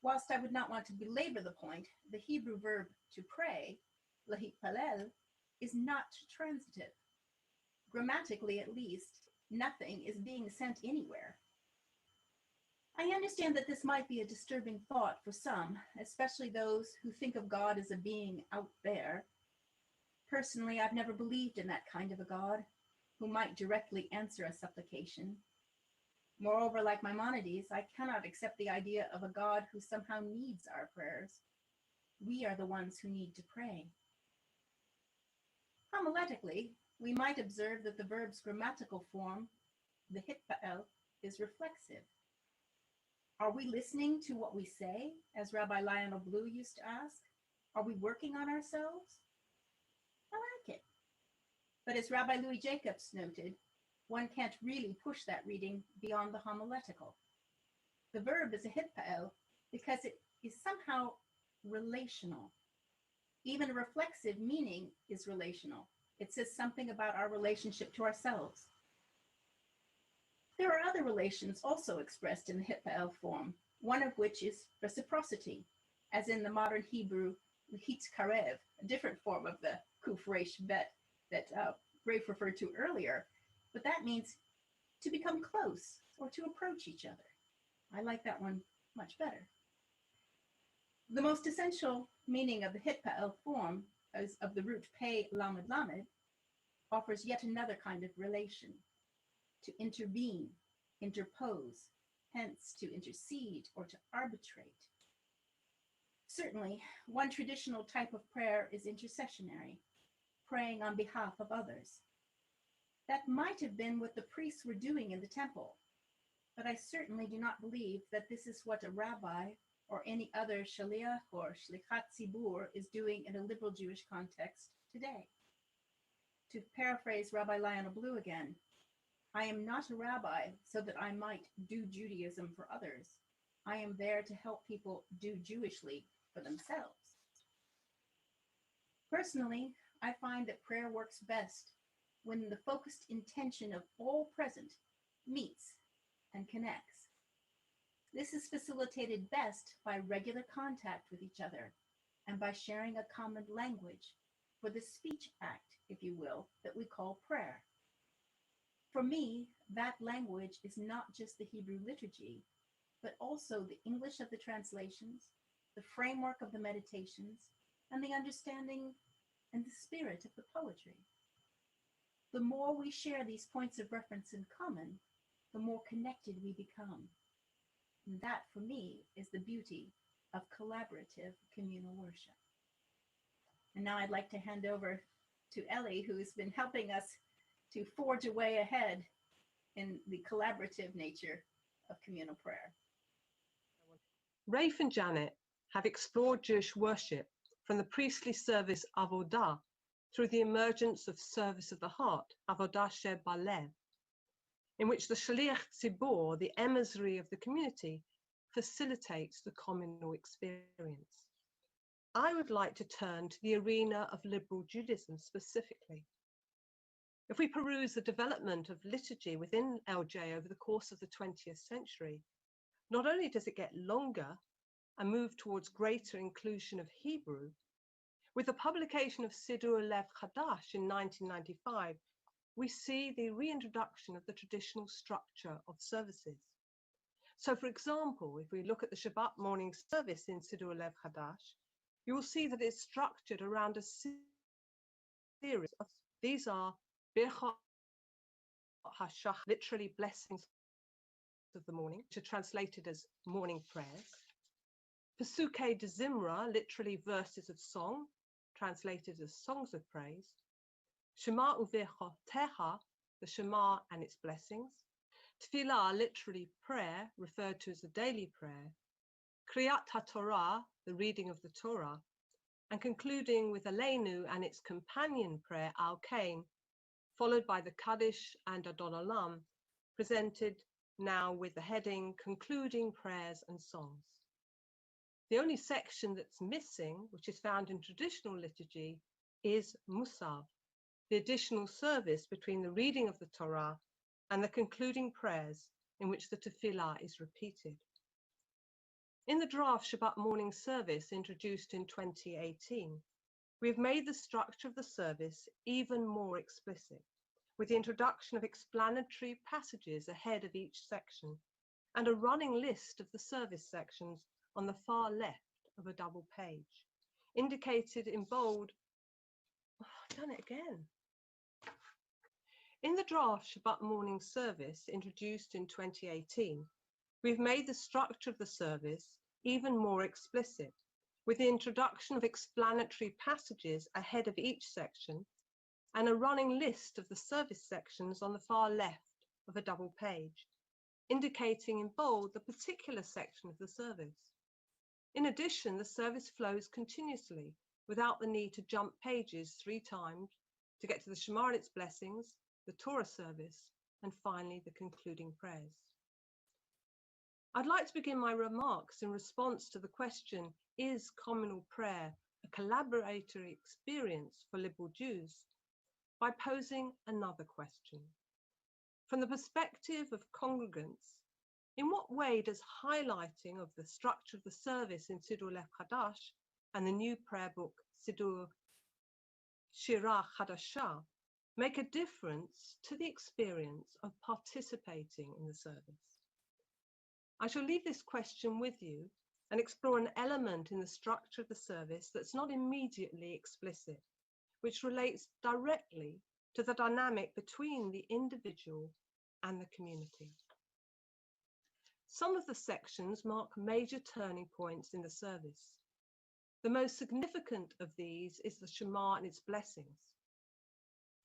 Whilst I would not want to belabor the point, the Hebrew verb to pray, lahipalel, is not transitive. Grammatically, at least, nothing is being sent anywhere. I understand that this might be a disturbing thought for some, especially those who think of God as a being out there. Personally, I've never believed in that kind of a God who might directly answer a supplication. Moreover, like Maimonides, I cannot accept the idea of a God who somehow needs our prayers. We are the ones who need to pray. Homiletically, we might observe that the verb's grammatical form, the hitpa'el, is reflexive. Are we listening to what we say, as Rabbi Lionel Blue used to ask? Are we working on ourselves? I like it. But as Rabbi Louis Jacobs noted, one can't really push that reading beyond the homiletical. The verb is a hitpa'el because it is somehow relational. Even a reflexive meaning is relational. It says something about our relationship to ourselves. There are other relations also expressed in the hitpa'el form, one of which is reciprocity, as in the modern Hebrew hitzkarev, a different form of the kuf resh bet that Rafe referred to earlier, but that means to become close or to approach each other. I like that one much better. The most essential meaning of the hitpa'el form of the root pei lamed lamed offers yet another kind of relation: to intervene, interpose, hence to intercede or to arbitrate. Certainly, one traditional type of prayer is intercessionary, praying on behalf of others. That might have been what the priests were doing in the temple, but I certainly do not believe that this is what a rabbi or any other shaliach or shlichat tzibur is doing in a liberal Jewish context today. To paraphrase Rabbi Lionel Blue again, I am not a rabbi so that I might do Judaism for others. I am there to help people do Jewishly for themselves. Personally, I find that prayer works best when the focused intention of all present meets and connects. This is facilitated best by regular contact with each other and by sharing a common language for the speech act, if you will, that we call prayer. For me, that language is not just the Hebrew liturgy, but also the English of the translations, the framework of the meditations, and the understanding and the spirit of the poetry. The more we share these points of reference in common, the more connected we become. And that, for me, is the beauty of collaborative communal worship. And now I'd like to hand over to Ellie, who's been helping us to forge a way ahead in the collaborative nature of communal prayer. Rafe and Janet have explored Jewish worship from the priestly service avodah through the emergence of service of the heart, avodah shebalev, in which the shaliach tzibur, the emissary of the community, facilitates the communal experience. I would like to turn to the arena of liberal Judaism specifically. If we peruse the development of liturgy within LJ over the course of the 20th century, not only does it get longer and move towards greater inclusion of Hebrew, with the publication of Siddur Lev Chadash in 1995, we see the reintroduction of the traditional structure of services. So, for example, if we look at the Shabbat morning service in Siddur Lev Chadash, you will see that it's structured around a series of, these are Birchot HaShach, literally blessings of the morning, which are translated as morning prayers. Pesukei de Zimra, literally verses of song, translated as songs of praise. Shema uvechotecha, the Shema and its blessings. Tefillah, literally prayer, referred to as a daily prayer. Kriyat HaTorah, the reading of the Torah. And concluding with Aleinu and its companion prayer, Al Kain, followed by the Kaddish and Adon Olam, presented now with the heading Concluding Prayers and Songs. The only section that's missing, which is found in traditional liturgy, is Musav, the additional service between the reading of the Torah and the concluding prayers in which the tefillah is repeated. In the draft Shabbat morning service introduced in 2018, we have made the structure of the service even more explicit, with the introduction of explanatory passages ahead of each section and a running list of the service sections on the far left of a double page, indicated in bold. Oh, I've done it again. In the draft Shabbat morning service introduced in 2018, we've made the structure of the service even more explicit, with the introduction of explanatory passages ahead of each section and a running list of the service sections on the far left of a double page, indicating in bold the particular section of the service. In addition, the service flows continuously without the need to jump pages 3 times to get to the Shema and its blessings, the Torah service, and finally the concluding prayers. I'd like to begin my remarks in response to the question, is communal prayer a collaboratory experience for liberal Jews, by posing another question. From the perspective of congregants, in what way does highlighting of the structure of the service in Siddur Lev Chadash and the new prayer book Siddur Shirah Chadashah make a difference to the experience of participating in the service? I shall leave this question with you and explore an element in the structure of the service that's not immediately explicit, which relates directly to the dynamic between the individual and the community. Some of the sections mark major turning points in the service. The most significant of these is the Shema and its blessings.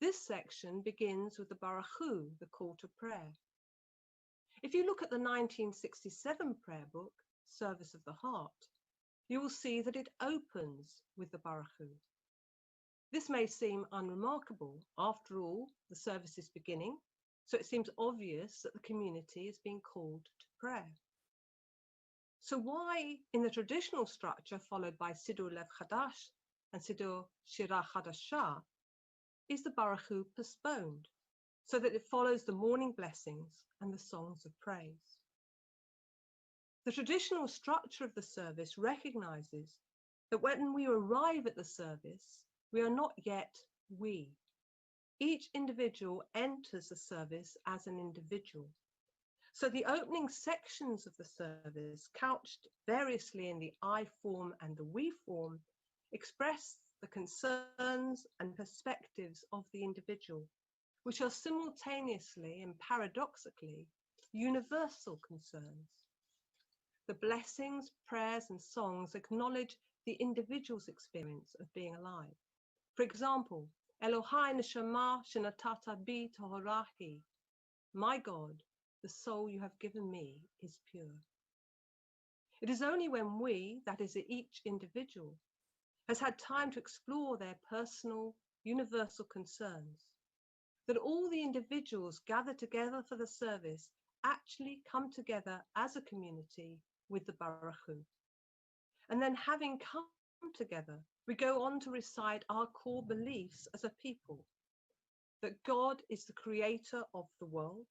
This section begins with the Baruch Hu, the call to prayer. If you look at the 1967 prayer book, Service of the Heart, you will see that it opens with the Baruch Hu. This may seem unremarkable. After all, the service is beginning, so it seems obvious that the community is being called to prayer. So why, in the traditional structure followed by Siddur Lev Chadash and Siddur Shirah Chadashah, is the Baruch Hu postponed, so that it follows the morning blessings and the songs of praise? The traditional structure of the service recognizes that when we arrive at the service, we are not yet we. Each individual enters the service as an individual. So the opening sections of the service, couched variously in the I form and the we form, express the concerns and perspectives of the individual, which are simultaneously and paradoxically universal concerns. The blessings, prayers, and songs acknowledge the individual's experience of being alive. For example, Elohai neshama shenatata bi tohorahi. My God, the soul you have given me is pure. It is only when we, that is each individual, has had time to explore their personal, universal concerns, that all the individuals gathered together for the service actually come together as a community with the Baruch Hu. And then, having come together, we go on to recite our core beliefs as a people, that God is the creator of the world,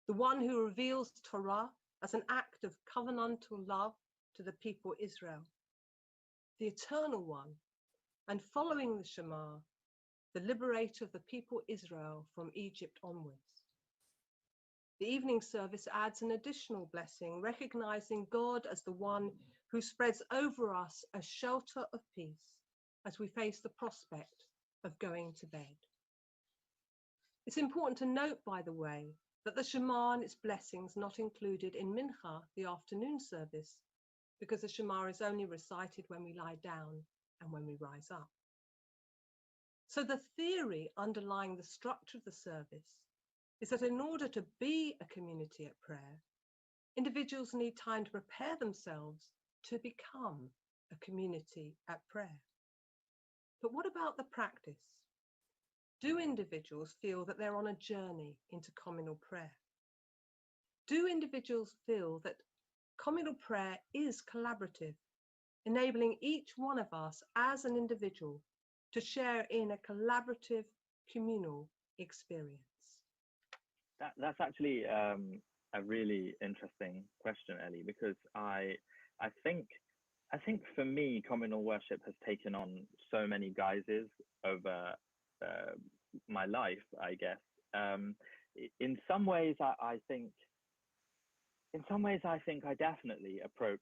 the one who reveals Torah as an act of covenantal love to the people Israel, the eternal one, and following the Shema, the liberator of the people Israel from Egypt onwards. The evening service adds an additional blessing, recognizing God as the one who spreads over us a shelter of peace as we face the prospect of going to bed. It's important to note, by the way, that the Shema and its blessings not included in Mincha, the afternoon service, because the Shema is only recited when we lie down and when we rise up. So the theory underlying the structure of the service is that in order to be a community at prayer, individuals need time to prepare themselves to become a community at prayer. But what about the practice? Do individuals feel that they're on a journey into communal prayer? Do individuals feel that communal prayer is collaborative, enabling each one of us as an individual to share in a collaborative communal experience? That's actually a really interesting question, Ellie, because I I think for me, communal worship has taken on so many guises over my life, I guess. Um, in some ways, I think, I definitely approach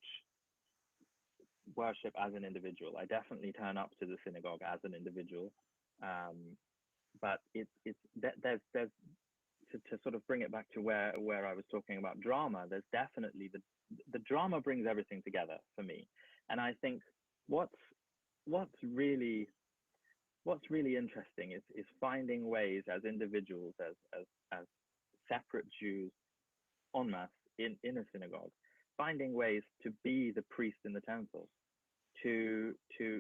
worship as an individual. I definitely turn up to the synagogue as an individual. Um, but there's to sort of bring it back to where I was talking about drama. There's definitely the drama brings everything together for me, and I think what's what's really what's really interesting is finding ways as individuals, as separate Jews en masse in a synagogue, finding ways to be the priest in the temple, to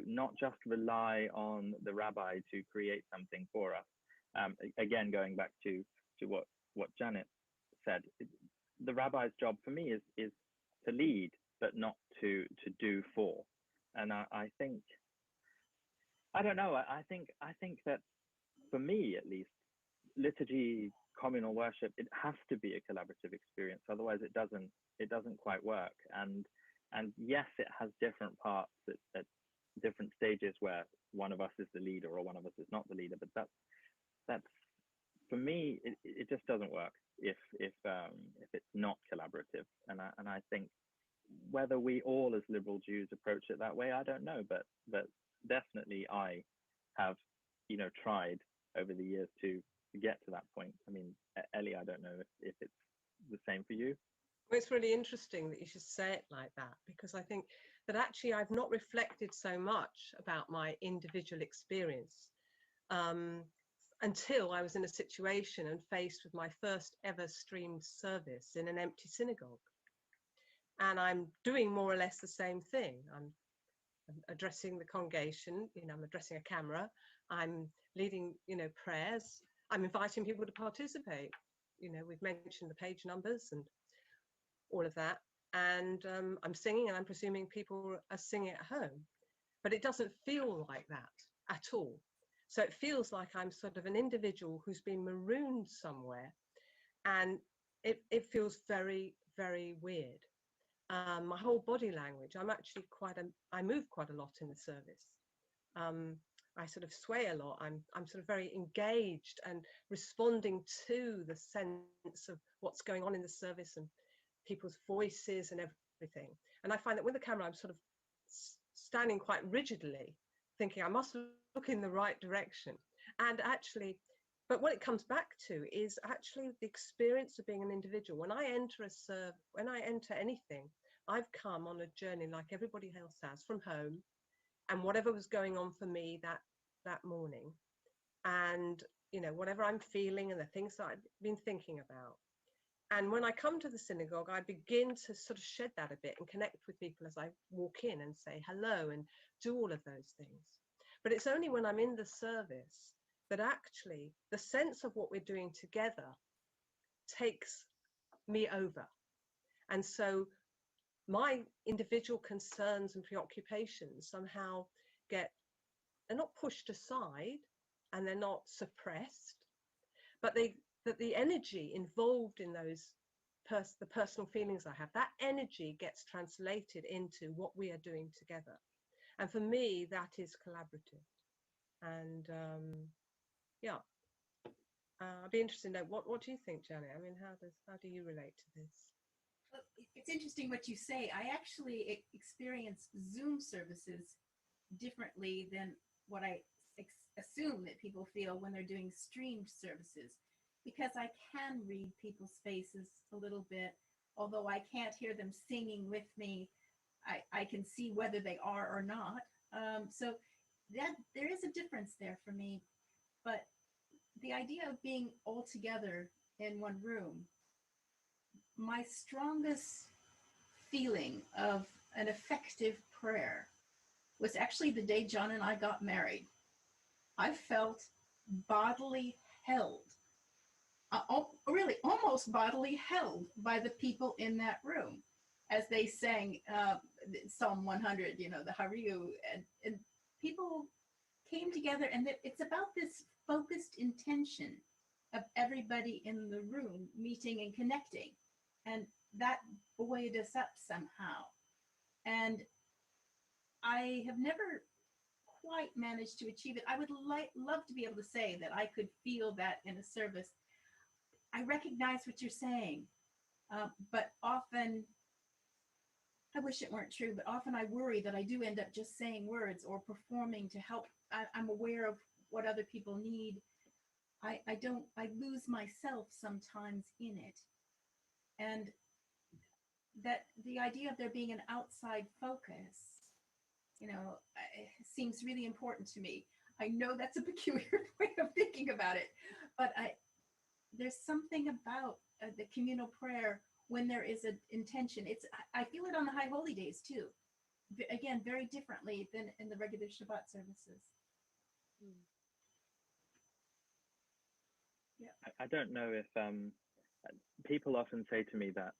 not just rely on the rabbi to create something for us. Again, going back to what Janet said, the rabbi's job for me is to lead, but not to do for. And I think, I don't know, I think that for me at least, liturgy, communal worship, it has to be a collaborative experience. Otherwise, it doesn't quite work. And yes, it has different parts at different stages where one of us is the leader or one of us is not the leader. But that's for me, it just doesn't work if it's not collaborative. And I think whether we all as liberal Jews approach it that way, I don't know. But definitely I have tried over the years to get to that point. I mean, Ellie, I don't know if it's the same for you. Well, it's really interesting that you should say it like that, because I think that actually I've not reflected so much about my individual experience until I was in a situation and faced with my first ever streamed service in an empty synagogue. And I'm doing more or less the same thing. I'm addressing the congregation, I'm addressing a camera, I'm leading, prayers, I'm inviting people to participate. We've mentioned the page numbers and all of that. And I'm singing, and I'm presuming people are singing at home. But it doesn't feel like that at all. So it feels like I'm sort of an individual who's been marooned somewhere. And it feels very, very weird. My whole body language, I move quite a lot in the service. I sort of sway a lot. I'm sort of very engaged and responding to the sense of what's going on in the service and people's voices and everything. And I find that with the camera, I'm sort of standing quite rigidly, thinking I must look in the right direction. And actually, but what it comes back to is actually the experience of being an individual. When I enter anything, I've come on a journey like everybody else has, from home and whatever was going on for me that morning, and whatever I'm feeling and the things that I've been thinking about. And when I come to the synagogue, I begin to sort of shed that a bit and connect with people as I walk in and say hello and do all of those things. But it's only when I'm in the service that actually the sense of what we're doing together takes me over. And so my individual concerns and preoccupations somehow they're not pushed aside and they're not suppressed, but the energy involved in those the personal feelings I have, that energy gets translated into what we are doing together. And for me, that is collaborative. And I'd be interested to know, what do you think, Janet? I mean, how do you relate to this? Well, it's interesting what you say. I actually experience Zoom services differently than what I assume that people feel when they're doing streamed services, because I can read people's faces a little bit. Although I can't hear them singing with me, I can see whether they are or not. So that there is a difference there for me. But the idea of being all together in one room, my strongest feeling of an effective prayer was actually the day John and I got married. I felt bodily held, really almost bodily held by the people in that room as they sang Psalm 100, the Hariu, and people came together, and it's about this focused intention of everybody in the room meeting and connecting, and that buoyed us up somehow. And I have never quite managed to achieve it. I would love to be able to say that I could feel that in a service. I recognize what you're saying, but often, I wish it weren't true, but often I worry that I do end up just saying words or performing to help. I'm aware of what other people need. I lose myself sometimes in it. And that the idea of there being an outside focus, seems really important to me. I know that's a peculiar way of thinking about it, but there's something about the communal prayer when there is an intention. I feel it on the High Holy Days too. Again, very differently than in the regular Shabbat services. Yeah. I don't know if people often say to me that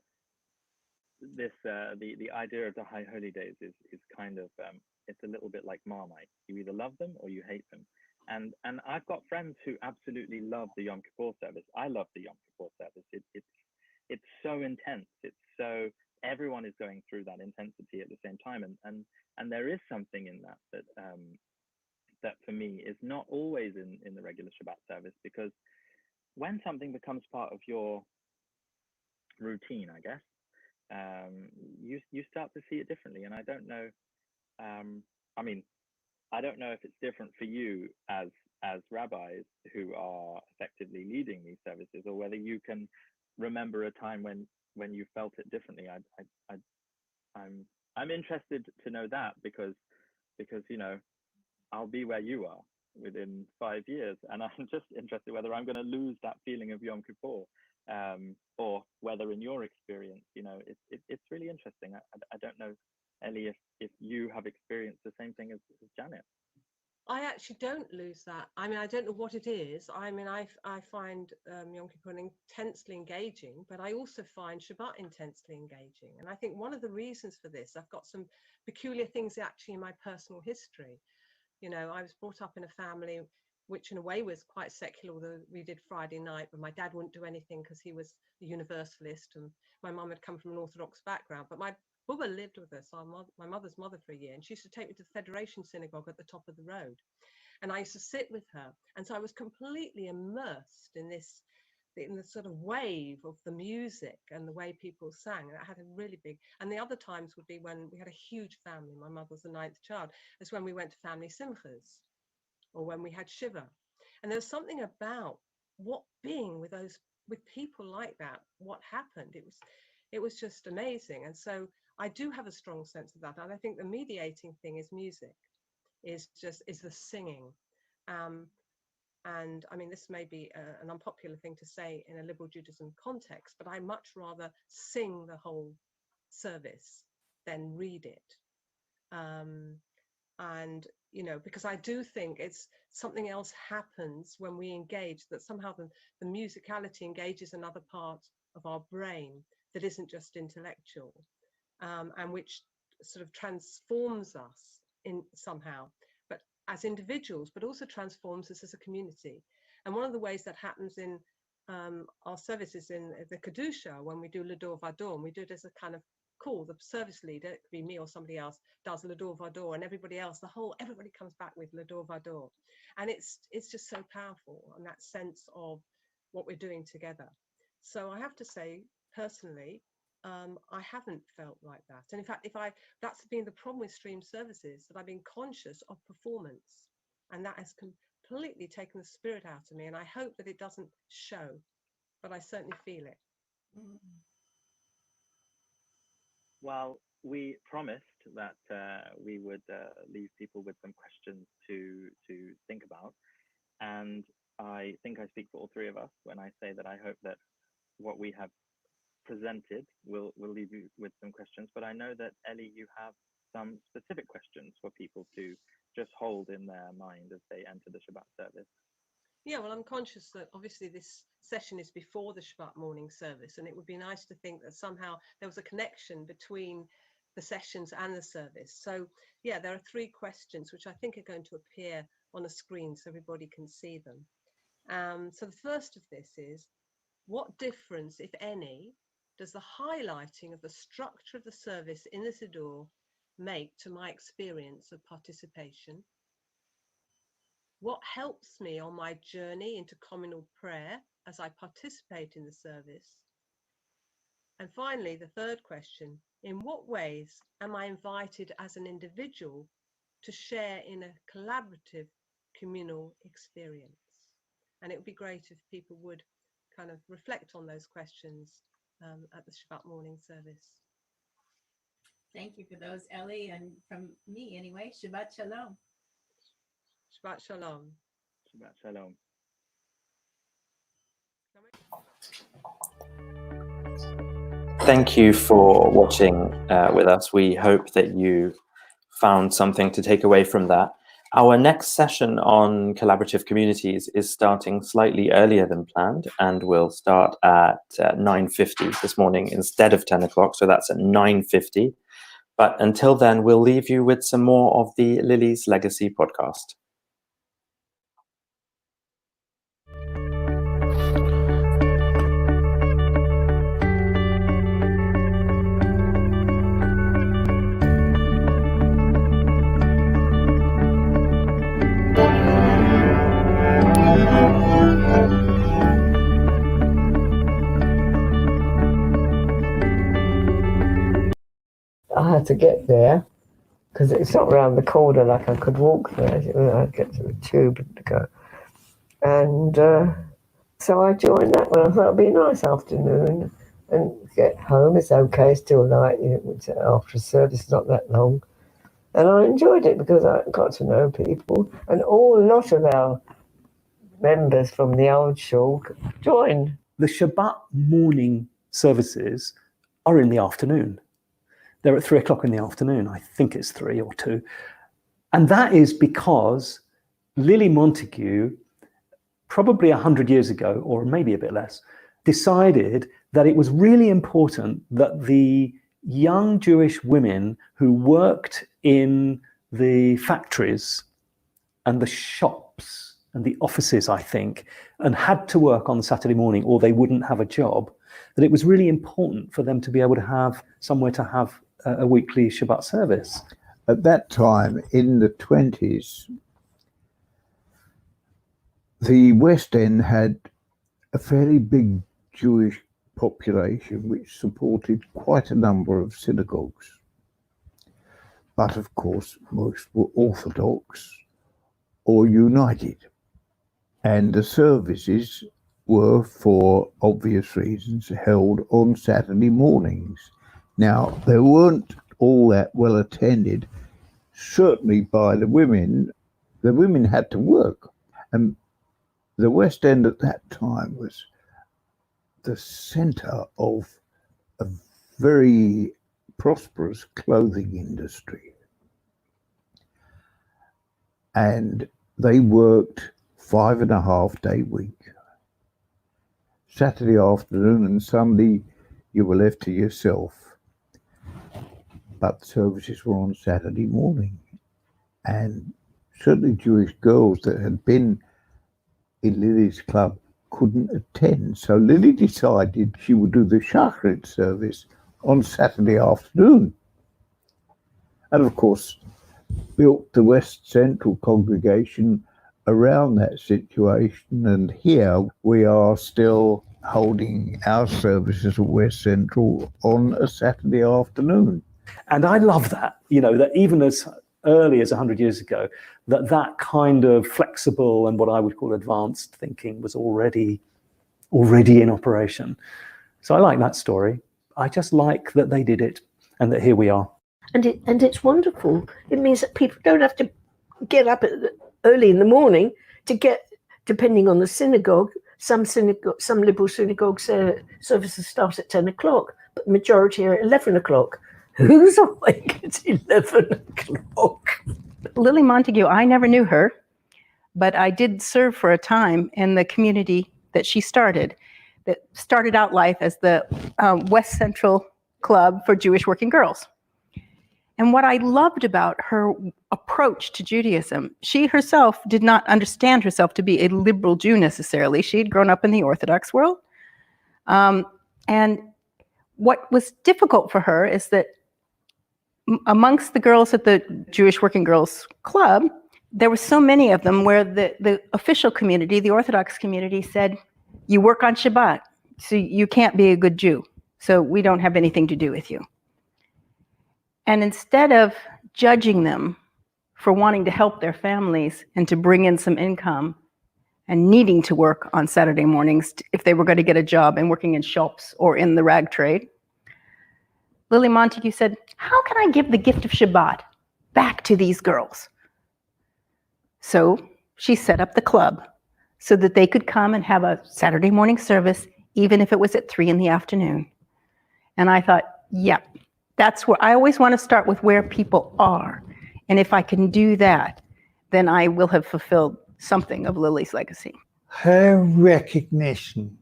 this the idea of the High Holy Days is kind of it's a little bit like Marmite. You either love them or you hate them. And I've got friends who absolutely love the Yom Kippur service. I love the Yom Kippur service. It's so intense. It's so everyone is going through that intensity at the same time. And there is something in that that for me is not always in the regular Shabbat service, because when something becomes part of your routine, I guess, you start to see it differently. And I don't know. I mean, I don't know if it's different for you as rabbis who are effectively leading these services, or whether you can remember a time when you felt it differently. I'm interested to know that, because I'll be where you are within 5 years, and I'm just interested whether I'm going to lose that feeling of Yom Kippur, or whether in your experience, it's really interesting. I don't know, Ellie, if you have experienced the same thing as Janet. I actually don't lose that. I mean, I don't know what it is. I mean, I find Yom Kippur intensely engaging, but I also find Shabbat intensely engaging. And I think one of the reasons for this, I've got some peculiar things actually in my personal history. I was brought up in a family which in a way was quite secular, although we did Friday night, but my dad wouldn't do anything because he was a universalist, and my mum had come from an Orthodox background. But my Bubba lived with us, my mother's mother, for a year, and she used to take me to the Federation Synagogue at the top of the road. And I used to sit with her. And so I was completely immersed in the sort of wave of the music and the way people sang. And that had a really big, and the other times would be when we had a huge family. My mother was the 9th child. It's when we went to family simchas, or when we had Shiva. And there was something about what being with people like that, what happened. It was just amazing. And so I do have a strong sense of that. And I think the mediating thing is music, is the singing. And I mean, this may be an unpopular thing to say in a liberal Judaism context, but I much rather sing the whole service than read it. And because I do think it's something else happens when we engage, that somehow the musicality engages another part of our brain that isn't just intellectual, and which sort of transforms us in somehow, but as individuals, but also transforms us as a community. And one of the ways that happens in our services in the Kedusha, when we do L'Dor Vador, we do it as a kind of call. The service leader, it could be me or somebody else, does L'Dor Vador, and everybody else, everybody comes back with L'Dor Vador. And it's just so powerful, and that sense of what we're doing together. So I have to say, personally, I haven't felt like that. And in fact, that's been the problem with stream services, that I've been conscious of performance, and that has completely taken the spirit out of me. And I hope that it doesn't show, but I certainly feel it. Mm-hmm. Well, we promised that we would leave people with some questions to think about. And I think I speak for all three of us when I say that I hope that what we have presented will leave you with some questions. But I know that, Ellie, you have some specific questions for people to just hold in their mind as they enter the Shabbat service. Yeah, well, I'm conscious that obviously this session is before the Shabbat morning service, and it would be nice to think that somehow there was a connection between the sessions and the service. So yeah, there are 3 questions which I think are going to appear on a screen so everybody can see them. So the first of this is, what difference, if any, does the highlighting of the structure of the service in the Siddur make to my experience of participation? What helps me on my journey into communal prayer as I participate in the service? And finally, the third question, in what ways am I invited as an individual to share in a collaborative communal experience? And it would be great if people would kind of reflect on those questions at the Shabbat morning service. Thank you for those, Ellie, and from me anyway, Shabbat Shalom. Shabbat Shalom. Shabbat Shalom. Thank you for watching with us. We hope that you found something to take away from that. Our next session on collaborative communities is starting slightly earlier than planned and will start at 9:50 this morning instead of 10 o'clock. So that's at 9:50. But until then, we'll leave you with some more of the Lily's Legacy podcast. I had to get there because it's not around the corner like I could walk there. I'd get to the tube to go. And so I joined that one. I thought it'd be a nice afternoon and get home. It's okay, still light. After a service, not that long. And I enjoyed it because I got to know people. And a lot of our members from the old shul joined. The Shabbat morning services are in the afternoon. They're at 3 o'clock in the afternoon. I think it's 3 or 2. And that is because Lily Montague, probably 100 years ago, or maybe a bit less, decided that it was really important that the young Jewish women who worked in the factories and the shops and the offices, I think, and had to work on Saturday morning or they wouldn't have a job, that it was really important for them to be able to have somewhere to have a weekly Shabbat service. At that time, in the 20s, the West End had a fairly big Jewish population which supported quite a number of synagogues. But of course, most were Orthodox or United. And the services were, for obvious reasons, held on Saturday mornings. Now, they weren't all that well attended, certainly by the women. The women had to work. And the West End at that time was the centre of a very prosperous clothing industry. And they worked 5.5-day week. Saturday afternoon and Sunday, you were left to yourself. But the services were on Saturday morning. And certainly Jewish girls that had been in Lily's club couldn't attend. So Lily decided she would do the Shacharit service on Saturday afternoon. And of course, built the West Central congregation around that situation. And here we are still holding our services at West Central on a Saturday afternoon. And I love that, that even as early as 100 years ago, that kind of flexible and what I would call advanced thinking was already in operation. So I like that story. I just like that they did it and that here we are. And it's wonderful. It means that people don't have to get up early in the morning to get, depending on the synagogue, some liberal synagogues services start at 10 o'clock, but the majority are at 11 o'clock. Who's awake at 11 o'clock? Lily Montague, I never knew her, but I did serve for a time in the community that she started, that started out life as the West Central Club for Jewish Working Girls. And what I loved about her approach to Judaism, she herself did not understand herself to be a liberal Jew necessarily. She had grown up in the Orthodox world. And what was difficult for her is that amongst the girls at the Jewish Working Girls Club, there were so many of them where the official community, the Orthodox community, said, you work on Shabbat, so you can't be a good Jew, so we don't have anything to do with you. And instead of judging them for wanting to help their families and to bring in some income and needing to work on Saturday mornings if they were going to get a job and working in shops or in the rag trade, Lily Montague said, how can I give the gift of Shabbat back to these girls? So she set up the club so that they could come and have a Saturday morning service, even if it was at 3 p.m. And I thought, yeah, that's where I always want to start, with where people are. And if I can do that, then I will have fulfilled something of Lily's legacy. Her recognition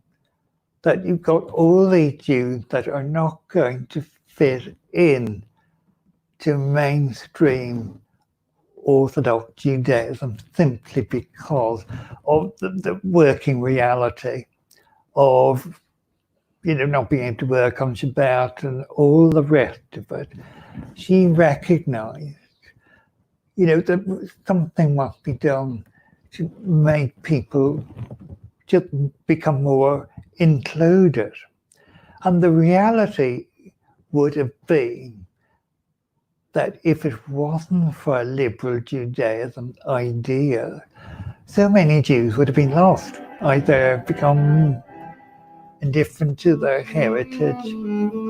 that you've got all these Jews that are not going to fit in to mainstream Orthodox Judaism simply because of the working reality of, not being able to work on Shabbat and all the rest of it. She recognized, that something must be done to make people just become more included. And the reality would have been that if it wasn't for a liberal Judaism idea, so many Jews would have been lost, either become indifferent to their heritage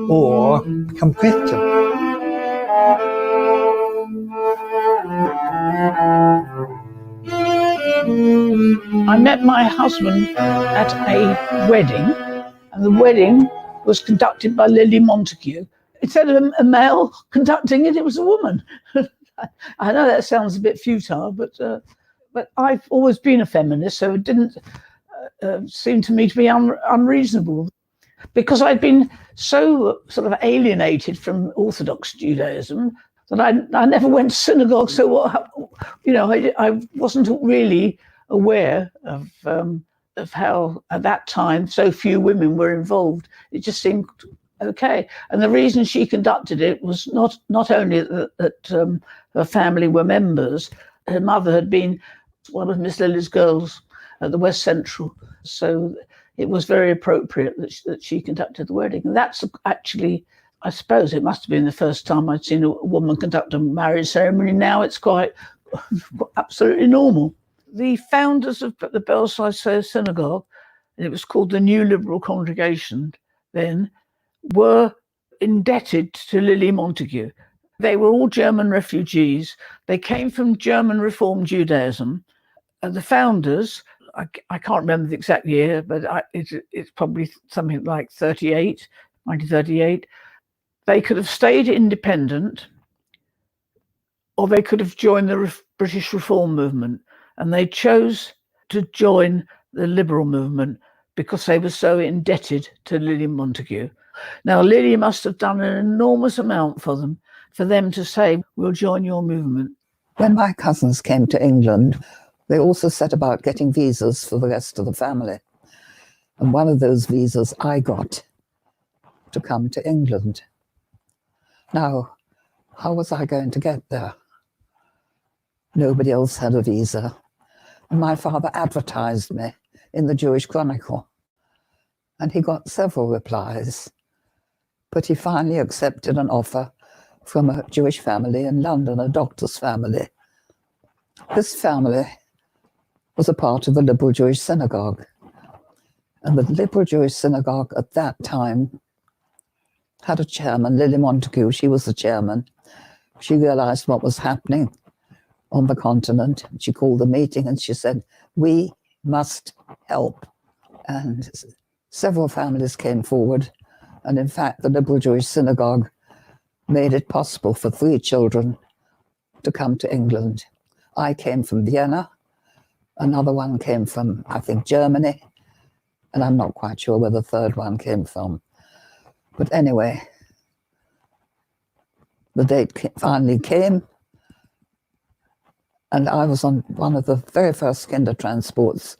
or become Christian. I met my husband at a wedding, and the wedding was conducted by Lily Montague. Instead of a male conducting it, it was a woman. I know that sounds a bit futile, but I've always been a feminist, so it didn't seem to me to be unreasonable. Because I'd been so sort of alienated from Orthodox Judaism that I never went to synagogue, so I wasn't really aware of how at that time so few women were involved. It just seemed okay. And the reason she conducted it was not only that her family were members. Her mother had been one of Miss Lily's girls at the West Central, so it was very appropriate that she conducted the wedding. And that's actually, I suppose it must have been the first time I'd seen a woman conduct a marriage ceremony. Now it's quite absolutely normal. The founders of the Belsize Synagogue, and it was called the New Liberal Congregation then, were indebted to Lily Montague. They were all German refugees. They came from German Reform Judaism. And the founders, I can't remember the exact year, but it's probably something like 1938. They could have stayed independent, or they could have joined the British Reform movement. And they chose to join the liberal movement because they were so indebted to Lily Montague. Now, Lily must have done an enormous amount for them to say, we'll join your movement. When my cousins came to England, they also set about getting visas for the rest of the family. And one of those visas I got to come to England. Now, how was I going to get there? Nobody else had a visa. And my father advertised me in the Jewish Chronicle. And he got several replies. But he finally accepted an offer from a Jewish family in London, a doctor's family. This family was a part of the Liberal Jewish Synagogue. And the Liberal Jewish Synagogue at that time had a chairman, Lily Montague. She was the chairman. She realized what was happening on the continent. She called the meeting and she said, we must help. And several families came forward. And in fact, the Liberal Jewish Synagogue made it possible for 3 children to come to England. I came from Vienna. Another one came from, I think, Germany. And I'm not quite sure where the third one came from. But anyway, the date finally came. And I was on one of the very first kinder transports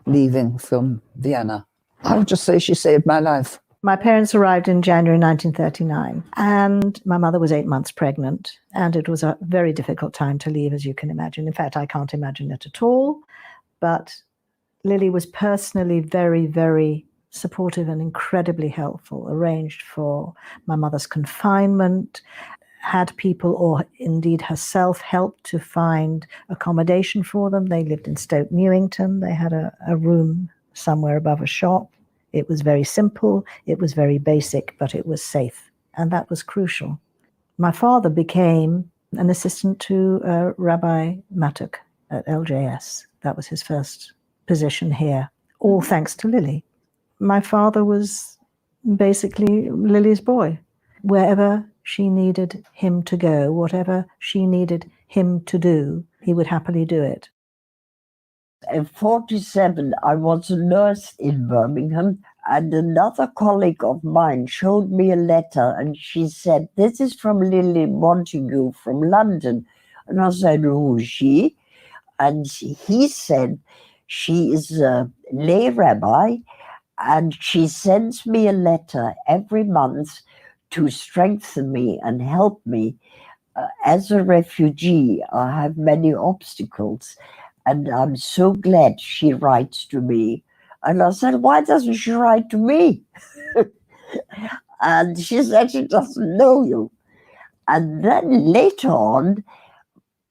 leaving from Vienna. I would just say she saved my life. My parents arrived in January 1939, and my mother was 8 months pregnant, and it was a very difficult time to leave, as you can imagine. In fact, I can't imagine it at all, but Lily was personally very, very supportive and incredibly helpful, arranged for my mother's confinement, had people, or indeed herself, help to find accommodation for them. They lived in Stoke Newington. They had a room somewhere above a shop. It was very simple, it was very basic, but it was safe, and that was crucial. My father became an assistant to Rabbi Matuk at LJS. That was his first position here, all thanks to Lily. My father was basically Lily's boy. Wherever she needed him to go, whatever she needed him to do, he would happily do it. At 47, I was a nurse in Birmingham, and another colleague of mine showed me a letter, and she said, "This is from Lily Montague from London." And I said, "Who is she?" And he said, "She is a lay rabbi, and she sends me a letter every month to strengthen me and help me. As a refugee, I have many obstacles, and I'm so glad she writes to me." And I said, "Why doesn't she write to me?" And she said she doesn't know you. And then later on,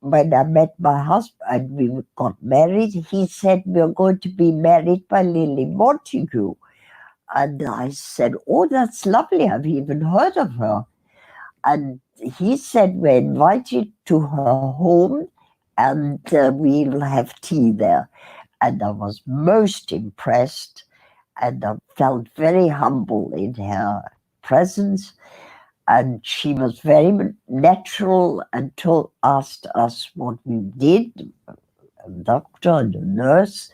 when I met my husband, we got married, he said, "We're going to be married by Lily Montague." And I said, "Oh, that's lovely. I've even heard of her." And he said, "We're invited to her home, and we'll have tea there." And I was most impressed, and I felt very humble in her presence. And she was very natural and asked us what we did, a doctor and a nurse.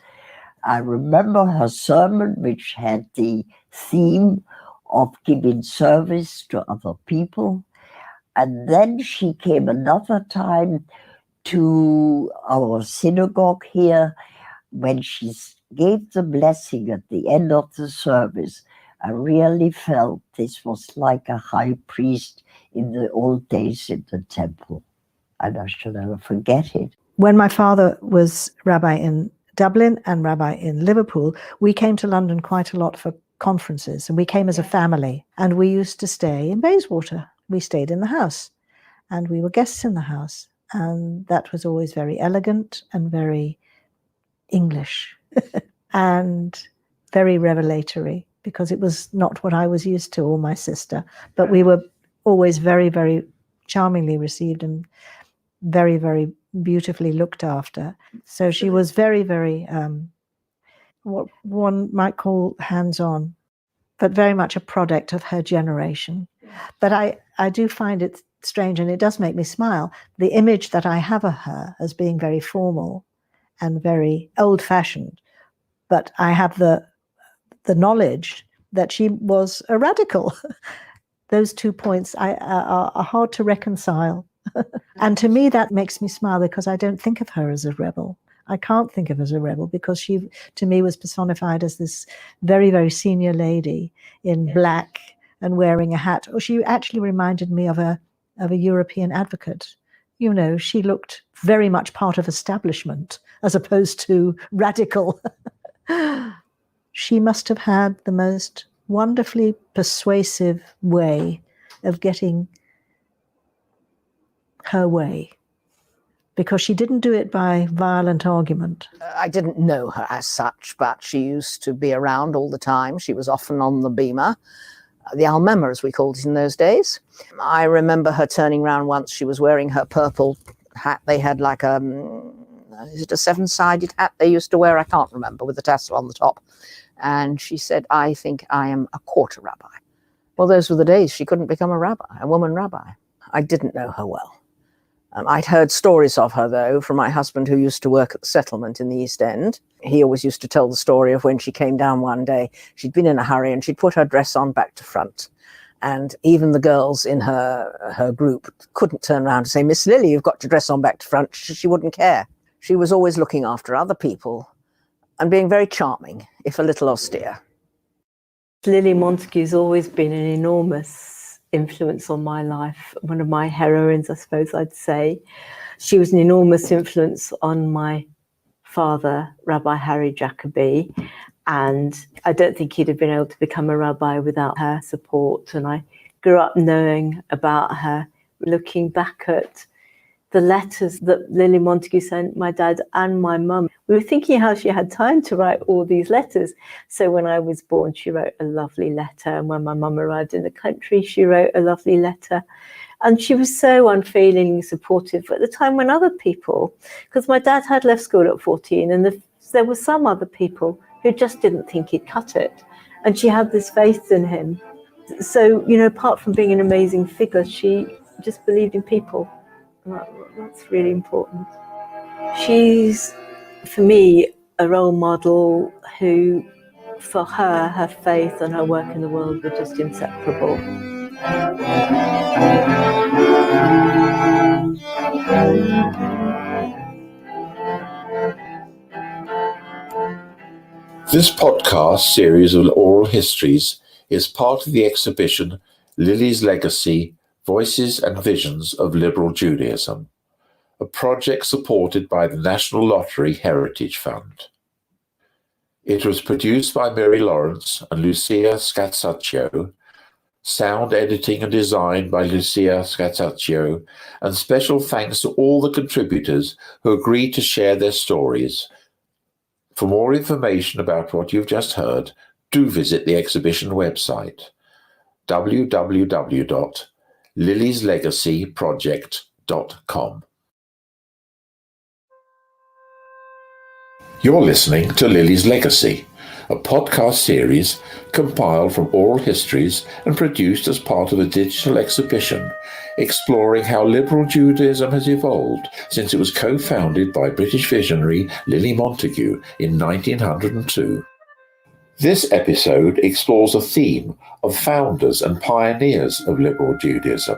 I remember her sermon, which had the theme of giving service to other people. And then she came another time to our synagogue here. When she gave the blessing at the end of the service, I really felt this was like a high priest in the old days in the temple. And I shall never forget it. When my father was rabbi in Dublin and rabbi in Liverpool, we came to London quite a lot for conferences, and we came as a family, and we used to stay in Bayswater. We stayed in the house, and we were guests in the house, and that was always very elegant and very English and very revelatory, because it was not what I was used to, or my sister, but we were always very, very charmingly received and very, very beautifully looked after. So she was very, very, what one might call hands-on, but very much a product of her generation. But I do find it strange, and it does make me smile, the image that I have of her as being very formal and very old-fashioned, but I have the knowledge that she was a radical. Those 2 points are hard to reconcile. And to me, that makes me smile, because I don't think of her as a rebel. I can't think of her as a rebel, because she, to me, was personified as this very, very senior lady in black and wearing a hat. Or she actually reminded me of a European advocate. You know, she looked very much part of establishment as opposed to radical. She must have had the most wonderfully persuasive way of getting her way, because she didn't do it by violent argument. I didn't know her as such, but she used to be around all the time. She was often on the beamer, the Almema, as we called it in those days. I remember her turning around once. She was wearing her purple hat. They had like is it a 7-sided hat they used to wear? I can't remember, with a tassel on the top. And she said, "I think I am a quarter rabbi." Well, those were the days she couldn't become a rabbi, a woman rabbi. I didn't know her well. I'd heard stories of her, though, from my husband, who used to work at the settlement in the East End. He always used to tell the story of when she came down one day. She'd been in a hurry and she'd put her dress on back to front. And even the girls in her group couldn't turn around and say, "Miss Lily, you've got your dress on back to front." She wouldn't care. She was always looking after other people and being very charming, if a little austere. Lily Montague's always been an enormous influence on my life. One of my heroines, I suppose I'd say. She was an enormous influence on my father, Rabbi Harry Jacobi, and I don't think he'd have been able to become a rabbi without her support. And I grew up knowing about her, looking back at the letters that Lily Montague sent my dad and my mum. We were thinking how she had time to write all these letters. So when I was born, she wrote a lovely letter. And when my mum arrived in the country, she wrote a lovely letter. And she was so unfailingly supportive at the time when other people, because my dad had left school at 14 and there were some other people who just didn't think he'd cut it. And she had this faith in him. So, you know, apart from being an amazing figure, she just believed in people. That's really important. She's, for me, a role model who, for her, her faith and her work in the world were just inseparable. This podcast series of oral histories is part of the exhibition Lily's Legacy, Voices and Visions of Liberal Judaism, a project supported by the National Lottery Heritage Fund. It was produced by Mary Lawrence and Lucia Scazzaccio, sound editing and design by Lucia Scazzaccio, and special thanks to all the contributors who agreed to share their stories. For more information about what you've just heard, do visit the exhibition website, www.lilieslegacyproject.com. You're listening to Lily's Legacy, a podcast series compiled from oral histories and produced as part of a digital exhibition exploring how liberal Judaism has evolved since it was co-founded by British visionary Lily Montague in 1902. This episode explores a theme of founders and pioneers of liberal Judaism.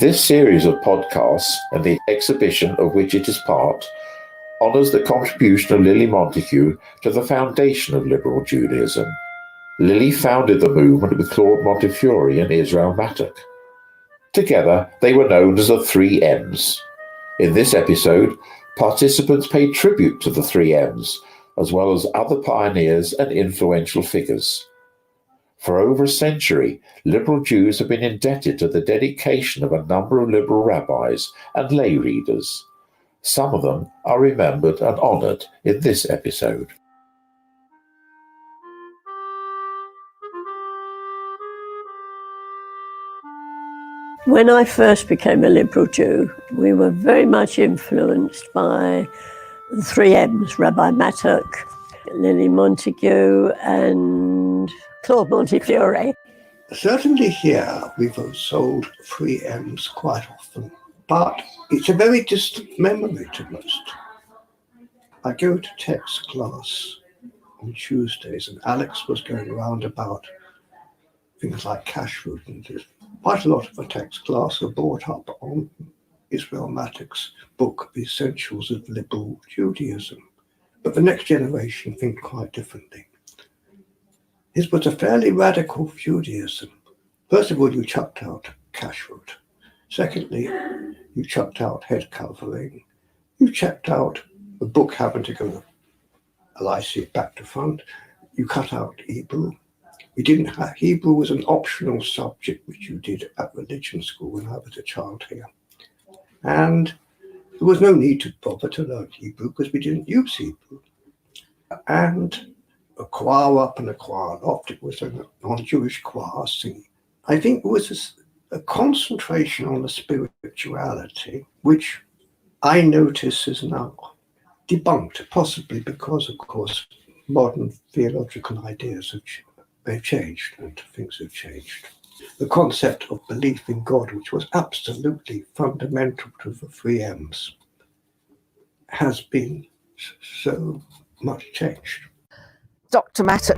This series of podcasts, and the exhibition of which it is part, honours the contribution of Lily Montague to the foundation of liberal Judaism. Lily founded the movement with Claude Montefiore and Israel Mattock. Together, they were known as the 3 M's. In this episode, participants paid tribute to the 3 M's, as well as other pioneers and influential figures. For over a century, liberal Jews have been indebted to the dedication of a number of liberal rabbis and lay readers. Some of them are remembered and honoured in this episode. When I first became a liberal Jew, we were very much influenced by the 3 M's, Rabbi Mattock, Lily Montague and Claude Montefiore. Certainly here we've sold 3 M's quite often, but it's a very distant memory to most. I go to text class on Tuesdays and Alex was going around about things like kashrut, and quite a lot of the text class are brought up on Israel Mattock's book, The Essentials of Liberal Judaism. But the next generation think quite differently. His was a fairly radical Judaism. First of all, you chucked out kashrut. Secondly, you chucked out head covering. You checked out the book having to go LIC back to front. You cut out Hebrew. We didn't have Hebrew was an optional subject which you did at religion school when I was a child here. And there was no need to bother to learn Hebrew because we didn't use Hebrew. And a choir up and a choir loft, it was a non-Jewish choir singing. I think there was a concentration on the spirituality, which I notice is now debunked, possibly because, of course, modern theological ideas they've changed and things have changed. The concept of belief in God, which was absolutely fundamental to the 3 M's, has been so much changed. Dr. Mattock.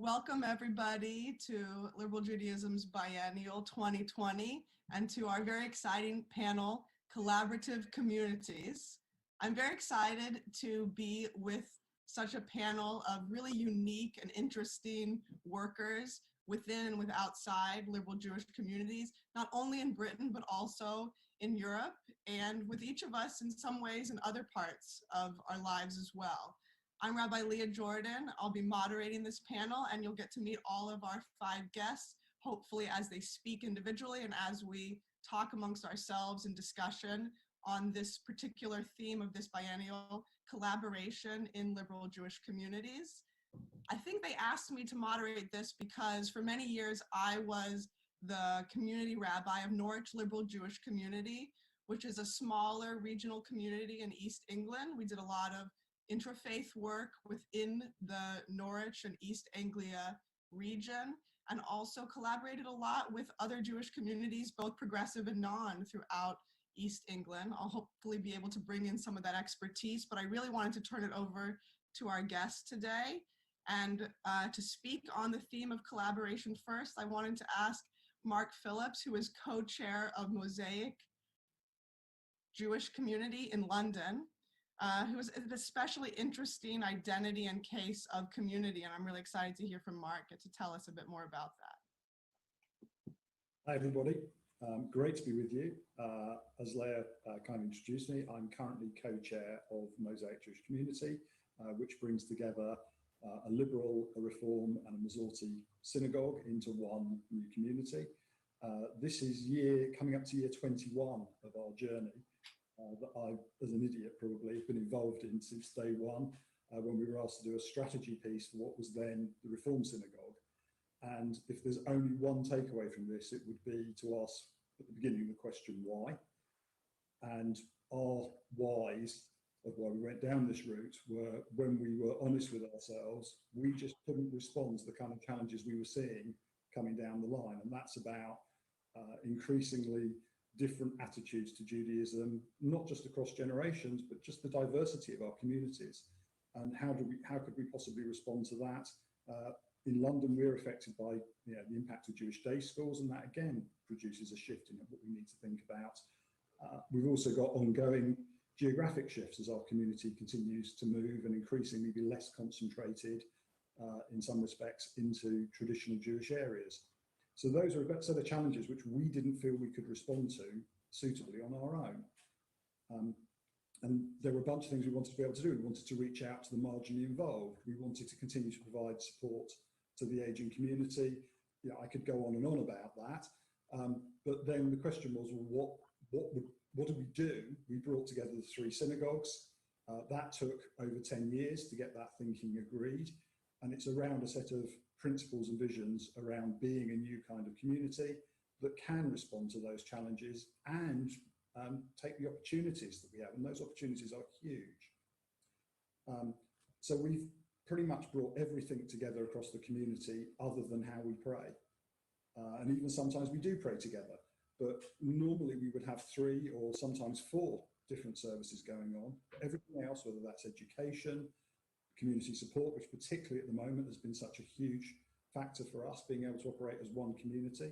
Welcome everybody to Liberal Judaism's Biennial 2020 and to our very exciting panel, Collaborative Communities. I'm very excited to be with such a panel of really unique and interesting workers within and with outside liberal Jewish communities, not only in Britain, but also in Europe, and with each of us in some ways in other parts of our lives as well. I'm Rabbi Leah Jordan. I'll be moderating this panel, and you'll get to meet all of our 5 guests, hopefully as they speak individually and as we talk amongst ourselves in discussion on this particular theme of this biennial, collaboration in liberal Jewish communities. I think they asked me to moderate this because for many years I was the community rabbi of Norwich Liberal Jewish Community, which is a smaller regional community in East England. We did a lot of interfaith work within the Norwich and East Anglia region, and also collaborated a lot with other Jewish communities, both progressive and non, throughout East England. I'll hopefully be able to bring in some of that expertise, but I really wanted to turn it over to our guests today. And to speak on the theme of collaboration first, I wanted to ask Mark Phillips, who is co-chair of Mosaic Jewish Community in London, who is an especially interesting identity and case of community. And I'm really excited to hear from Mark and to tell us a bit more about that. Hi, everybody. Great to be with you. As Leah kind of introduced me, I'm currently co-chair of Mosaic Jewish Community, which brings together a liberal, a reform, and a Masorti synagogue into one new community. This is coming up to year 21 of our journey that I, as an idiot probably, have been involved in since day one, when we were asked to do a strategy piece for what was then the Reform Synagogue. And if there's only one takeaway from this, it would be to ask at the beginning the question, why? And our whys of why we went down this route were, when we were honest with ourselves, we just couldn't respond to the kind of challenges we were seeing coming down the line. And that's about increasingly different attitudes to Judaism, not just across generations, but just the diversity of our communities. And how could we possibly respond to that? In London, we're affected by the impact of Jewish day schools, and that again produces a shift in what we need to think about. We've also got ongoing geographic shifts as our community continues to move and increasingly be less concentrated in some respects into traditional Jewish areas. So those are a set of challenges which we didn't feel we could respond to suitably on our own. And there were a bunch of things we wanted to be able to do. We wanted to reach out to the marginally involved. We wanted to continue to provide support to the ageing community. I could go on and on about that. But then the question was, well, what do we do? We brought together the 3 synagogues. That took over 10 years to get that thinking agreed. And it's around a set of principles and visions around being a new kind of community that can respond to those challenges and take the opportunities that we have. And those opportunities are huge. So we've pretty much brought everything together across the community other than how we pray. And even sometimes we do pray together, but normally we would have 3 or sometimes 4 different services going on. Everything else, whether that's education, community support, which particularly at the moment has been such a huge factor for us, being able to operate as one community,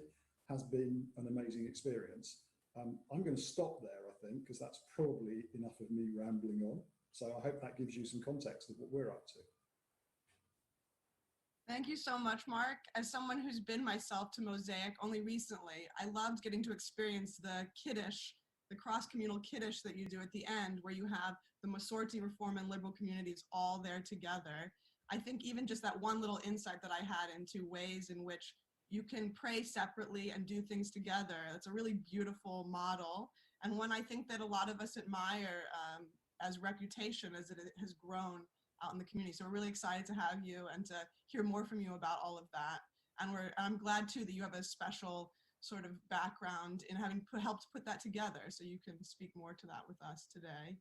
has been an amazing experience. I'm going to stop there, I think, because that's probably enough of me rambling on. So I hope that gives you some context of what we're up to. Thank you so much, Mark. As someone who's been myself to Mosaic only recently, I loved getting to experience the Kiddush, the cross-communal Kiddush that you do at the end, where you have the Masorti, Reform, and Liberal communities all there together. I think even just that one little insight that I had into ways in which you can pray separately and do things together, it's a really beautiful model, and one I think that a lot of us admire as reputation as it has grown out in the community. So we're really excited to have you and to hear more from you about all of that. And I'm glad too that you have a special sort of background in having helped put that together, so you can speak more to that with us today.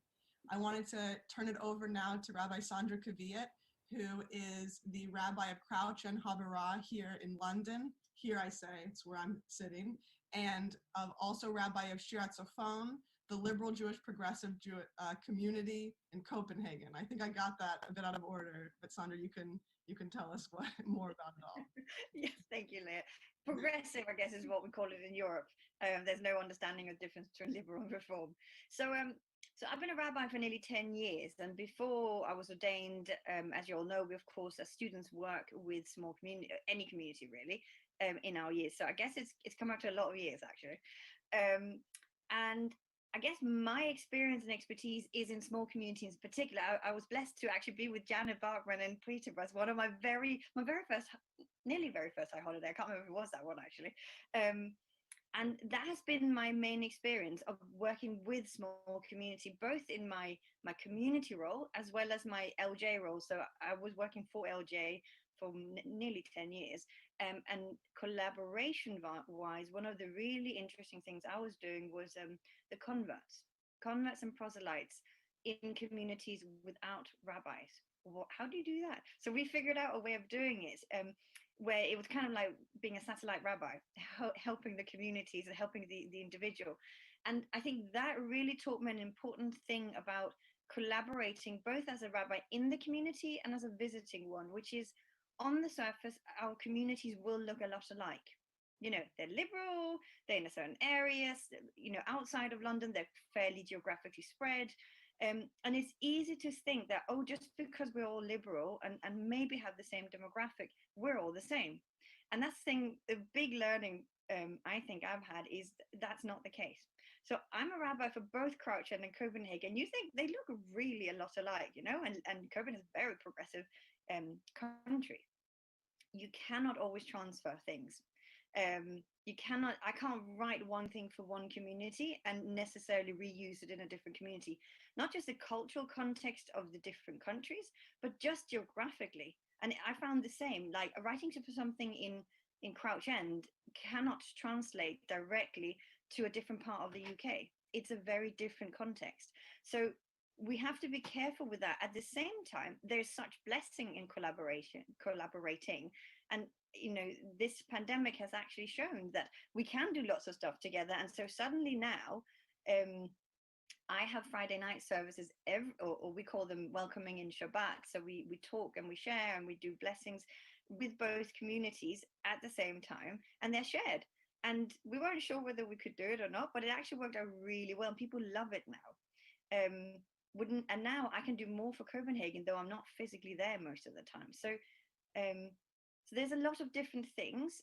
I wanted to turn it over now to Rabbi Sandra Kvyat, who is the rabbi of Crouch and Havurah here in London. Here I say, it's where I'm sitting, and also rabbi of Shirat Zafon, the liberal Jewish progressive community in Copenhagen. I think I got that a bit out of order, but Sandra, you can tell us more about it all. Yes, thank you, Leah. Progressive, I guess, is what we call it in Europe. There's no understanding of difference between liberal and reform. So I've been a rabbi for nearly 10 years, and before I was ordained, as you all know, we of course as students work with small community, any community really, in our years. So I guess it's come out to a lot of years actually, and I guess my experience and expertise is in small communities in particular. I was blessed to actually be with Janet Bachman in Peterborough, one of my very first, nearly very first high holiday. I can't remember if it was that one actually. And that has been my main experience of working with small community, both in my community role as well as my LJ role. So I was working for LJ for nearly 10 years. And collaboration-wise, one of the really interesting things I was doing was the converts and proselytes in communities without rabbis. How do you do that? So we figured out a way of doing it where it was kind of like being a satellite rabbi, helping the communities and helping the individual. And I think that really taught me an important thing about collaborating both as a rabbi in the community and as a visiting one, which is on the surface, our communities will look a lot alike. You know, they're liberal, they're in a certain areas, you know, outside of London, they're fairly geographically spread. And it's easy to think that, oh, just because we're all liberal and maybe have the same demographic, we're all the same. And that's the big learning I think I've had is that's not the case. So I'm a rabbi for both Crouch End and Copenhagen. You think they look really a lot alike, you know, and Copenhagen is a very progressive country. You cannot always transfer things. I can't write one thing for one community and necessarily reuse it in a different community. Not just the cultural context of the different countries, but just geographically. And I found the same, like writing for something in Crouch End cannot translate directly to a different part of the UK. It's a very different context. So we have to be careful with that. At the same time, there's such blessing in collaborating. And, you know, this pandemic has actually shown that we can do lots of stuff together. And so suddenly now, I have Friday night services, or we call them welcoming in Shabbat. So we talk and we share and we do blessings with both communities at the same time, and they're shared. And we weren't sure whether we could do it or not, but it actually worked out really well. People love it now. And now I can do more for Copenhagen, though I'm not physically there most of the time. So there's a lot of different things,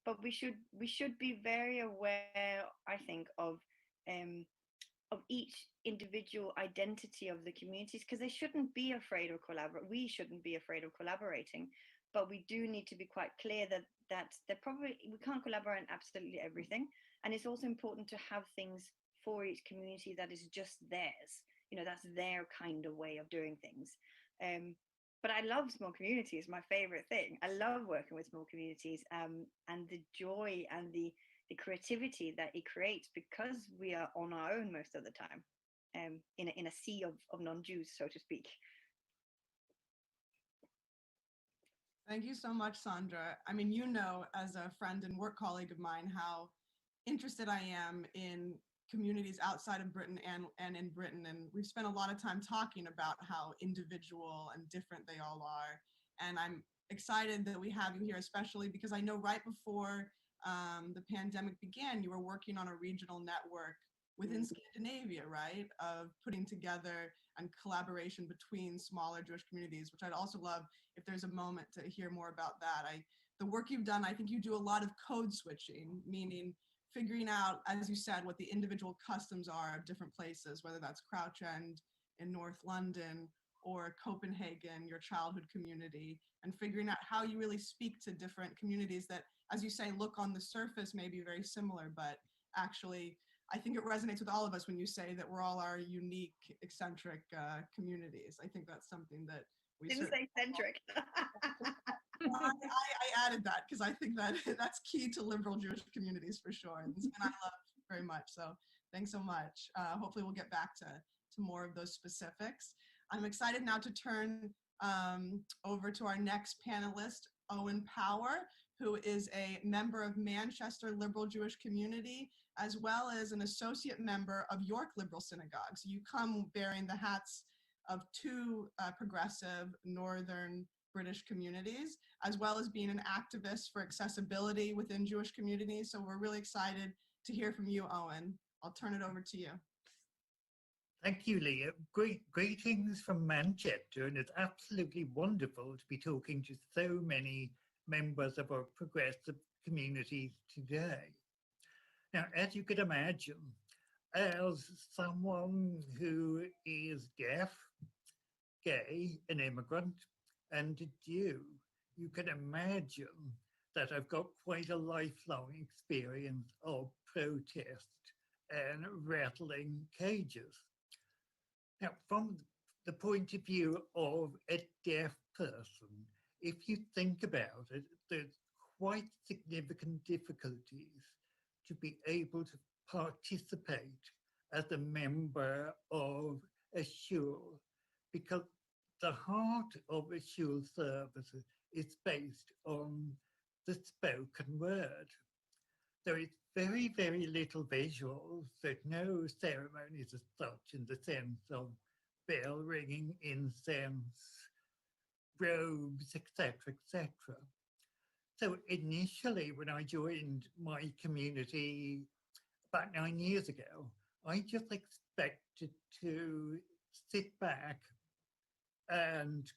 but we should be very aware, I think, of each individual identity of the communities, because they shouldn't be afraid of we shouldn't be afraid of collaborating, but we do need to be quite clear that we can't collaborate on absolutely everything. And it's also important to have things for each community that is just theirs. You know, that's their kind of way of doing things. But I love small communities, my favorite thing. I love working with small communities, and the joy and the creativity that it creates, because we are on our own most of the time, in a sea of non-Jews, so to speak. Thank you so much, Sandra. I mean, you know, as a friend and work colleague of mine, how interested I am in communities outside of Britain and in Britain. And we've spent a lot of time talking about how individual and different they all are. And I'm excited that we have you here, especially because I know right before the pandemic began, you were working on a regional network within Scandinavia, right? Of putting together and collaboration between smaller Jewish communities, which I'd also love if there's a moment to hear more about that. The work you've done, I think you do a lot of code switching, meaning figuring out, as you said, what the individual customs are of different places, whether that's Crouch End in North London or Copenhagen, your childhood community, and figuring out how you really speak to different communities that, as you say, look on the surface may be very similar, but actually, I think it resonates with all of us when you say that we're all our unique, eccentric communities. I think that's something that we didn't say eccentric. I added that because I think that that's key to liberal Jewish communities for sure, and I love very much. So thanks so much. Hopefully we'll get back to more of those specifics. I'm excited now to turn over to our next panelist, Owen Power, who is a member of Manchester Liberal Jewish Community, as well as an associate member of York Liberal Synagogue. So you come bearing the hats of two progressive Northern British communities, as well as being an activist for accessibility within Jewish communities. So we're really excited to hear from you, Owen. I'll turn it over to you. Thank you, Leah. Greetings from Manchester, and it's absolutely wonderful to be talking to so many members of our progressive community today. Now, as you can imagine, as someone who is deaf, gay, an immigrant, and a Jew, you can imagine that I've got quite a lifelong experience of protest and rattling cages. Now, from the point of view of a deaf person, if you think about it, there's quite significant difficulties to be able to participate as a member of a shul, because the heart of a shul service is based on the spoken word. There is very, very little visuals, so no ceremonies as such in the sense of bell ringing, incense, robes, etc., etc. So initially, when I joined my community about 9 years ago, I just expected to sit back and,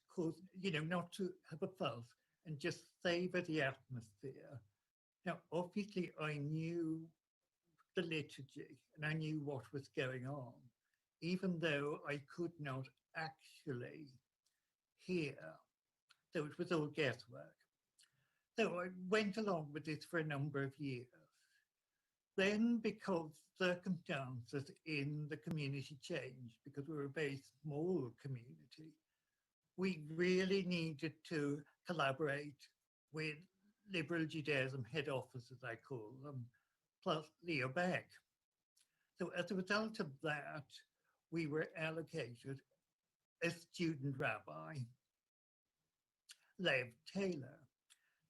not to have a fuss and just savor the atmosphere. Now, obviously, I knew the liturgy and I knew what was going on, even though I could not actually hear. So it was all guesswork. So I went along with this for a number of years. Then, because circumstances in the community changed, because we were a very small community, we really needed to collaborate with Liberal Judaism head office, as I call them, plus Leo Beck. So as a result of that, we were allocated a student rabbi, Lev Taylor.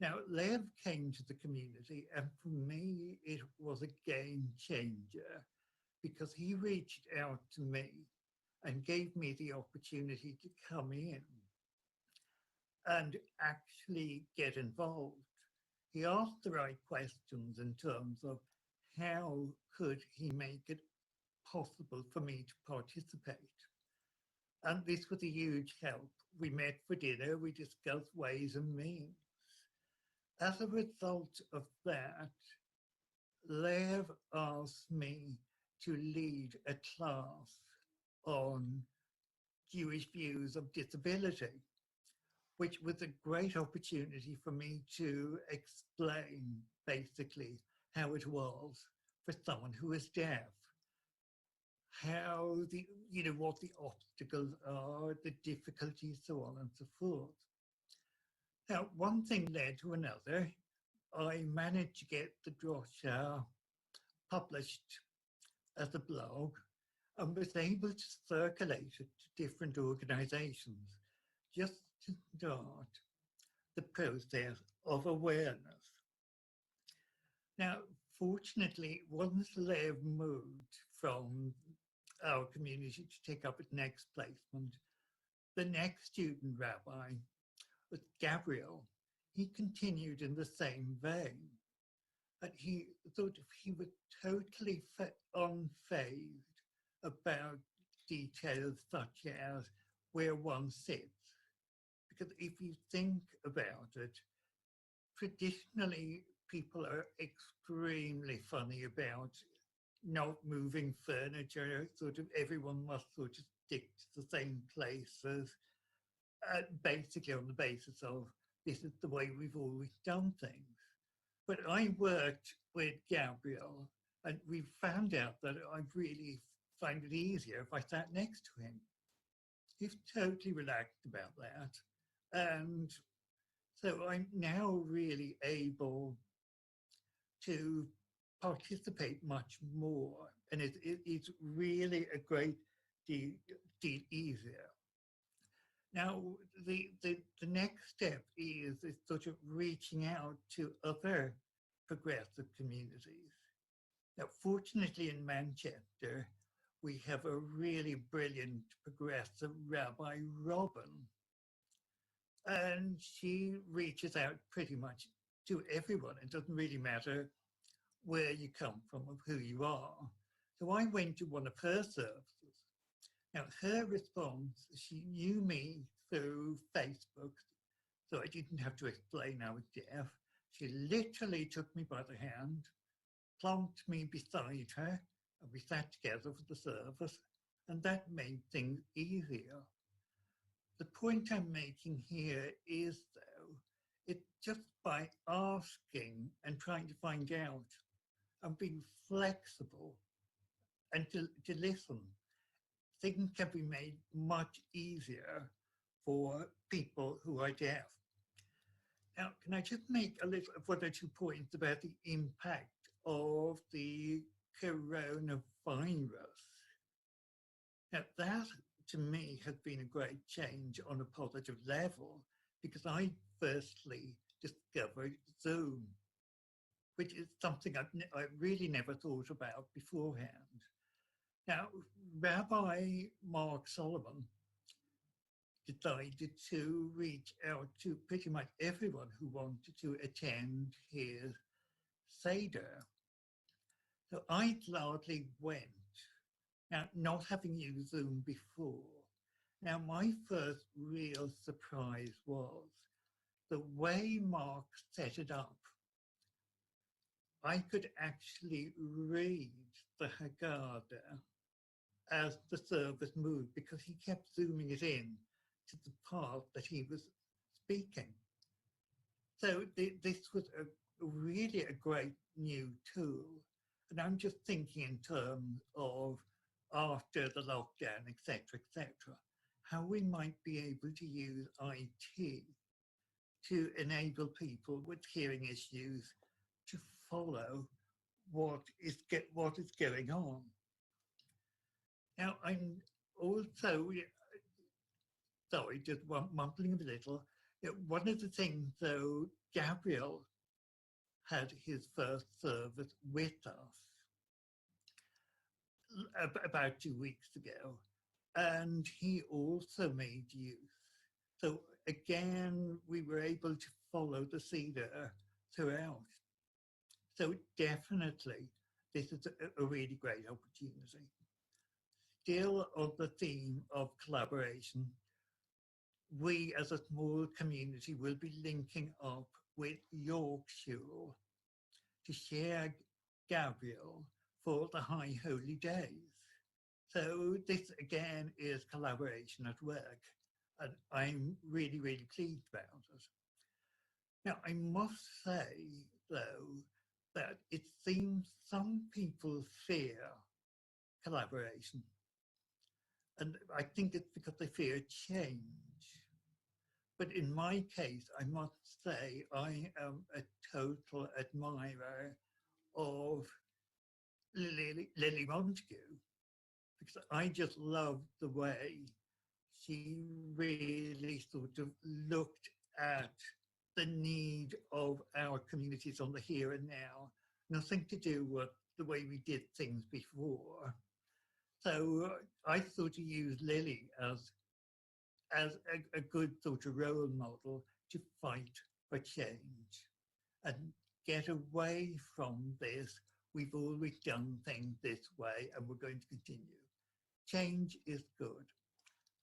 Now, Lev came to the community, and for me, it was a game changer because he reached out to me and gave me the opportunity to come in and actually get involved. He asked the right questions in terms of how could he make it possible for me to participate. And this was a huge help. We met for dinner, we discussed ways and means. As a result of that, Lev asked me to lead a class on Jewish views of disability, which was a great opportunity for me to explain basically how it was for someone who is deaf, how what the obstacles are, the difficulties, so on and so forth. Now, one thing led to another. I managed to get the drosha published as a blog and was able to circulate it to different organizations just to start the process of awareness. Now, fortunately, once Lev moved from our community to take up its next placement, the next student rabbi was Gabriel. He continued in the same vein, but he thought he was totally unfazed about details such as where one sits. Because if you think about it, traditionally people are extremely funny about not moving furniture, sort of everyone must sort of stick to the same places, basically on the basis of this is the way we've always done things. But I worked with Gabriel and we found out that I really find it easier if I sat next to him. He's totally relaxed about that. And so I'm now really able to participate much more. And it's really a great deal easier. Now, the next step is sort of reaching out to other progressive communities. Now, fortunately in Manchester, we have a really brilliant progressive Rabbi Robin, and she reaches out pretty much to everyone. It doesn't really matter where you come from or who you are. So I went to one of her services. Now, her response, she knew me through Facebook, so I didn't have to explain I was deaf. She literally took me by the hand, plunked me beside her, and we sat together for the service, and that made things easier. The point I'm making here is, though, it's just by asking and trying to find out and being flexible and to listen, things can be made much easier for people who are deaf. Now, can I just make a little one or two points about the impact of the coronavirus? Now, that to me has been a great change on a positive level, because I firstly discovered Zoom, which is something I really never thought about beforehand. Now, Rabbi Mark Solomon decided to reach out to pretty much everyone who wanted to attend his Seder. So I gladly went, now not having used Zoom before. Now my first real surprise was the way Mark set it up. I could actually read the Haggadah as the service moved, because he kept zooming it in to the part that he was speaking. So this was really a great new tool. And I'm just thinking in terms of after the lockdown, etc., how we might be able to use IT to enable people with hearing issues to follow what is going on. Now, I'm also, sorry, just mumbling a little. One of the things, though, Gabriel had his first service with us about 2 weeks ago, and he also made use. So again, we were able to follow the Seder throughout. So definitely, this is a really great opportunity. Still on the theme of collaboration, we as a small community will be linking up with Yorkshire to share Gabriel for the High Holy Days. So this again is collaboration at work, and I'm really, really pleased about it. Now, I must say, though, that it seems some people fear collaboration. And I think it's because they fear change. But in my case, I must say I am a total admirer of Lily Montague, because I just love the way she really sort of looked at the need of our communities on the here and now. Nothing to do with the way we did things before. So I sort of use Lily as a good sort of role model to fight for change and get away from this. We've always done things this way and we're going to continue. Change is good.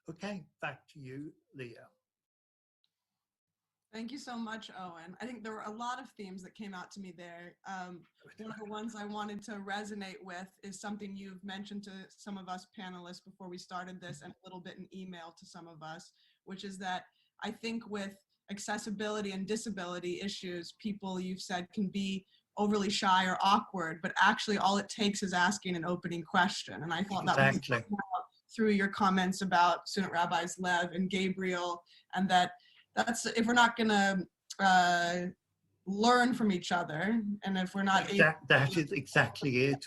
Okay, back to you, Leah. Thank you so much, Owen. I think there were a lot of themes that came out to me there. One of the ones I wanted to resonate with is something you've mentioned to some of us panelists before we started this, and a little bit in email to some of us, which is that I think with accessibility and disability issues, people, you've said, can be overly shy or awkward, but actually all it takes is asking an opening question. And I thought that was through your comments about student rabbis Lev and Gabriel, and that's if we're not going to learn from each other, and if we're not that is exactly it.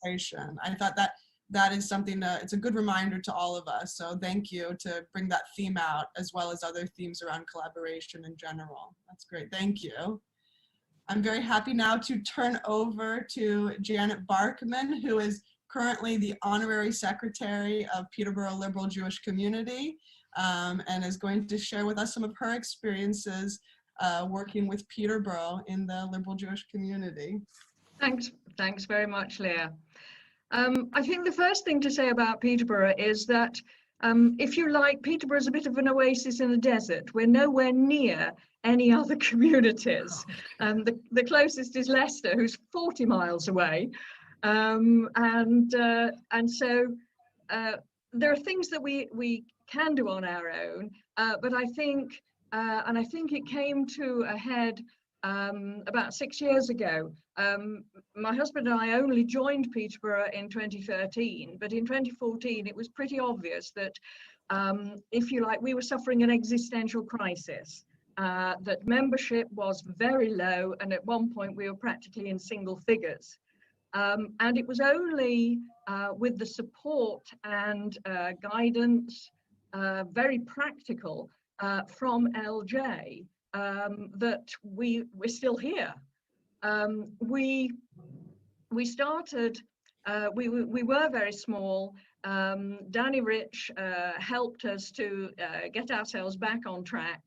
I thought that that is something it's a good reminder to all of us. So thank you to bring that theme out, as well as other themes around collaboration in general. That's great, thank you. I'm very happy now to turn over to Janet Barkman, who is currently the Honorary Secretary of Peterborough Liberal Jewish Community, and is going to share with us some of her experiences working with Peterborough in the Liberal Jewish community. Thanks very much, Leah. I think the first thing to say about Peterborough is that if you like, Peterborough is a bit of an oasis in the desert. We're nowhere near any other communities. The closest is Leicester, who's 40 miles away. And so there are things that we can do on our own, but I think it came to a head about 6 years ago. My husband and I only joined Peterborough in 2013, but in 2014 it was pretty obvious that, if you like, we were suffering an existential crisis, that membership was very low, and at one point we were practically in single figures. And it was only with the support and guidance, very practical, from LJ, that we're still here. We started, we were very small. Danny Rich helped us to get ourselves back on track.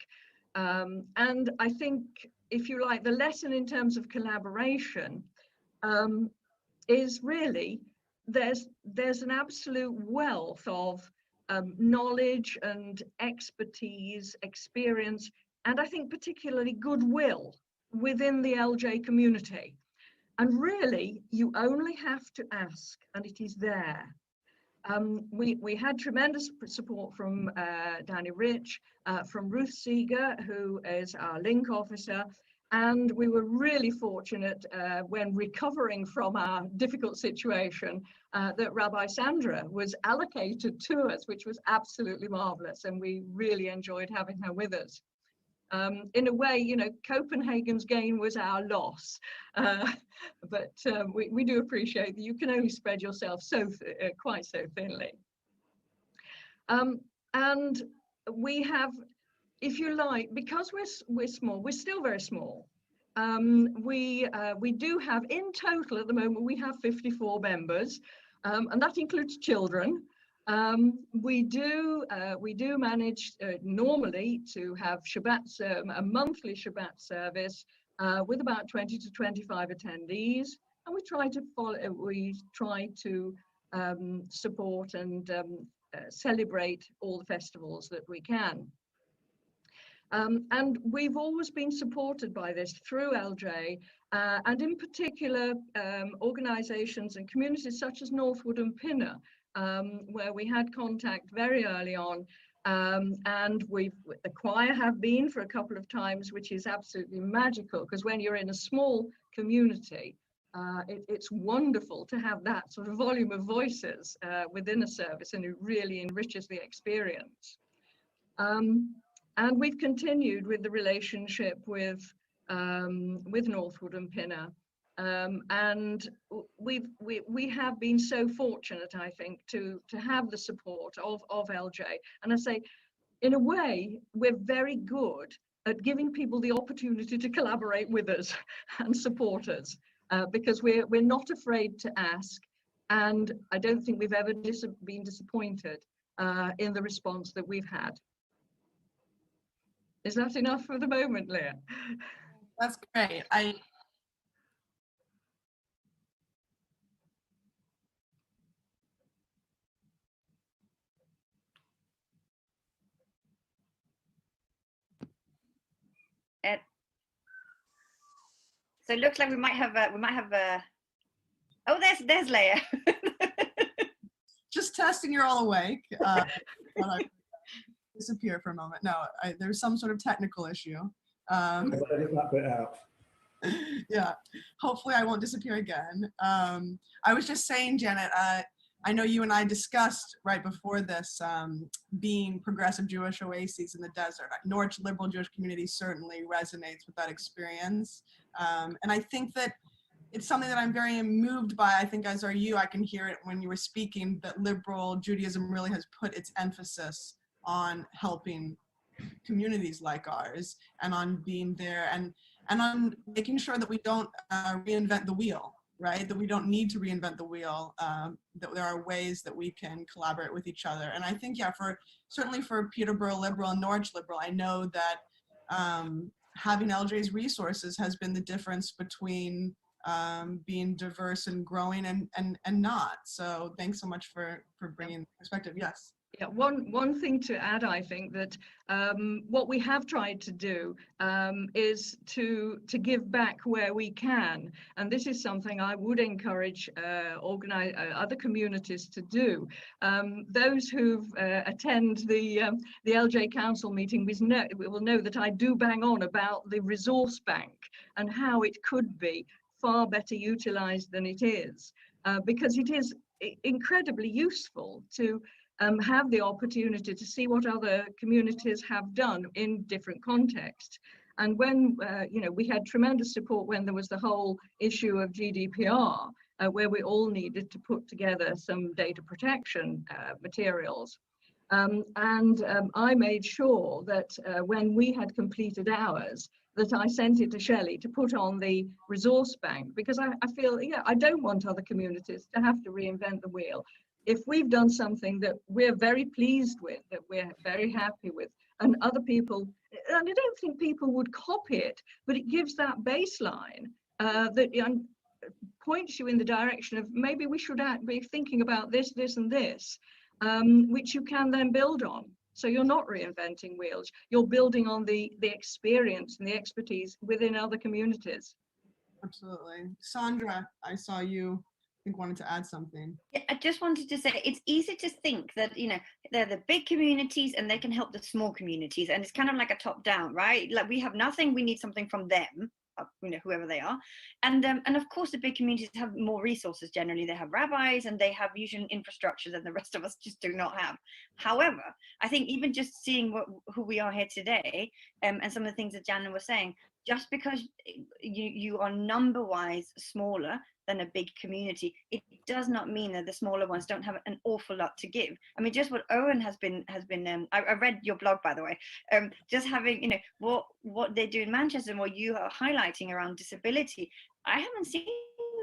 And I think, if you like, the lesson in terms of collaboration is really there's an absolute wealth of knowledge and expertise, experience, and I think particularly goodwill within the LJ community. And really, you only have to ask, and it is there. We had tremendous support from Danny Rich, from Ruth Seeger, who is our link officer, and we were really fortunate when recovering from our difficult situation that Rabbi Sandra was allocated to us, which was absolutely marvelous, and we really enjoyed having her with us. In a way, you know, Copenhagen's gain was our loss, but we do appreciate that you can only spread yourself quite so thinly. And we have, if you like, because we're small, we're still very small. We do have, in total at the moment, we have 54 members, and that includes children. We do manage normally to have Shabbat, a monthly Shabbat service with about 20 to 25 attendees, and we try to support and celebrate all the festivals that we can. And we've always been supported by this through LJ, and in particular organizations and communities such as Northwood and Pinner, where we had contact very early on, and the choir have been for a couple of times, which is absolutely magical, because when you're in a small community, it's wonderful to have that sort of volume of voices within a service, and it really enriches the experience. And we've continued with the relationship with Northwood and Pinner. And we have been so fortunate, I think, to have the support of LJ. And I say, in a way, we're very good at giving people the opportunity to collaborate with us and support us, because we're not afraid to ask. And I don't think we've ever been disappointed in the response that we've had. Is that enough for the moment, Leah? That's great. So it looks like we might have oh, there's Leah. Just testing you're all awake. Disappear for a moment. No, there's some sort of technical issue. Edit that bit out. Yeah, hopefully I won't disappear again. I was just saying, Janet, I know you and I discussed right before this being progressive Jewish oases in the desert. Norwich Liberal Jewish Community certainly resonates with that experience. And I think that it's something that I'm very moved by. I think, as are you. I can hear it when you were speaking, that liberal Judaism really has put its emphasis on helping communities like ours, and on being there, and on making sure that we don't reinvent the wheel, right? That we don't need to reinvent the wheel, that there are ways that we can collaborate with each other. And I think, yeah, certainly for Peterborough Liberal and Norwich Liberal, I know that having LJ's resources has been the difference between being diverse and growing and not. So thanks so much for bringing perspective. Yes. Yeah, one thing to add, I think that what we have tried to do is to give back where we can, and this is something I would encourage other communities to do. Those who attend the LJ Council meeting will know that I do bang on about the resource bank and how it could be far better utilized than it is, because it is incredibly useful to have the opportunity to see what other communities have done in different contexts. And when, we had tremendous support when there was the whole issue of GDPR, where we all needed to put together some data protection materials. I made sure that when we had completed ours, that I sent it to Shelley to put on the resource bank, because I feel, I don't want other communities to have to reinvent the wheel. If we've done something that we're very pleased with, that we're very happy with, and other people, and I don't think people would copy it, but it gives that baseline that points you in the direction of maybe we should be thinking about this, this, and this, which you can then build on. So you're not reinventing wheels, you're building on the experience and the expertise within other communities. Absolutely. Sandra, I saw you, I think, wanted to add something. Yeah, I just wanted to say, it's easy to think that, they're the big communities and they can help the small communities. And it's kind of like a top down, right? Like, we have nothing, we need something from them, whoever they are. And of course, the big communities have more resources. Generally, they have rabbis and they have usual infrastructure that the rest of us just do not have. However, I think even just seeing who we are here today, and some of the things that Janet was saying, just because you are number-wise smaller than a big community, it does not mean that the smaller ones don't have an awful lot to give. I mean, just what Owen has been I read your blog, by the way, just having, what they do in Manchester and what you are highlighting around disability, I haven't seen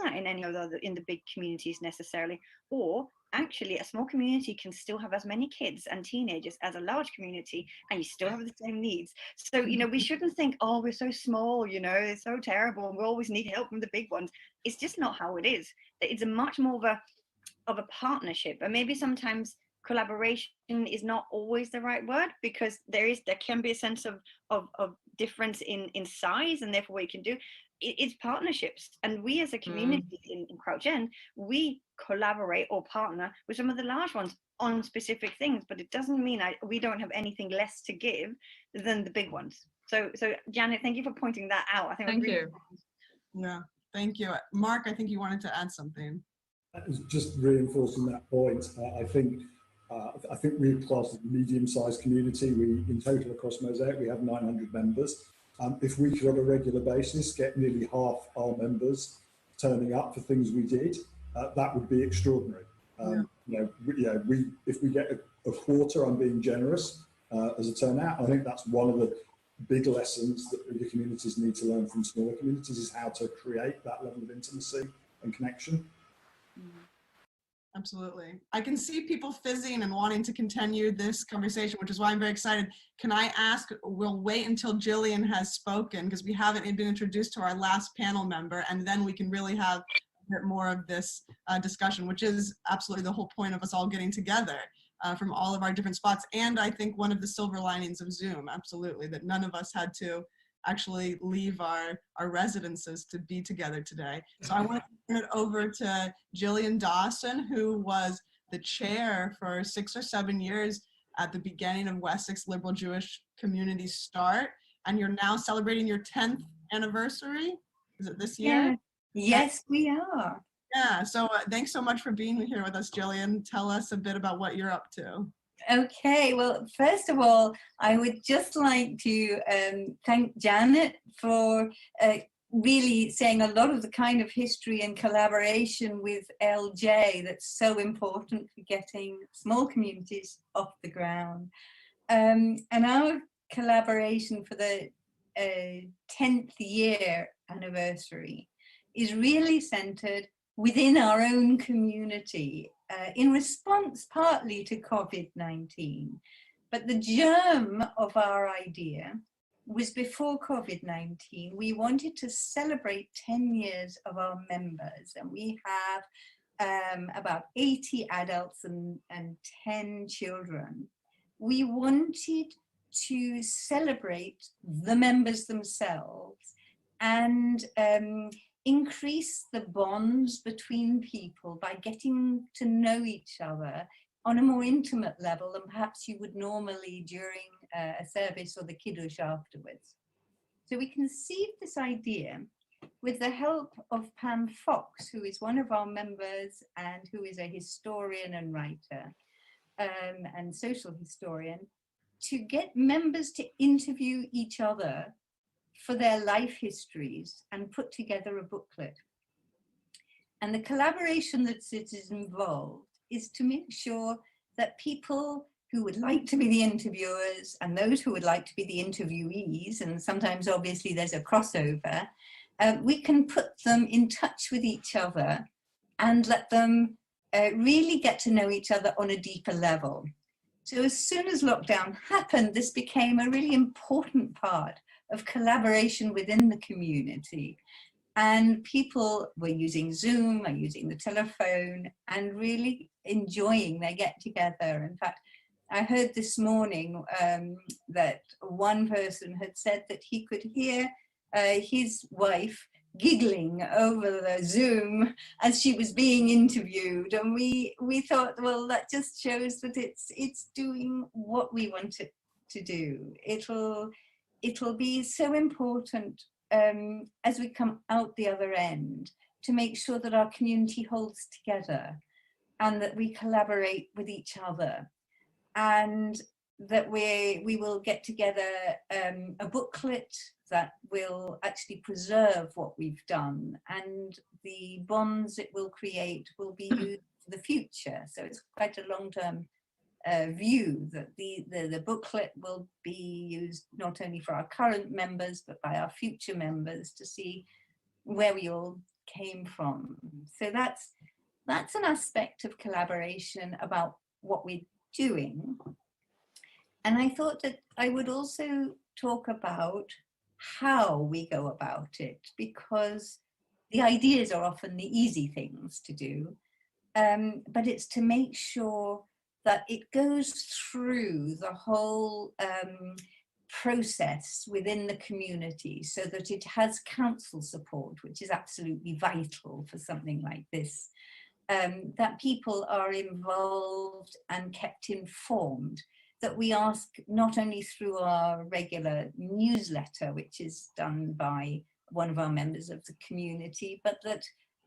that in any of the big communities necessarily. Or actually, a small community can still have as many kids and teenagers as a large community, and you still have the same needs. So, we shouldn't think, oh, we're so small, it's so terrible, and we always need help from the big ones. It's just not how it is. It's a much more of a partnership, and maybe sometimes collaboration is not always the right word, because there can be a sense of difference in size, and therefore what you can do. It's partnerships, and we as a community in Crouch End, we collaborate or partner with some of the large ones on specific things, but it doesn't mean we don't have anything less to give than the big ones. So Janet, thank you for pointing that out. I think thank you. Yeah, thank you. Mark, I think you wanted to add something. Just reinforcing that point, I think we're classed as a medium-sized community. We, in total across Mosaic, we have 900 members. If we could on a regular basis get nearly half our members turning up for things we did, that would be extraordinary. If we get a quarter, I'm being generous, as a turnout, I think that's one of the big lessons that bigger communities need to learn from smaller communities, is how to create that level of intimacy and connection. Absolutely. I can see people fizzing and wanting to continue this conversation, which is why I'm very excited. Can I ask, we'll wait until Jillian has spoken, because we haven't been introduced to our last panel member, and then we can really have a bit more of this discussion, which is absolutely the whole point of us all getting together from all of our different spots. And I think one of the silver linings of Zoom, absolutely, that none of us had to actually leave our residences to be together today. So I want to turn it over to Jillian Dawson, who was the chair for 6 or 7 years at the beginning of Wessex Liberal Jewish Community Start, and you're now celebrating your 10th anniversary. Is it this year? Yeah. Yes, we are. Yeah, so thanks so much for being here with us, Jillian. Tell us a bit about what you're up to. Okay, well, first of all, I would just like to thank Janet for really saying a lot of the kind of history and collaboration with LJ that's so important for getting small communities off the ground. And our collaboration for the 10th year anniversary is really centered within our own community in response partly to COVID-19. But the germ of our idea was before COVID-19. We wanted to celebrate 10 years of our members, and we have about 80 adults and 10 children. We wanted to celebrate the members themselves and increase the bonds between people by getting to know each other on a more intimate level than perhaps you would normally during a service or the kiddush afterwards. So we conceived this idea with the help of Pam Fox, who is one of our members and who is a historian and writer and social historian, to get members to interview each other for their life histories and put together a booklet. And the collaboration that is involved is to make sure that people who would like to be the interviewers and those who would like to be the interviewees, and sometimes obviously there's a crossover, we can put them in touch with each other and let them really get to know each other on a deeper level. So as soon as lockdown happened, this became a really important part of collaboration within the community. And people were using Zoom or using the telephone and really enjoying their get-together. In fact, I heard this morning that one person had said that he could hear his wife giggling over the Zoom as she was being interviewed. And we thought, well, that just shows that it's doing what we want it to do. It'll be so important as we come out the other end to make sure that our community holds together and that we collaborate with each other, and that we will get together a booklet that will actually preserve what we've done, and the bonds it will create will be used for the future. So it's quite a long-term view that the booklet will be used not only for our current members, but by our future members to see where we all came from. So that's an aspect of collaboration about what we're doing. And I thought that I would also talk about how we go about it, because the ideas are often the easy things to do, but it's to make sure that it goes through the whole process within the community so that it has council support, which is absolutely vital for something like this, that people are involved and kept informed, that we ask not only through our regular newsletter, which is done by one of our members of the community, but that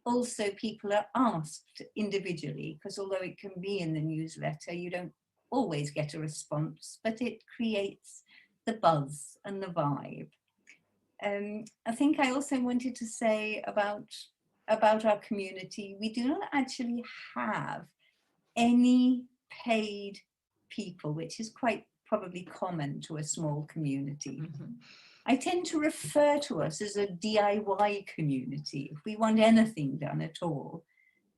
also people are asked individually, because although it can be in the newsletter, you don't always get a response, but it creates the buzz and the vibe. I think I also wanted to say about our community, we do not actually have any paid people, which is quite probably common to a small community. Mm-hmm. I tend to refer to us as a DIY community. If we want anything done at all,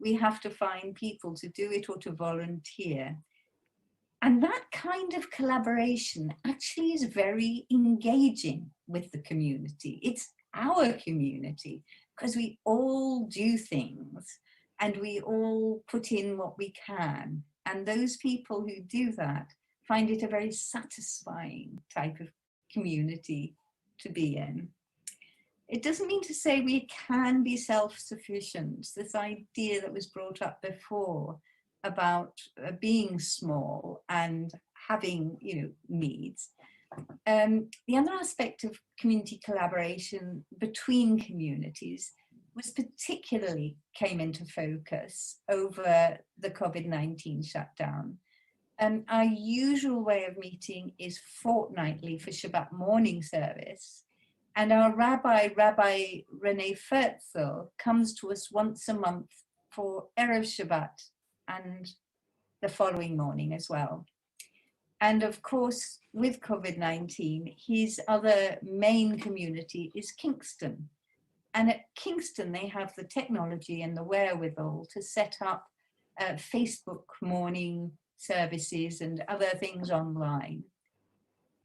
we have to find people to do it or to volunteer. And that kind of collaboration actually is very engaging with the community. It's our community, because we all do things and we all put in what we can. And those people who do that find it a very satisfying type of community to be in. It doesn't mean to say we can be self-sufficient. This idea that was brought up before about being small and having, needs. The other aspect of community collaboration between communities was particularly came into focus over the COVID-19 shutdown. Our usual way of meeting is fortnightly for Shabbat morning service. And our rabbi, Rabbi Renee Fertzel, comes to us once a month for Erev Shabbat and the following morning as well. And of course, with COVID-19, his other main community is Kingston. And at Kingston, they have the technology and the wherewithal to set up Facebook morning services and other things online.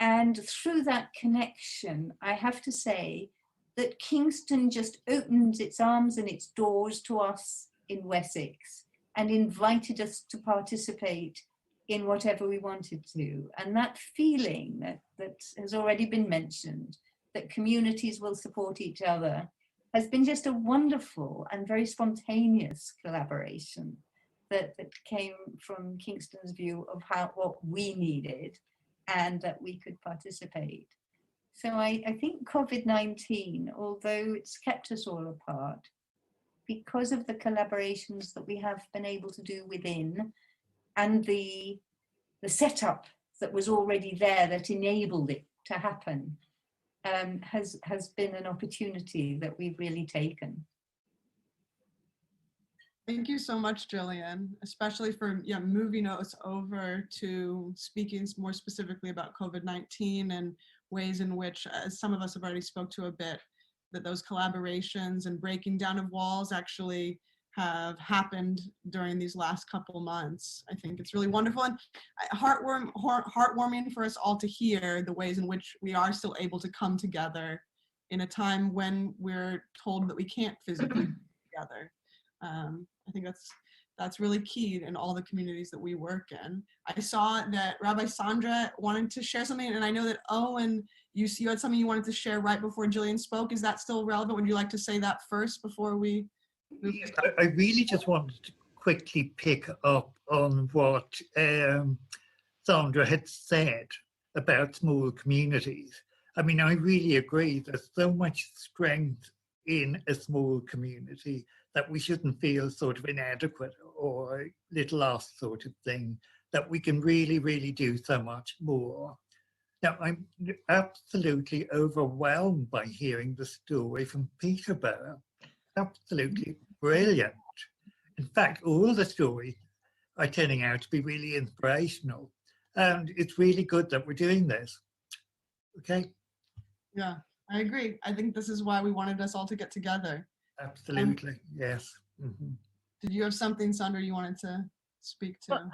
And through that connection, I have to say that Kingston just opened its arms and its doors to us in Wessex and invited us to participate in whatever we wanted to. And that feeling that has already been mentioned, that communities will support each other, has been just a wonderful and very spontaneous collaboration that came from Kingston's view of what we needed and that we could participate. So I think COVID-19, although it's kept us all apart, because of the collaborations that we have been able to do within and the setup that was already there that enabled it to happen, has been an opportunity that we've really taken. Thank you so much, Jillian, especially for moving us over to speaking more specifically about COVID-19 and ways in which, as some of us have already spoke to a bit, that those collaborations and breaking down of walls actually have happened during these last couple months. I think it's really wonderful and heartwarming for us all to hear the ways in which we are still able to come together in a time when we're told that we can't physically come together. I think that's really key in all the communities that we work in. I saw that Rabbi Sandra wanted to share something, and I know that Owen, you had something you wanted to share right before Jillian spoke. Is that still relevant? Would you like to say that first before we move? Yes, I really just wanted to quickly pick up on what Sandra had said about small communities. I mean, I really agree. There's so much strength in a small community that we shouldn't feel sort of inadequate or little us sort of thing, that we can really, really do so much more. Now, I'm absolutely overwhelmed by hearing the story from Peterborough. Absolutely brilliant. In fact, all the stories are turning out to be really inspirational. And it's really good that we're doing this. Okay? Yeah, I agree. I think this is why we wanted us all to get together. Absolutely, yes. Mm-hmm. Did you have something, Sandra, you wanted to speak to? Well,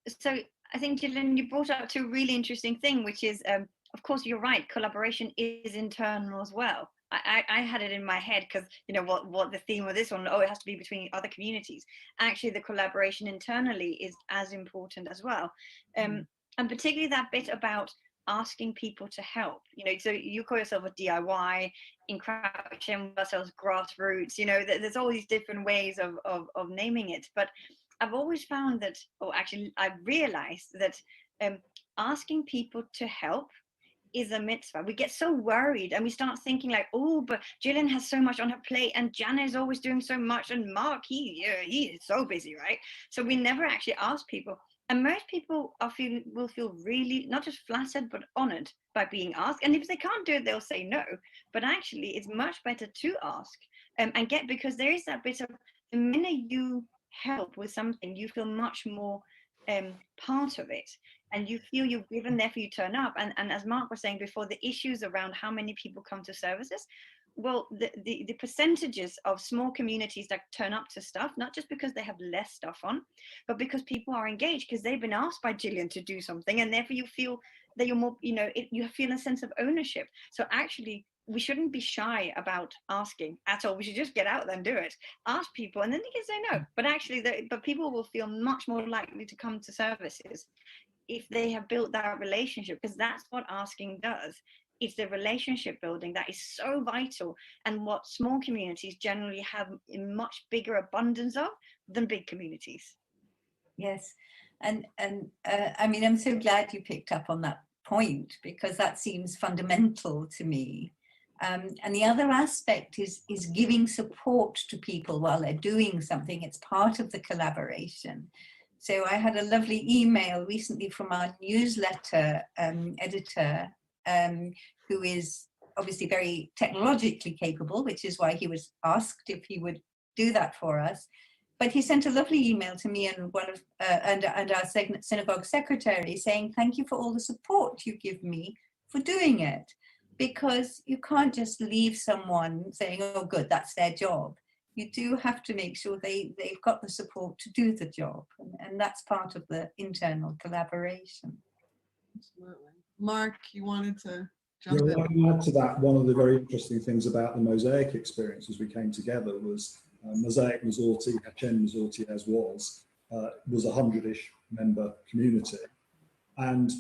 so I think, Gillian, you brought up to a really interesting thing, which is, of course, you're right, collaboration is internal as well. I had it in my head because, you know, what the theme of this one, it has to be between other communities. Actually, the collaboration internally is as important as well. And particularly that bit about asking people to help, you know, so you call yourself a DIY, in Crouch End ourselves grassroots, you know, there's all these different ways of naming it. But I've always found that, or actually I've realized that asking people to help is a mitzvah. We get so worried and we start thinking like, oh, but Gillian has so much on her plate and Jana is always doing so much and Mark, he is so busy, right? So we never actually ask people. And most people will feel really not just flattered, but honored by being asked. And if they can't do it, they'll say no. But actually, it's much better to ask and get, because there is that bit of, the minute you help with something, you feel much more part of it. And you feel you're given, therefore you turn up. And as Mark was saying before, the issues around how many people come to services, well, the percentages of small communities that turn up to stuff, not just because they have less stuff on, but because people are engaged, because they've been asked by Gillian to do something, and therefore you feel that you're more, you know, you feel a sense of ownership. So actually, we shouldn't be shy about asking at all. We should just get out there and do it. Ask people, and then they can say no. But actually, but people will feel much more likely to come to services if they have built that relationship, because that's what asking does. It's the relationship building that is so vital, and what small communities generally have in much bigger abundance of than big communities. Yes, and I mean, I'm so glad you picked up on that point, because that seems fundamental to me. And the other aspect is giving support to people while they're doing something. It's part of the collaboration. So I had a lovely email recently from our newsletter editor, who is obviously very technologically capable, which is why he was asked if he would do that for us. But he sent a lovely email to me and one of and our synagogue secretary saying, thank you for all the support you give me for doing it, because you can't just leave someone saying, oh, good, that's their job. You do have to make sure they've got the support to do the job. And that's part of the internal collaboration. Absolutely. Mark, you wanted to jump in? I can add to that. One of the very interesting things about the Mosaic experience as we came together was Mosaic Mazorti, Hashem Mazorti as was a 100-ish member community. And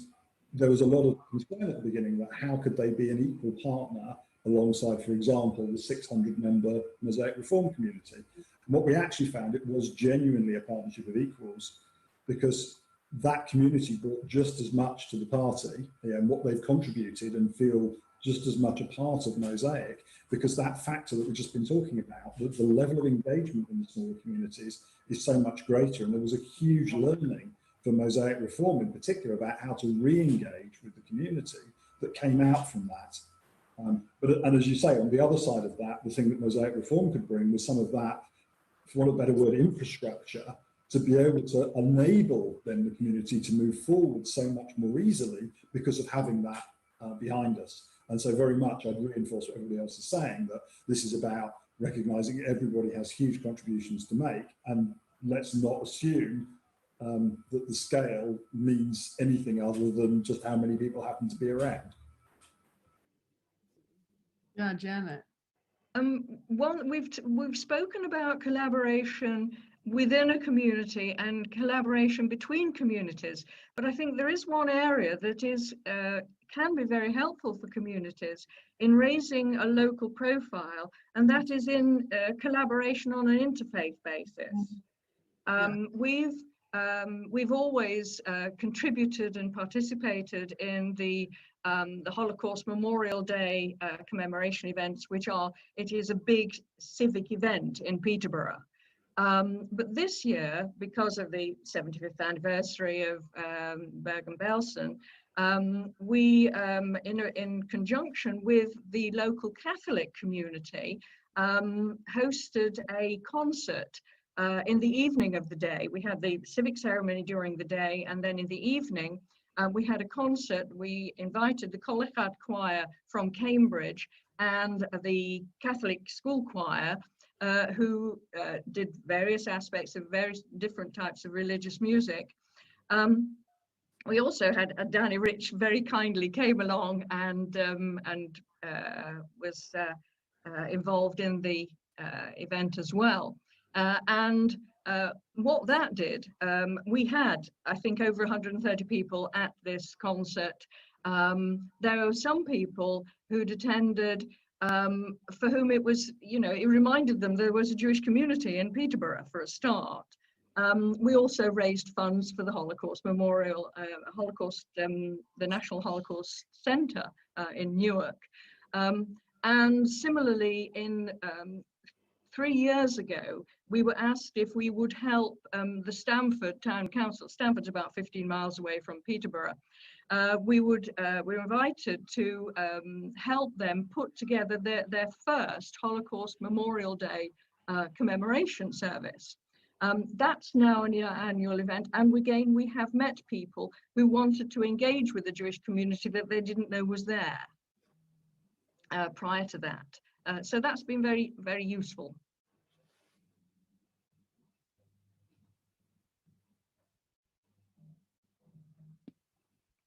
there was a lot of concern at the beginning about how could they be an equal partner alongside, for example, the 600-member Mosaic Reform community. And what we actually found, it was genuinely a partnership of equals, because that community brought just as much to the party, and what they've contributed, and feel just as much a part of Mosaic, because that factor that we've just been talking about, that the level of engagement in the smaller communities is so much greater. And there was a huge learning for Mosaic Reform in particular about how to re-engage with the community that came out from that. And as you say, on the other side of that, the thing that Mosaic Reform could bring was some of that, for want of a better word, infrastructure, to be able to enable then the community to move forward so much more easily because of having that behind us. And so very much I'd reinforce what everybody else is saying, that this is about recognising everybody has huge contributions to make, and let's not assume that the scale means anything other than just how many people happen to be around. Yeah, Janet. Well, we've spoken about collaboration within a community and collaboration between communities, but I think there is one area that is can be very helpful for communities in raising a local profile, and that is in collaboration on an interfaith basis. We've always contributed and participated in the Holocaust Memorial Day commemoration events, it is a big civic event in Peterborough. But this year, because of the 75th anniversary of Bergen-Belsen, we, in conjunction with the local Catholic community, hosted a concert in the evening of the day. We had the civic ceremony during the day, and then in the evening, we had a concert. We invited the Kol Echad choir from Cambridge and the Catholic school choir, who did various aspects of various different types of religious music. We also had Danny Rich very kindly came along and was involved in the event as well. What that did, we had, I think, over 130 people at this concert. There were some people who'd attended for whom it was, it reminded them there was a Jewish community in Peterborough for a start. We also raised funds for the Holocaust Memorial, the National Holocaust Center in Newark. And similarly, in 3 years ago, we were asked if we would help the Stamford Town Council. Stamford's about 15 miles away from Peterborough. We were invited to help them put together their first Holocaust Memorial Day commemoration service. That's now an annual event, and again we have met people who wanted to engage with the Jewish community that they didn't know was there prior to that. So that's been very, very useful.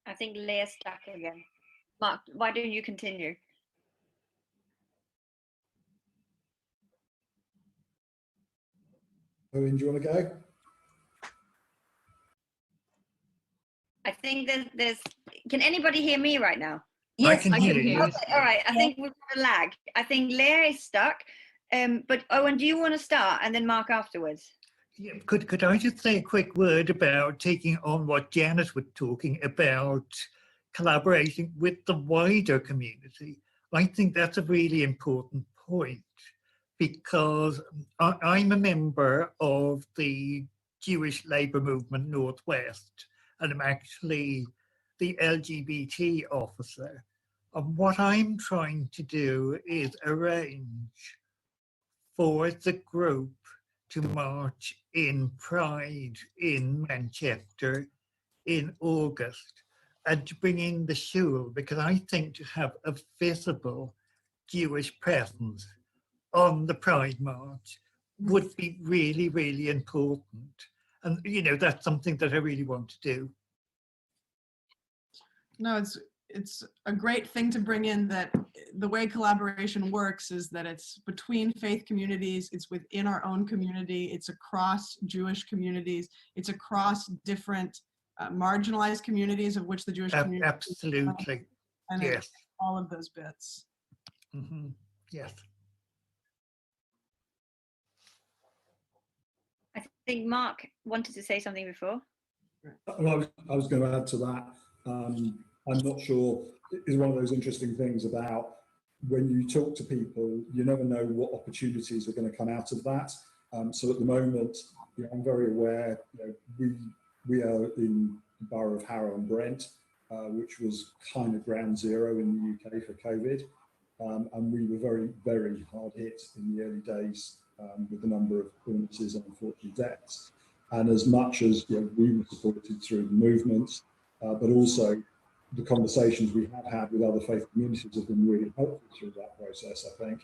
I think Leah's stuck again. Mark, why don't you continue? Owen, do you want to go? I think there's can anybody hear me right now? Yes, I can hear you. Okay, all right, I think we've got a lag. I think Leah is stuck. But Owen, do you want to start and then Mark afterwards? Yeah, could I just say a quick word about taking on what Janet was talking about, collaborating with the wider community? I think that's a really important point, because I'm a member of the Jewish Labour Movement Northwest, and I'm actually the LGBT officer. And what I'm trying to do is arrange for the group to march in Pride in Manchester in August and to bring in the shul, because I think to have a visible Jewish presence on the Pride March would be really, really important. And, you know, that's something that I really want to do. No, it's a great thing to bring in, that the way collaboration works is that it's between faith communities, it's within our own community, it's across Jewish communities, it's across different marginalized communities of which the Jewish community absolutely, and yes, all of those bits. Mm-hmm. Yes. I think Mark wanted to say something before. Well, I was going to add to that. I'm not sure, it's one of those interesting things about when you talk to people, you never know what opportunities are going to come out of that. So at the moment, you know, I'm very aware, you know, we are in the borough of Harrow and Brent, which was kind of ground zero in the UK for COVID. And we were very, very hard hit in the early days with the number of illnesses and unfortunate deaths. And as much as, you know, we were supported through the movements, but also the conversations we have had with other faith communities have been really helpful through that process, I think,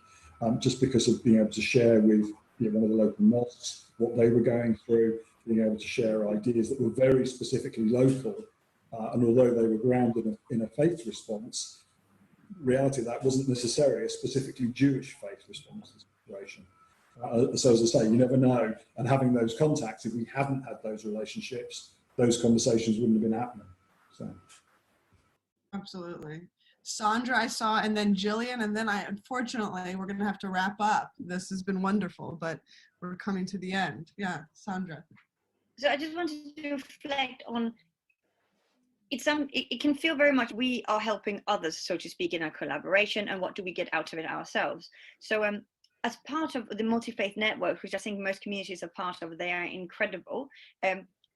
just because of being able to share with, you know, one of the local mosques what they were going through, being able to share ideas that were very specifically local. And although they were grounded in a faith response, reality that wasn't necessarily a specifically Jewish faith response to the situation. So as I say, you never know. And having those contacts, if we hadn't had those relationships, those conversations wouldn't have been happening. So. Absolutely. Sandra, I saw, and then Jillian, and then unfortunately, we're going to have to wrap up. This has been wonderful, but we're coming to the end. Yeah, Sandra. So I just wanted to reflect on, it can feel very much we are helping others, so to speak, in our collaboration, and what do we get out of it ourselves. So as part of the multi-faith network, which I think most communities are part of, they are incredible.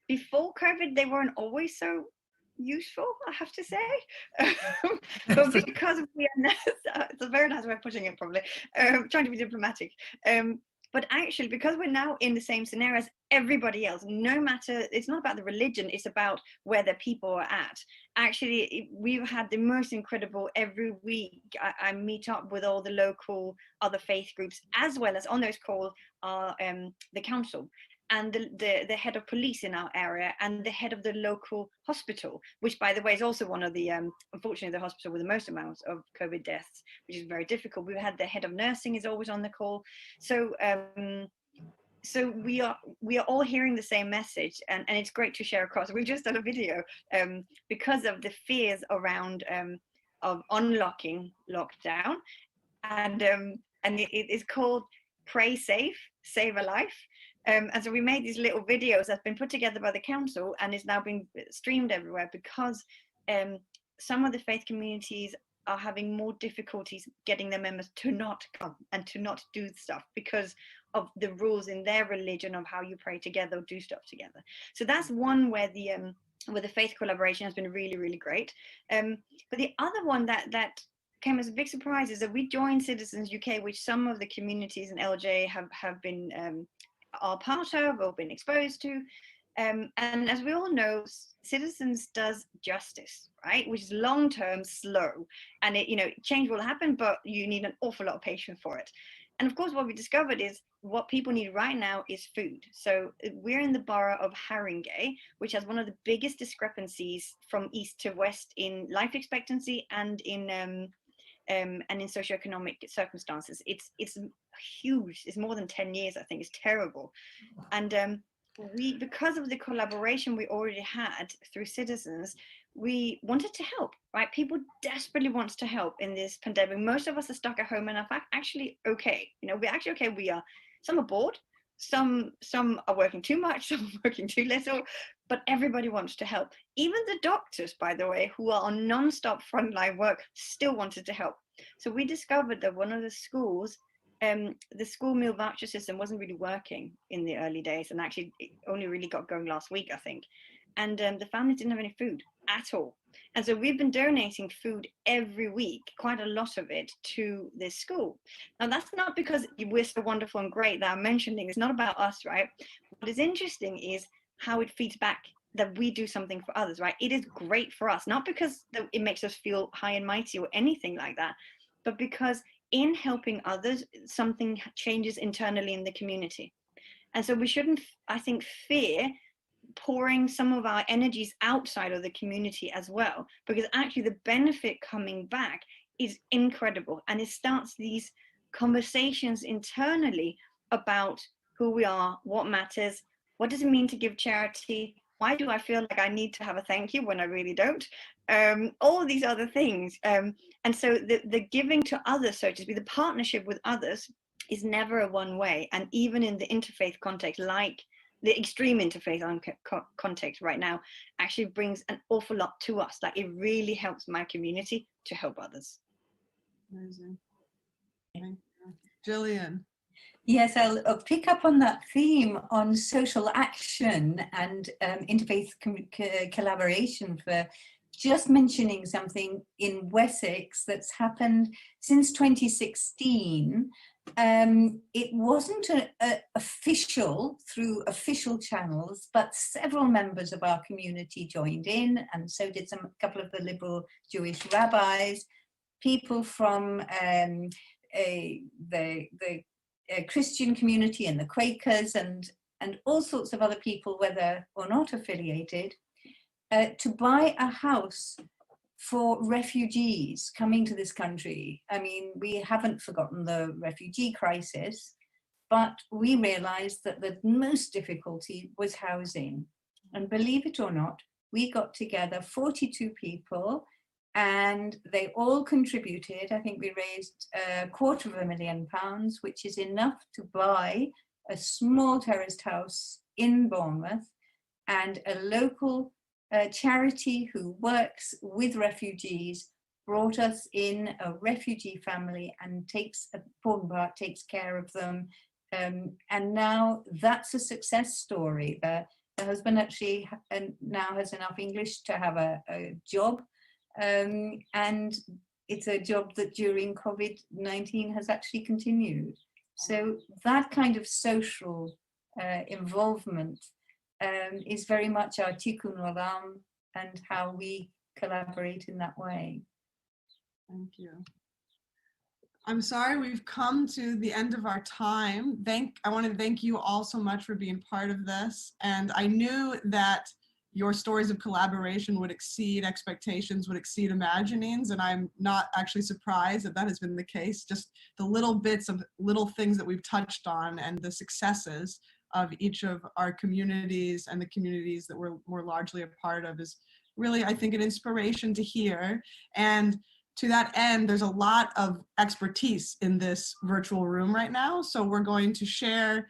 Before COVID, they weren't always so useful, I have to say. But because we are now, it's a very nice way of putting it, probably, trying to be diplomatic. But actually, because we're now in the same scenario as everybody else, no matter, it's not about the religion, it's about where the people are at. Actually, we've had the most incredible, every week I meet up with all the local other faith groups, as well as on those calls are the council and the head of police in our area and the head of the local hospital, which, by the way, is also one of the, unfortunately, the hospital with the most amounts of COVID deaths, which is very difficult. We've had the head of nursing is always on the call. So so we are all hearing the same message, and it's great to share across. We've just done a video because of the fears around of unlocking lockdown, and it is called Pray Safe, Save a Life. And so we made these little videos that's been put together by the council and is now being streamed everywhere, because some of the faith communities are having more difficulties getting their members to not come and to not do stuff because of the rules in their religion of how you pray together or do stuff together. So that's one where the faith collaboration has been really, really great. But the other one that came as a big surprise is that we joined Citizens UK, which some of the communities in LJ have been are part of or been exposed to. And as we all know, Citizens does justice, right? Which is long-term, slow, and change will happen, but you need an awful lot of patience for it. And of course, what we discovered is what people need right now is food. So we're in the borough of Haringey, which has one of the biggest discrepancies from east to west in life expectancy and in socioeconomic circumstances. It's huge. It's more than 10 years, I think. It's terrible. And we, because of the collaboration we already had through Citizens, we wanted to help, right? People desperately want to help in this pandemic. Most of us are stuck at home and are actually okay. We're actually okay. Some are bored, some are working too much, some are working too little, but everybody wants to help. Even the doctors, by the way, who are on non-stop frontline work, still wanted to help. So we discovered that one of the schools, the school meal voucher system wasn't really working in the early days, and actually it only really got going last week, I think. And the families didn't have any food. at all. And so we've been donating food every week, quite a lot of it, to this school. Now, that's not because we're so wonderful and great that I'm mentioning. It's not about us, right? What is interesting is how it feeds back that we do something for others, right? It is great for us, not because it makes us feel high and mighty or anything like that, but because in helping others, something changes internally in the community. And so we shouldn't, I think, fear pouring some of our energies outside of the community as well, because actually the benefit coming back is incredible. And it starts these conversations internally about who we are, what matters, what does it mean to give charity, why do I feel like I need to have a thank you when I really don't, all these other things. And so the giving to others, so to speak, the partnership with others is never a one way. And even in the interfaith context, like the extreme interfaith context right now, actually brings an awful lot to us. Like, it really helps my community to help others. Amazing. Thank you. Gillian. Yes, I'll pick up on that theme on social action and interfaith collaboration for just mentioning something in Wessex that's happened since 2016. It wasn't official through official channels, but several members of our community joined in, and so did a couple of the liberal Jewish rabbis, people from the Christian community and the Quakers, and all sorts of other people, whether or not affiliated, to buy a house for refugees coming to this country. I mean, we haven't forgotten the refugee crisis, but we realized that the most difficulty was housing. And believe it or not, we got together 42 people, and they all contributed. I think we raised £250,000, which is enough to buy a small terraced house in Bournemouth, and a local charity who works with refugees brought us in a refugee family and takes care of them. And now that's a success story. The husband actually now has enough English to have a job. And it's a job that during COVID-19 has actually continued. So that kind of social involvement is very much our tikkun olam and how we collaborate in that way. Thank you. I'm sorry we've come to the end of our time. I want to thank you all so much for being part of this. And I knew that your stories of collaboration would exceed expectations, would exceed imaginings, and I'm not actually surprised that has been the case. Just the little bits of little things that we've touched on and the successes of each of our communities and the communities that we're largely a part of is really, I think, an inspiration to hear. And to that end, there's a lot of expertise in this virtual room right now. So we're going to share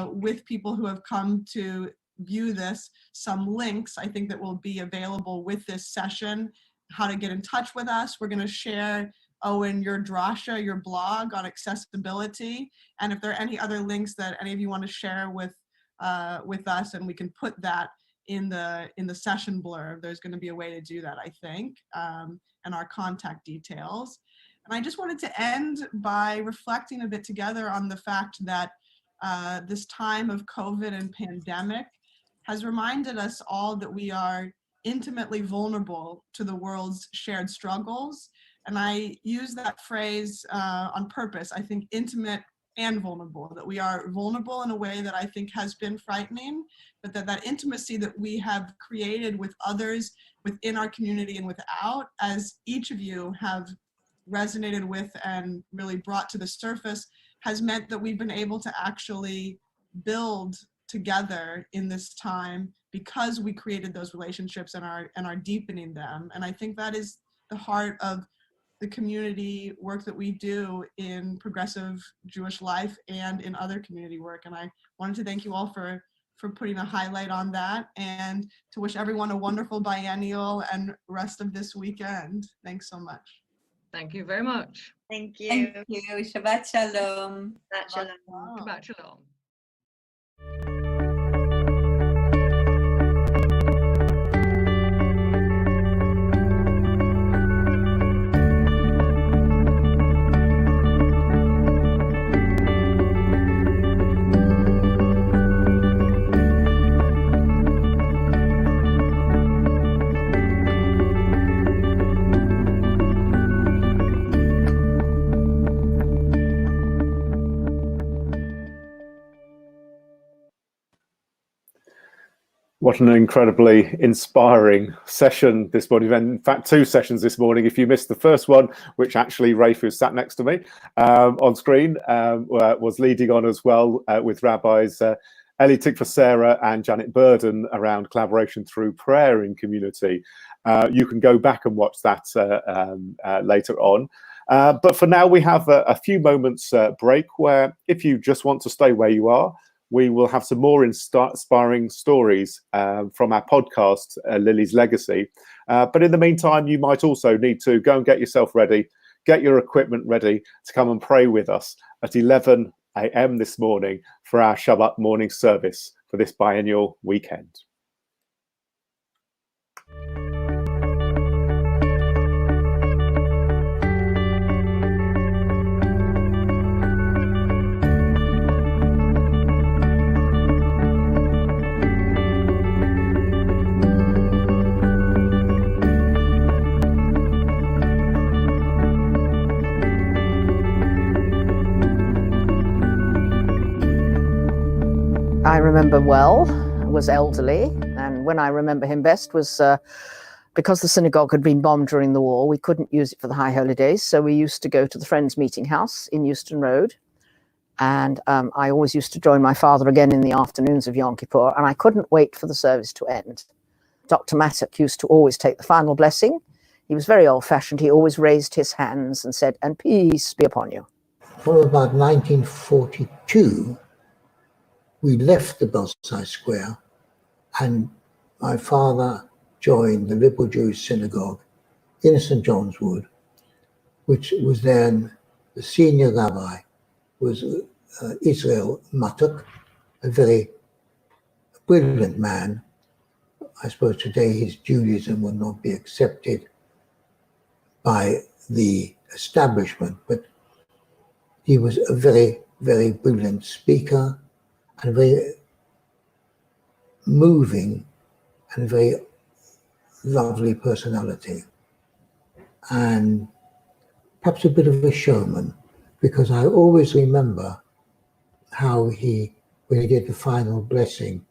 with people who have come to view this some links, I think, that will be available with this session, how to get in touch with us. We're going to share, Owen, your drasha, your blog on accessibility, and if there are any other links that any of you want to share with us, and we can put that in the session blurb. There's going to be a way to do that, I think, and our contact details. And I just wanted to end by reflecting a bit together on the fact that this time of COVID and pandemic has reminded us all that we are intimately vulnerable to the world's shared struggles. And I use that phrase on purpose. I think intimate and vulnerable, that we are vulnerable in a way that I think has been frightening, but that intimacy that we have created with others within our community and without, as each of you have resonated with and really brought to the surface, has meant that we've been able to actually build together in this time because we created those relationships and are deepening them. And I think that is the heart of the community work that we do in progressive Jewish life and in other community work. And I wanted to thank you all for putting a highlight on that, and to wish everyone a wonderful biennial and rest of this weekend. Thanks so much. Thank you very much. Thank you. Thank you. Shabbat shalom. Shabbat shalom. Shabbat shalom. What an incredibly inspiring session this morning. In fact, 2 sessions this morning. If you missed the first one, which actually Rafe, who sat next to me on screen, was leading on as well with rabbis Ellie Tikva and Janet Burden around collaboration through prayer in community. You can go back and watch that later on. But for now, we have a few moments break where if you just want to stay where you are, we will have some more inspiring stories from our podcast, Lily's Legacy. But in the meantime, you might also need to go and get yourself ready, get your equipment ready to come and pray with us at 11 a.m. this morning for our Shabbat morning service for this biennial weekend. I remember well, was elderly, and when I remember him best was because the synagogue had been bombed during the war, we couldn't use it for the high holy days, so we used to go to the Friends Meeting House in Euston Road, and I always used to join my father again in the afternoons of Yom Kippur, and I couldn't wait for the service to end. Dr. Mattock used to always take the final blessing. He was very old-fashioned. He always raised his hands and said, "And peace be upon you." From about 1942, we left the Belsize Square and my father joined the Liberal Jewish Synagogue in St. John's Wood, which was then the senior rabbi was Israel Mattock, a very brilliant man. I suppose today his Judaism would not be accepted by the establishment, but he was a very, very brilliant speaker and a very moving and very lovely personality. And perhaps a bit of a showman, because I always remember how he, when he did the final blessing,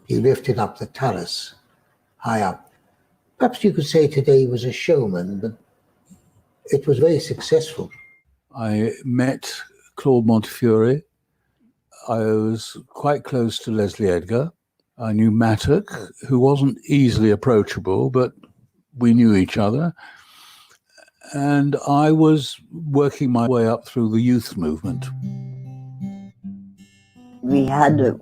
he lifted up the talus high up. Perhaps you could say today he was a showman, but it was very successful. I met Claude Montefiore. I was quite close to Leslie Edgar. I knew Mattock, who wasn't easily approachable, but we knew each other. And I was working my way up through the youth movement. We had a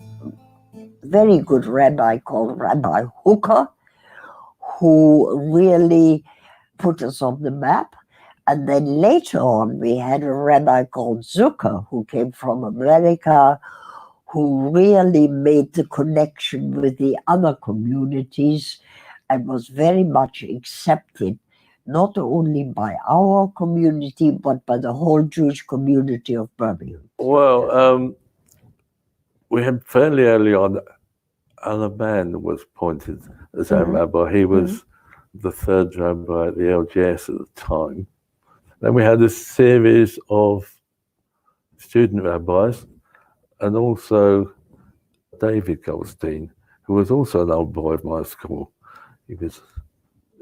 very good rabbi called Rabbi Hooker, who really put us on the map. And then later on, we had a rabbi called Zucker, who came from America, who really made the connection with the other communities and was very much accepted, not only by our community, but by the whole Jewish community of Birmingham. Well, we had fairly early on, Alan Mann was appointed as our rabbi. He was the third rabbi at the LGS at the time. Then we had a series of student rabbis, and also David Goldstein, who was also an old boy of my school. He was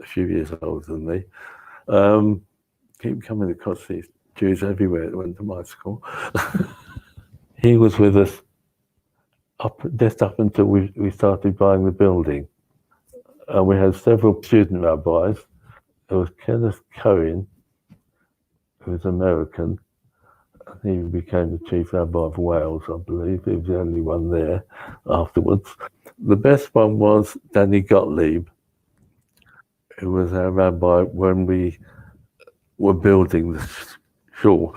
a few years older than me. Keep coming across these Jews everywhere that went to my school. He was with us just up until we started buying the building. We had several student rabbis. There was Kenneth Cohen, who was American. He became the chief rabbi of Wales, I believe. He was the only one there afterwards. The best one was Danny Gottlieb, who was our rabbi when we were building the shul.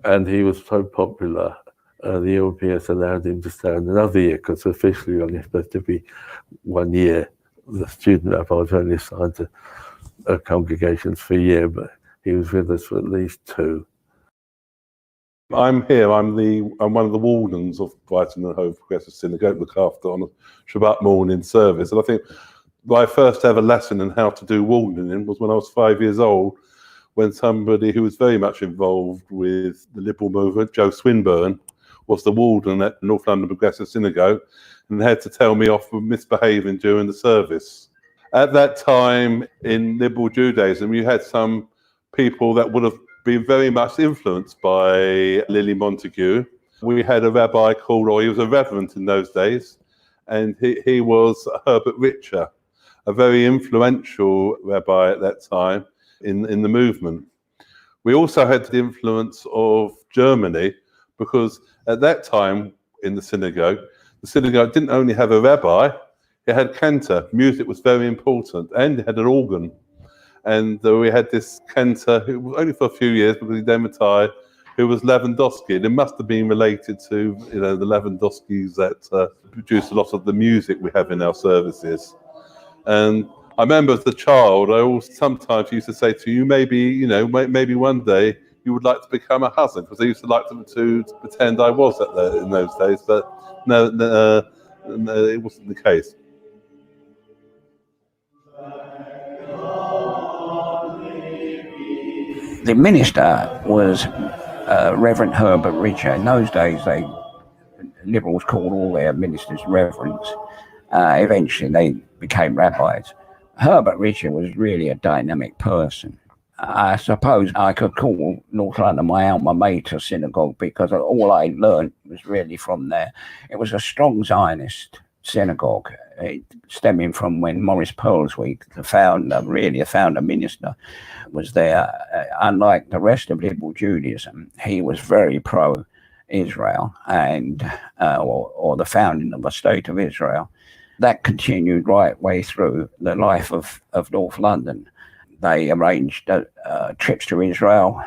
And he was so popular, the LPS allowed him to stay another year, because officially only supposed to be 1 year. The student rabbi was only assigned to congregations for a year, but he was with us for at least 2. I'm here. I'm one of the wardens of Brighton and Hove Progressive Synagogue, look after on a Shabbat morning service. And I think my first ever lesson in how to do wardening was when I was 5 years old, when somebody who was very much involved with the liberal movement, Joe Swinburne, was the warden at North London Progressive Synagogue. and had to tell me off for misbehaving during the service. At that time in liberal Judaism, you had some people that would have been very much influenced by Lily Montagu. We had a rabbi called, or he was a reverend in those days, and he was Herbert Richer, a very influential rabbi at that time in the movement. We also had the influence of Germany, because at that time in the synagogue didn't only have a rabbi, it had cantor. Music was very important, and it had an organ. And we had this cantor, who was only for a few years because he then retired, who was Lewandowski. And it must have been related to, you know, the Lewandowskis that produced a lot of the music we have in our services. And I remember as a child, I always sometimes used to say to you, maybe one day you would like to become a husband, because I used to like to pretend I was in those days, but no, it wasn't the case. The minister was Reverend Herbert Richer. In those days, liberals called all their ministers reverends. Eventually, they became rabbis. Herbert Richer was really a dynamic person. I suppose I could call North London my alma mater synagogue, because all I learned was really from there. It was a strong Zionist synagogue, stemming from when Maurice Perlsweek, the founder minister, was there. Unlike the rest of liberal Judaism, he was very pro-Israel and or the founding of a state of Israel. That continued right way through the life of North London. They arranged trips to Israel,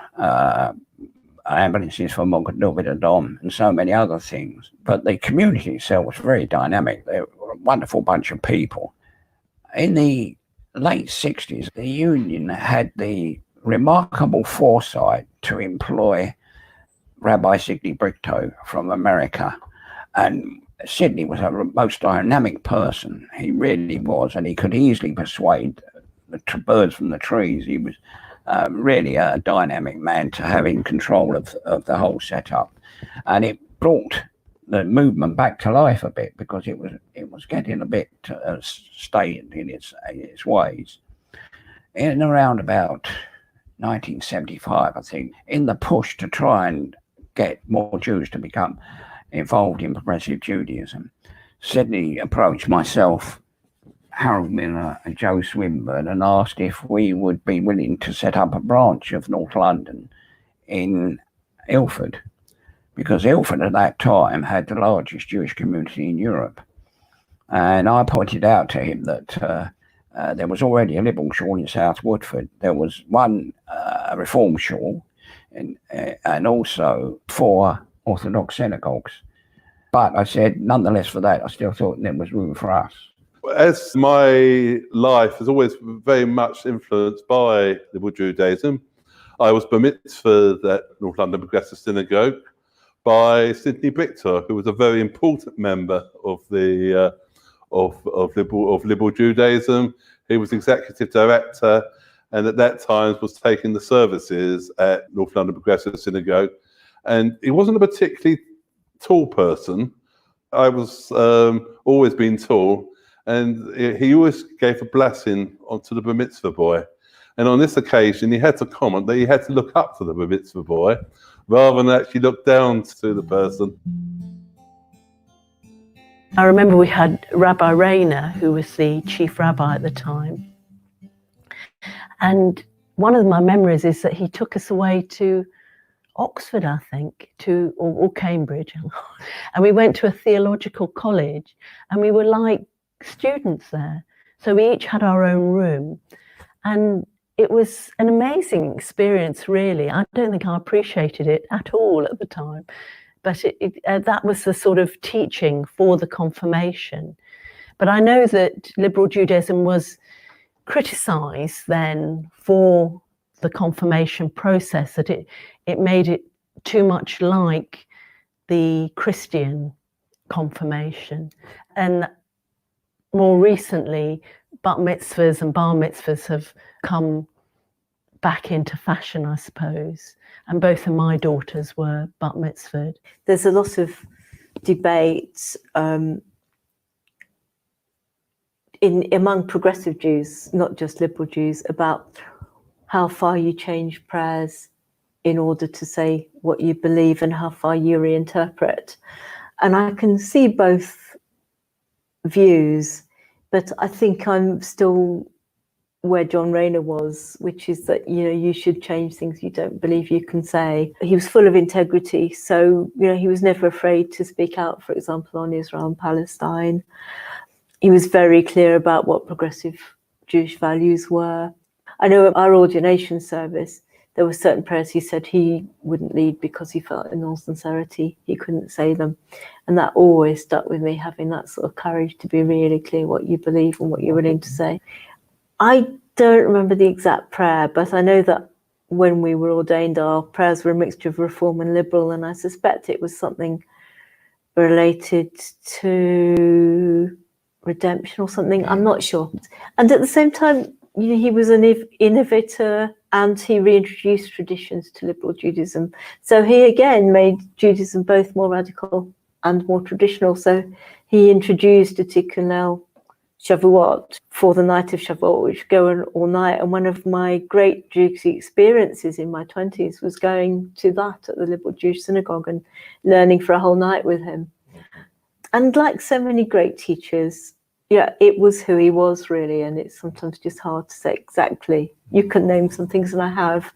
ambulances for Mogged David Adom, and so many other things. But the community itself was very dynamic. They were a wonderful bunch of people. In the late 60s, the union had the remarkable foresight to employ Rabbi Sidney Brichto from America. And Sidney was a most dynamic person. He really was, and he could easily persuade the birds from the trees. He was really a dynamic man to have in control of the whole setup, and it brought the movement back to life a bit, because it was getting a bit stale in its ways. In around about 1975, I think, in the push to try and get more Jews to become involved in progressive Judaism, Sidney approached myself, Harold Miller and Joe Swinburne, and asked if we would be willing to set up a branch of North London in Ilford, because Ilford at that time had the largest Jewish community in Europe. And I pointed out to him that there was already a liberal shul in South Woodford. There was one Reform shul, and also 4 Orthodox synagogues. But I said, nonetheless, for that, I still thought there was room for us. As my life is always very much influenced by liberal Judaism, I was bar mitzvahed at North London Progressive Synagogue by Sidney Brichter, who was a very important member of the of liberal Judaism. He was executive director, and at that time was taking the services at North London Progressive Synagogue. And he wasn't a particularly tall person. I was always been tall. And he always gave a blessing onto the bar mitzvah boy. And on this occasion, he had to comment that he had to look up to the bar mitzvah boy rather than actually look down to the person. I remember we had Rabbi Rayner, who was the chief rabbi at the time. And one of my memories is that he took us away to Oxford, I think, or Cambridge. And we went to a theological college, and we were like students there. So we each had our own room, and it was an amazing experience, really. I don't think I appreciated it at all at the time, but that was the sort of teaching for the confirmation. But I know that liberal Judaism was criticized then for the confirmation process, that it made it too much like the Christian confirmation. And more recently, bat mitzvahs and bar mitzvahs have come back into fashion, I suppose. And both of my daughters were bat mitzvahed. There's a lot of debate among progressive Jews, not just liberal Jews, about how far you change prayers in order to say what you believe and how far you reinterpret. And I can see both views, but I think I'm still where John Rayner was, which is that, you should change things you don't believe you can say. He was full of integrity, so, he was never afraid to speak out, for example, on Israel and Palestine. He was very clear about what progressive Jewish values were. I know at our ordination service, there were certain prayers he said he wouldn't lead because he felt in all sincerity he couldn't say them. And that always stuck with me, having that sort of courage to be really clear what you believe and what you're willing to say. I don't remember the exact prayer, but I know that when we were ordained, our prayers were a mixture of reform and liberal, and I suspect it was something related to redemption or something. I'm not sure. And at the same time, he was an innovator, and he reintroduced traditions to liberal Judaism. So he again made Judaism both more radical and more traditional. So he introduced a Tikkun Leil Shavuot for the night of Shavuot, which go on all night. And one of my great Jewish experiences in my 20s was going to that at the Liberal Jewish Synagogue and learning for a whole night with him. And like so many great teachers, it was who he was really, and it's sometimes just hard to say exactly. You can name some things, and I have,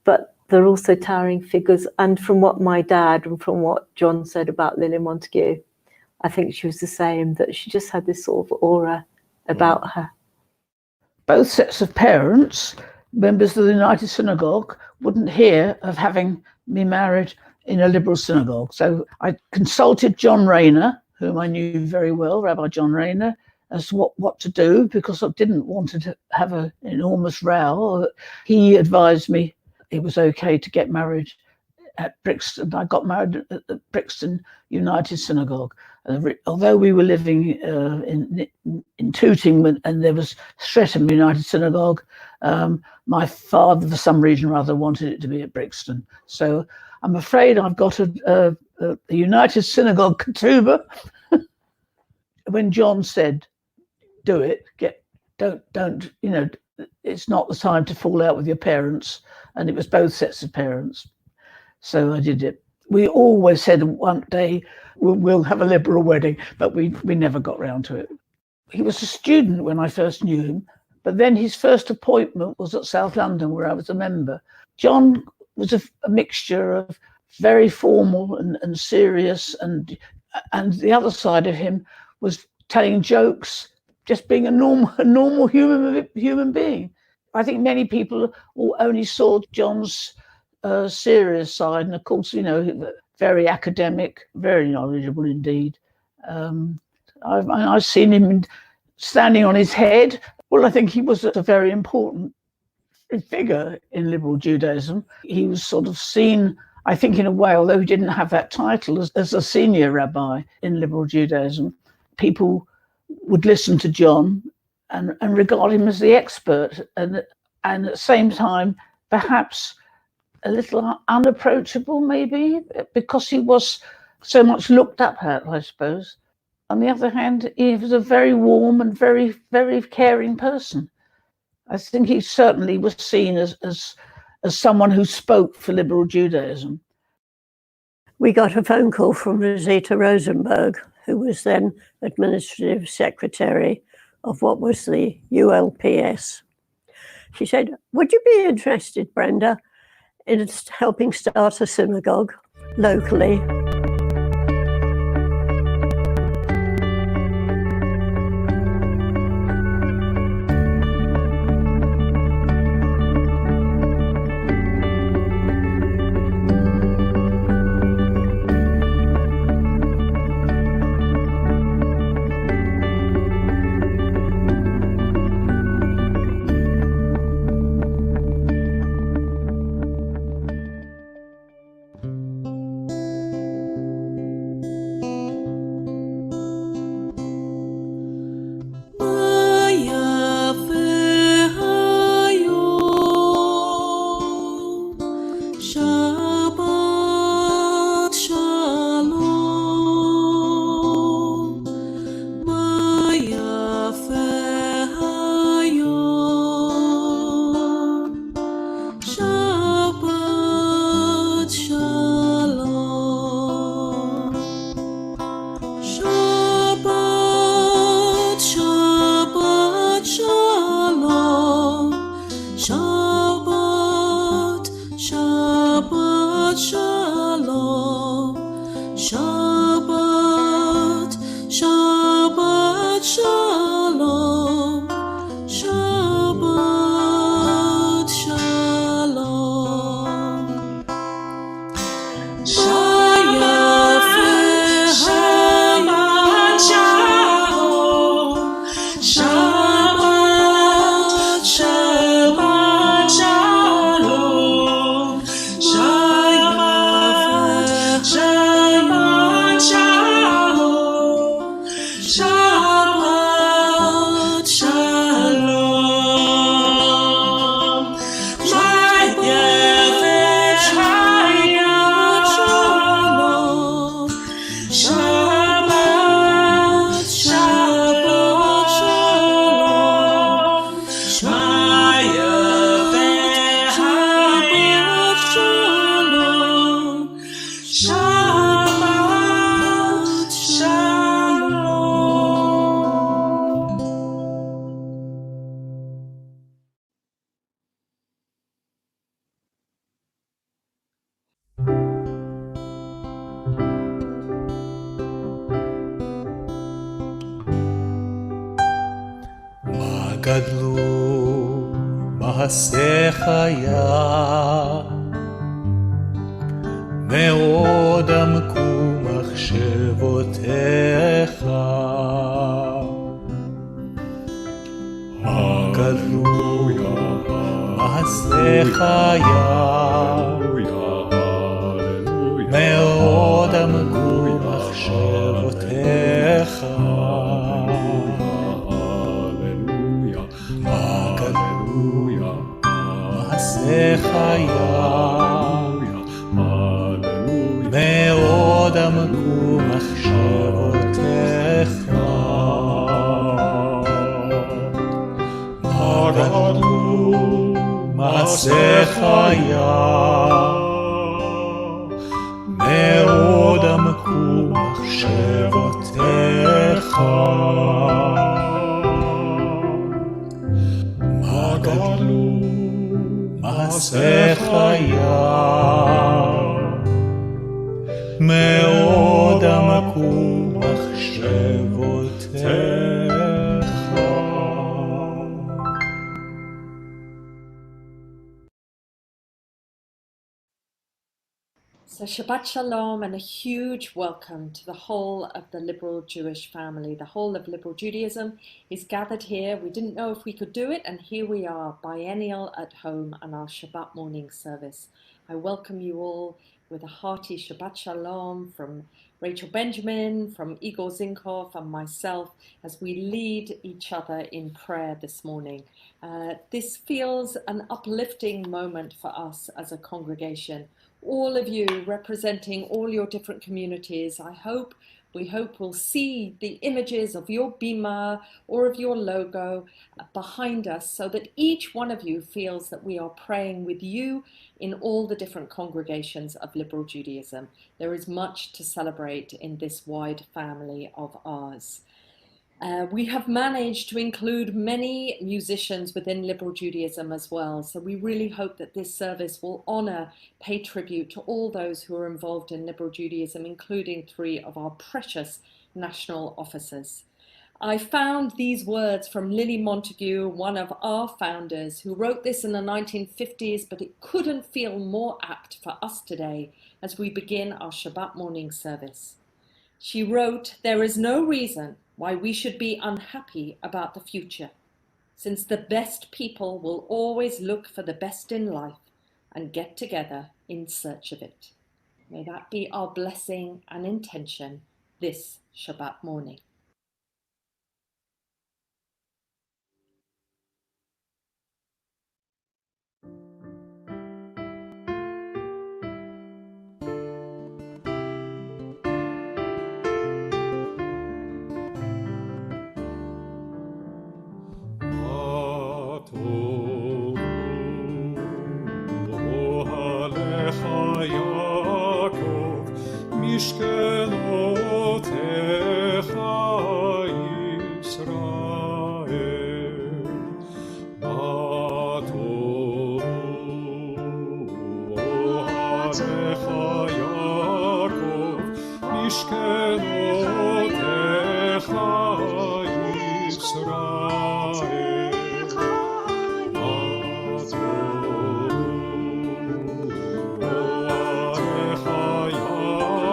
but they're also towering figures. And from what my dad and from what John said about Lily Montague, I think she was the same, that she just had this sort of aura about her. Both sets of parents, members of the United Synagogue, wouldn't hear of having me married in a liberal synagogue. So I consulted John Rayner, whom I knew very well, Rabbi John Rayner, as to what to do, because I didn't want to have an enormous row. He advised me it was okay to get married at Brixton. I got married at Brixton United Synagogue. Although we were living in Tooting and there was Streatham United Synagogue, my father, for some reason or other, wanted it to be at Brixton. So I'm afraid I've got a United Synagogue ketubah. When John said, "Do it, don't, it's not the time to fall out with your parents," and it was both sets of parents. So I did it. We always said one day we'll have a liberal wedding, but we never got round to it. He was a student when I first knew him, but then his first appointment was at South London, where I was a member. John was a mixture of very formal and serious, and the other side of him was telling jokes, just being a normal human being. I think many people only saw John's serious side, and of course, very academic, very knowledgeable indeed. I've seen him standing on his head. Well, I think he was a very important figure in liberal Judaism. He was sort of seen, I think, in a way, although he didn't have that title, as a senior rabbi in liberal Judaism. People would listen to John and regard him as the expert, and at the same time, perhaps a little unapproachable, maybe, because he was so much looked up at, I suppose. On the other hand, he was a very warm and very, very caring person. I think he certainly was seen as someone who spoke for liberal Judaism. We got a phone call from Rosita Rosenberg, who was then administrative secretary of what was the ULPS. She said, "Would you be interested, Brenda, in helping start a synagogue locally?" Shabbat Shalom. מה גדלו מעשיך היה, מאוד עמקו מחשבותיך. מה גדלו מעשיך היה, מאוד עמקו מחשבותיך. מה גדלו מעשיך היה, מאוד עמקו מחשבותיך. מה גדלו מעשיך היה, מאוד עמקו מחשבותיך. מה גדלו מעשיך היה, מאוד עמקו מחשבותיך. So Shabbat Shalom and a huge welcome to the whole of the liberal Jewish family. The whole of liberal Judaism is gathered here. We didn't know if we could do it, and here we are, biennial at home on our Shabbat morning service. I welcome you all with a hearty Shabbat Shalom from Rachel Benjamin, from Igor Zinkov and myself as we lead each other in prayer this morning. This feels an uplifting moment for us as a congregation. All of you representing all your different communities, we hope we'll see the images of your bima or of your logo behind us so that each one of you feels that we are praying with you in all the different congregations of liberal Judaism. There is much to celebrate in this wide family of ours. We have managed to include many musicians within liberal Judaism as well, so we really hope that this service will honour, pay tribute to all those who are involved in liberal Judaism, including 3 of our precious national officers. I found these words from Lily Montague, one of our founders, who wrote this in the 1950s, but it couldn't feel more apt for us today as we begin our Shabbat morning service. She wrote, "There is no reason why we should be unhappy about the future, since the best people will always look for the best in life and get together in search of it." May that be our blessing and intention this Shabbat morning. משכנותיך ישראל, מה טוב אוהליך יעקב, משכנותיך ישראל, מה טוב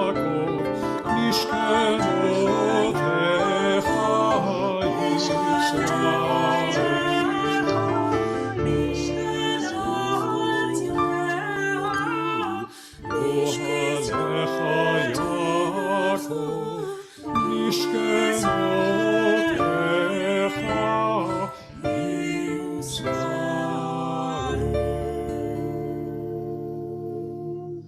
אוהליך יעקב, משכנותיך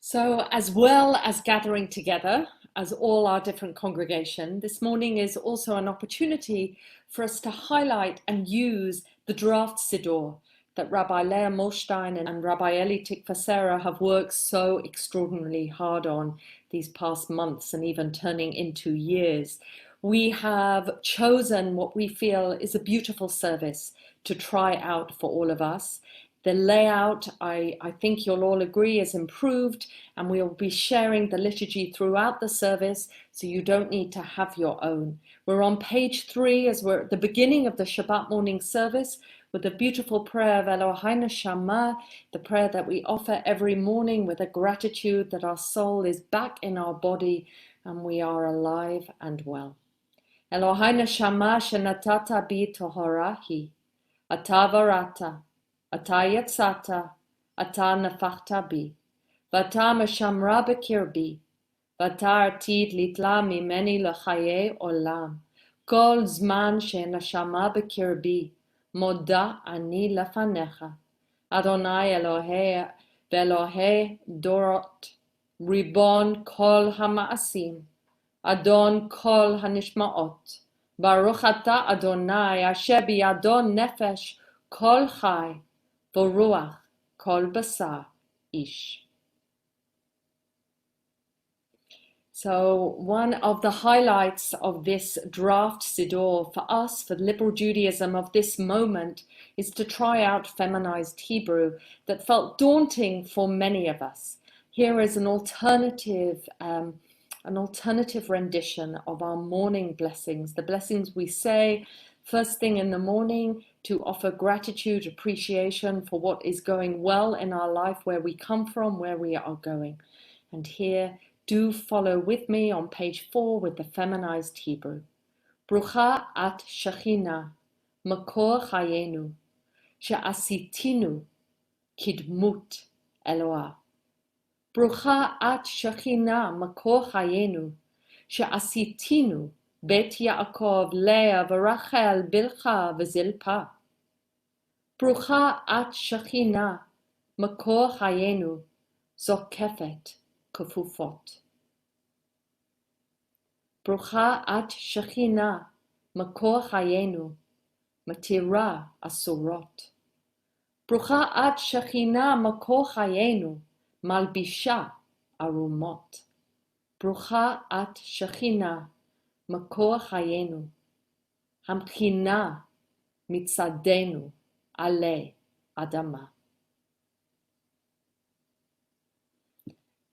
So as well as gathering together as all our different congregation, this morning is also an opportunity for us to highlight and use the draft Siddur that Rabbi Leah Molstein and Rabbi Eli Tikvasera have worked so extraordinarily hard on these past months and even turning into years. We have chosen what we feel is a beautiful service to try out for all of us. The layout, I think you'll all agree, is improved, and we'll be sharing the liturgy throughout the service, so you don't need to have your own. We're on page 3 as we're at the beginning of the Shabbat morning service with the beautiful prayer of Eloheinu Shama, the prayer that we offer every morning with a gratitude that our soul is back in our body and we are alive and well. Eloheinu Shama shenatata bi tohorahi, ata varata, ata yatsata, ata nafachta bi, vata meshamra bekirbi, vata artid litla mimeni lechaye olam, kol zman shenashama bekirbi, moda ani lefanecha, Adonai Elohei ve'Elohei dorot, ribon kol hamaasim, Adon kol hanishmaot, Baruch ata Adonai asher biyado nefesh kol chai, v'ruach kol basar ish. So one of the highlights of this draft Siddur for us, for Liberal Judaism of this moment, is to try out feminized Hebrew that felt daunting for many of us. Here is an alternative rendition of our morning blessings, the blessings we say first thing in the morning to offer gratitude, appreciation for what is going well in our life, where we come from, where we are going. And here, do follow with me on page 4 with the feminized Hebrew. Brucha at Shechina, Makor Chayenu, She'asitinu, Kidmut Eloah. Brucha at Shechina, Makor Chayenu, She'asitinu, Bet Yaakov, Leah, V'Rachel, Bilcha, V'Zilpa. Brucha at Shechina, Makor Chayenu, Zokefet, Kufufot. Brucha at Shechina, Makor Chayenu, Matira Asurot. Brucha at Shechina, Makor Chayenu, Malbisha Arumot. Brucha at Shechina, Makor Chayenu, Hamchina Mitzadenu, Ale Adama.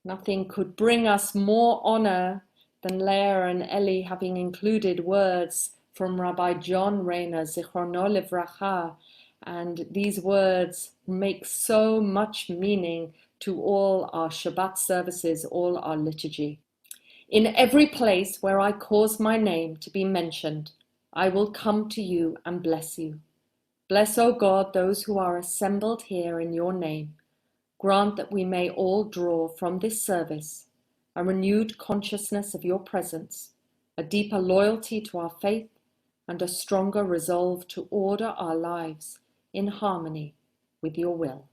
Nothing could bring us more honor than Leah and Eli having included words from Rabbi John Rayner, Zichrono Livracha, and these words make so much meaning to all our Shabbat services, all our liturgy. In every place where I cause my name to be mentioned, I will come to you and bless you. Bless, O God, those who are assembled here in your name. Grant that we may all draw from this service a renewed consciousness of your presence, a deeper loyalty to our faith, and a stronger resolve to order our lives in harmony with your will.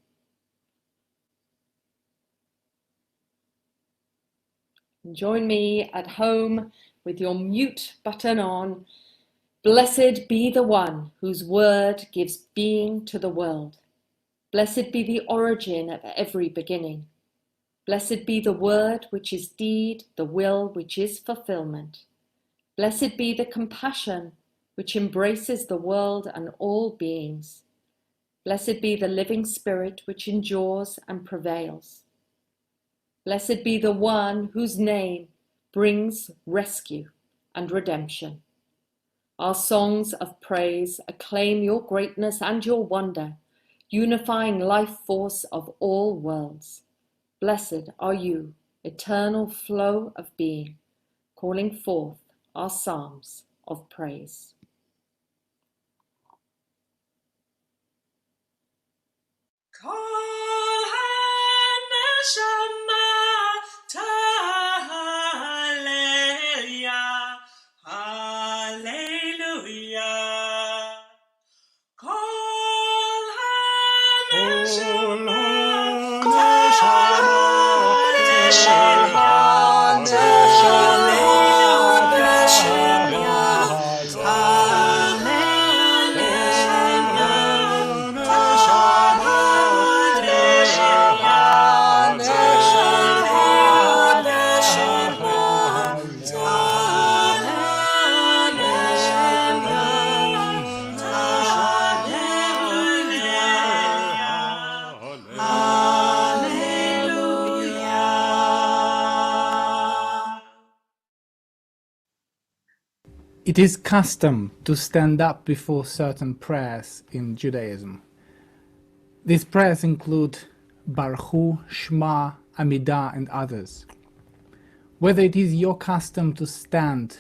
Join me at home with your mute button on. Blessed be the one whose word gives being to the world. Blessed be the origin of every beginning. Blessed be the word which is deed, the will which is fulfillment. Blessed be the compassion which embraces the world and all beings. Blessed be the living spirit which endures and prevails. Blessed be the one whose name brings rescue and redemption. Our songs of praise acclaim your greatness and your wonder, unifying life force of all worlds. Blessed are you, eternal flow of being, calling forth our psalms of praise. It is custom to stand up before certain prayers in Judaism. These prayers include Baruch Hu, Shema, Amidah, and others. Whether it is your custom to stand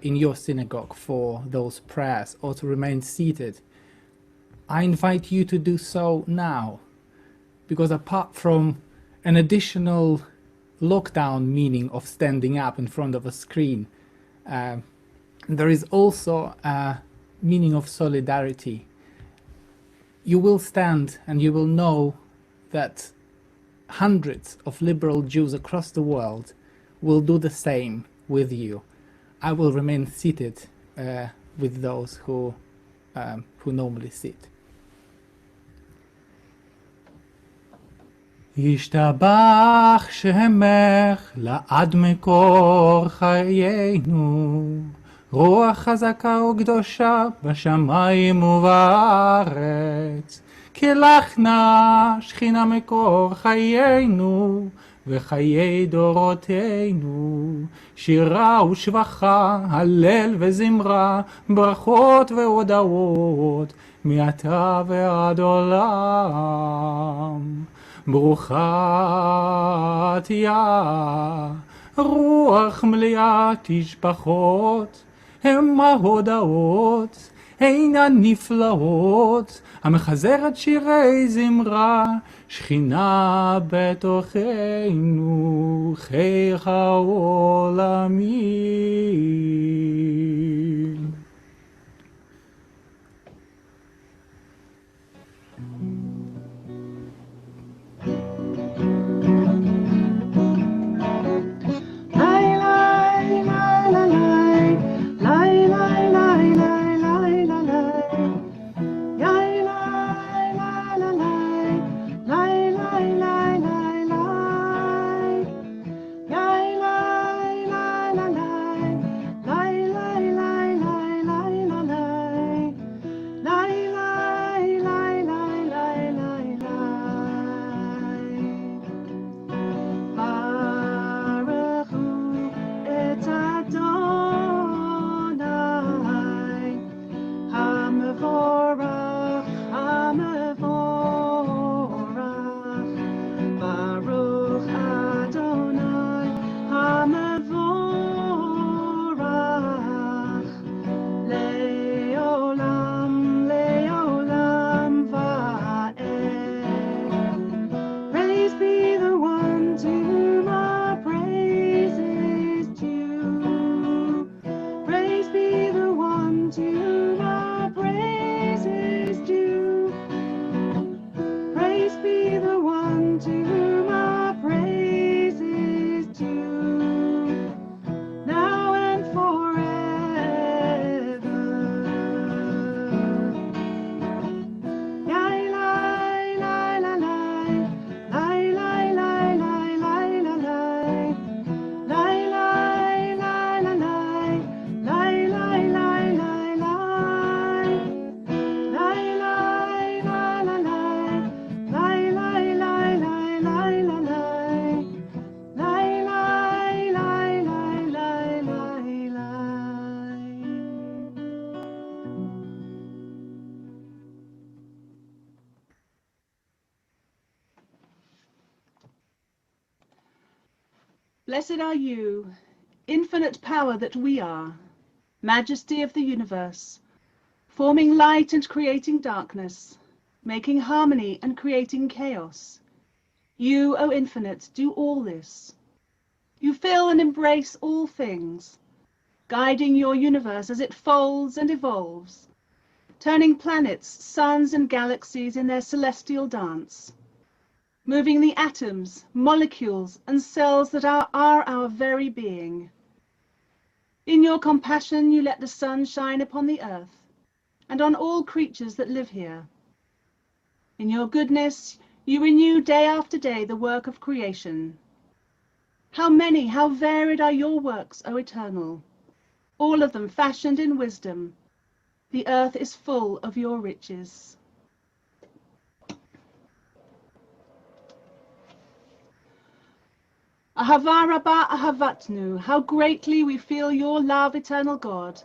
in your synagogue for those prayers or to remain seated, I invite you to do so now, because apart from an additional lockdown meaning of standing up in front of a screen, there is also a meaning of solidarity. You will stand and you will know that hundreds of liberal Jews across the world will do the same with you. I will remain seated with those who normally sit. ישתבח שמך לעד מקור חיינו, רוח חזקה וקדושה בשמיים ובארץ, כי לך נא שכינה מקור חיינו וחיי דורותינו, שירה ושבחה, הלל וזמרה, ברכות והודאות, מעתה ועד עולם. ברוכה תהיה רוח מלאה תשפחות, הם ההודעות אינן נפלאות, המחזרת שירי זמרה, שכינה בתוכנו, חייך עולמים. Blessed are you, infinite power that we are, majesty of the universe, forming light and creating darkness, making harmony and creating chaos. You, O infinite, do all this. You fill and embrace all things, guiding your universe as it folds and evolves, turning planets, suns, and galaxies in their celestial dance, moving the atoms, molecules, and cells that are our very being. In your compassion, you let the sun shine upon the earth and on all creatures that live here. In your goodness, you renew day after day the work of creation. How many, how varied are your works, O Eternal, all of them fashioned in wisdom. The earth is full of your riches. Ahava Rabbah Ahavatnu, how greatly we feel your love, eternal God,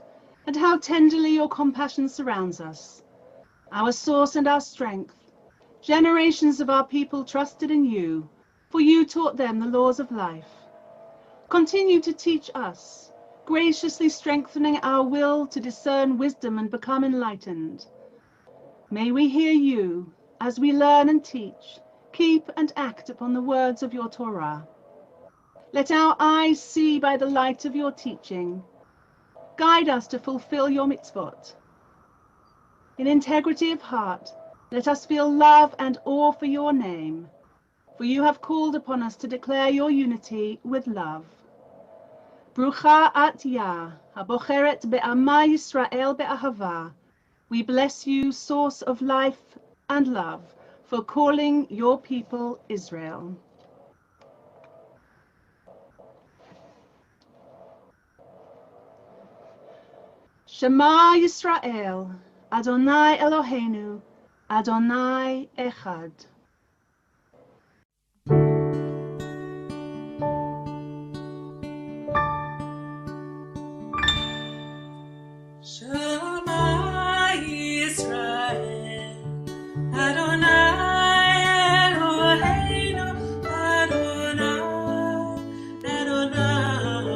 and how tenderly your compassion surrounds us, our source and our strength. Generations of our people trusted in you, for you taught them the laws of life. Continue to teach us, graciously strengthening our will to discern wisdom and become enlightened. May we hear you as we learn and teach, keep and act upon the words of your Torah. Let our eyes see by the light of your teaching. Guide us to fulfill your mitzvot. In integrity of heart, let us feel love and awe for your name, for you have called upon us to declare your unity with love. Brucha at Yah, habocheret be'ama Yisrael be'ahava. We bless you, source of life and love, for calling your people Israel. Shema Yisrael, Adonai Eloheinu, Adonai Echad. Shema Yisrael, Adonai Eloheinu, Adonai, Adonai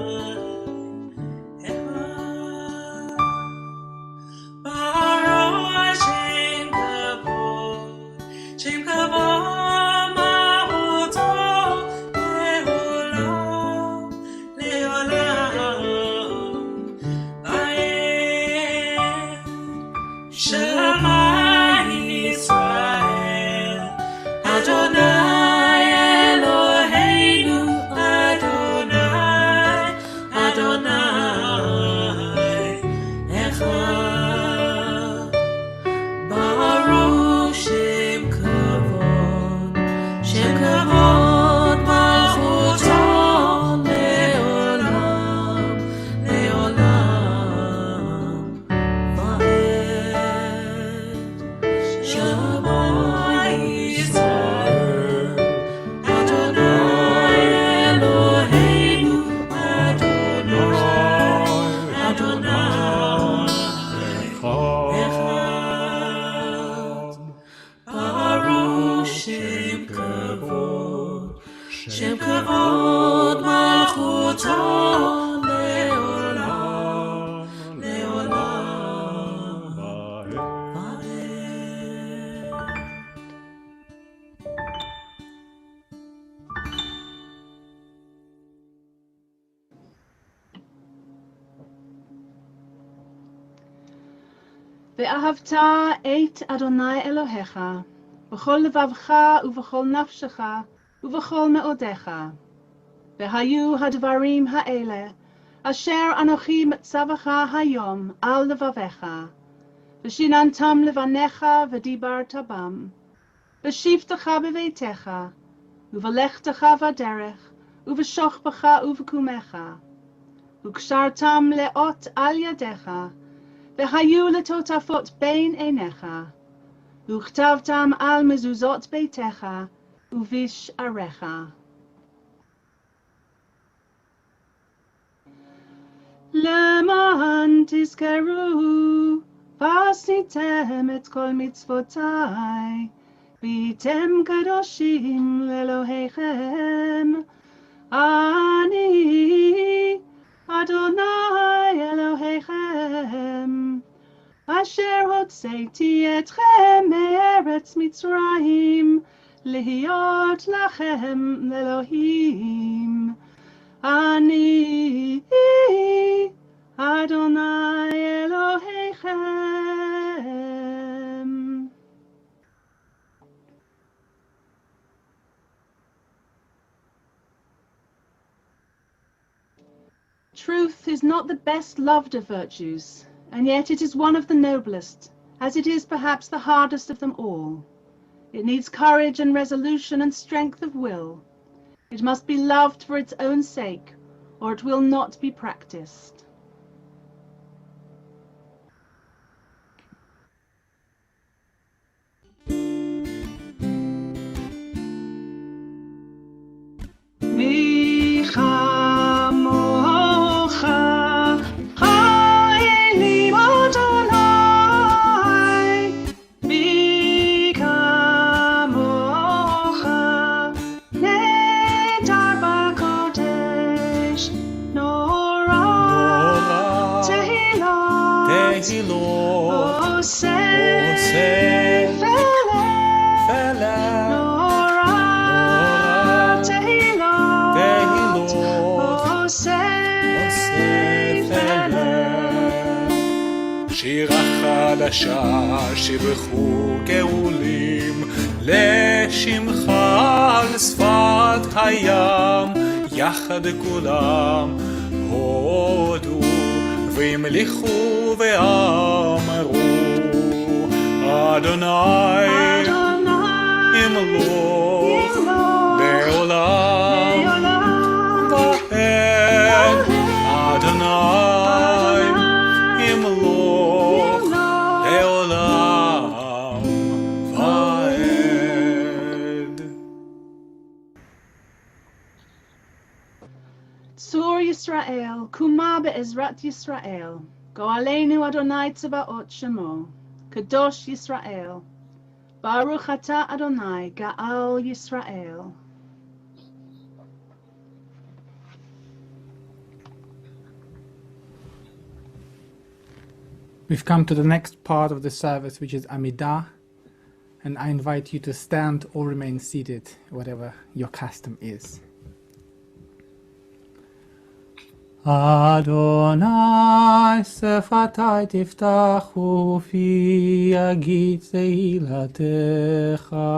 Echad. Baruch Shem Kavod Mahuto, Leolam, Leolam. Shema Yisrael, Adonai Eloheinu, Adonai, Adonai Echad. Baruch Shem Kavod Malchuto, Leolam, Leolam. Shema Yisrael, Adonai Eloheinu, Adonai, Adonai Echad. Baruch Shem Kavod Malchuto, Leolam, Leolam. ואהבת את אדוני אלוהיך, בכל לבבך ובכל נפשך ובכל מאודיך. והיו הדברים האלה, אשר אנוכי מצווך היום על לבביך, ושיננתם לבניך ודיברת בם, בשבתך בביתך, ובלכתך בדרך, ובשוכבך ובקומך, וקשרתם לאות על ידיך, והיו לטוטפות בין עיניך, וכתבתם על מזוזות ביתך ובשעריך. למען תזכרו ועשיתם את כל מצוותיי, והייתם קדושים לאלוהיכם. אני אדוני אלוהיכם, אשר הוצאתי אתכם מארץ מצרים, להיות לכם לאלוהים. אני אדוני אלוהיכם. Truth is not the best loved of virtues, and yet it is one of the noblest, as it is perhaps the hardest of them all. It needs courage and resolution and strength of will. It must be loved for its own sake, or it will not be practiced. מי כמוך, חיילי ישר שבחו גאולים לשמך על שפת הים יחד כולם הודו והמליכו ואמרו אדוני ימלוך לעולם ועד אדוני ימלוך לעולם ועד. צור ישראל, קומה בעזרת ישראל. גואלנו אדוני צבאות שמו. קדוש ישראל. ברוך אתה אדוני, גאל ישראל. We've come to the next part of the service, which is Amidah, and I invite you to stand or remain seated, whatever your custom is. Adonai sefatai tiftachu fi yagid teilatecha.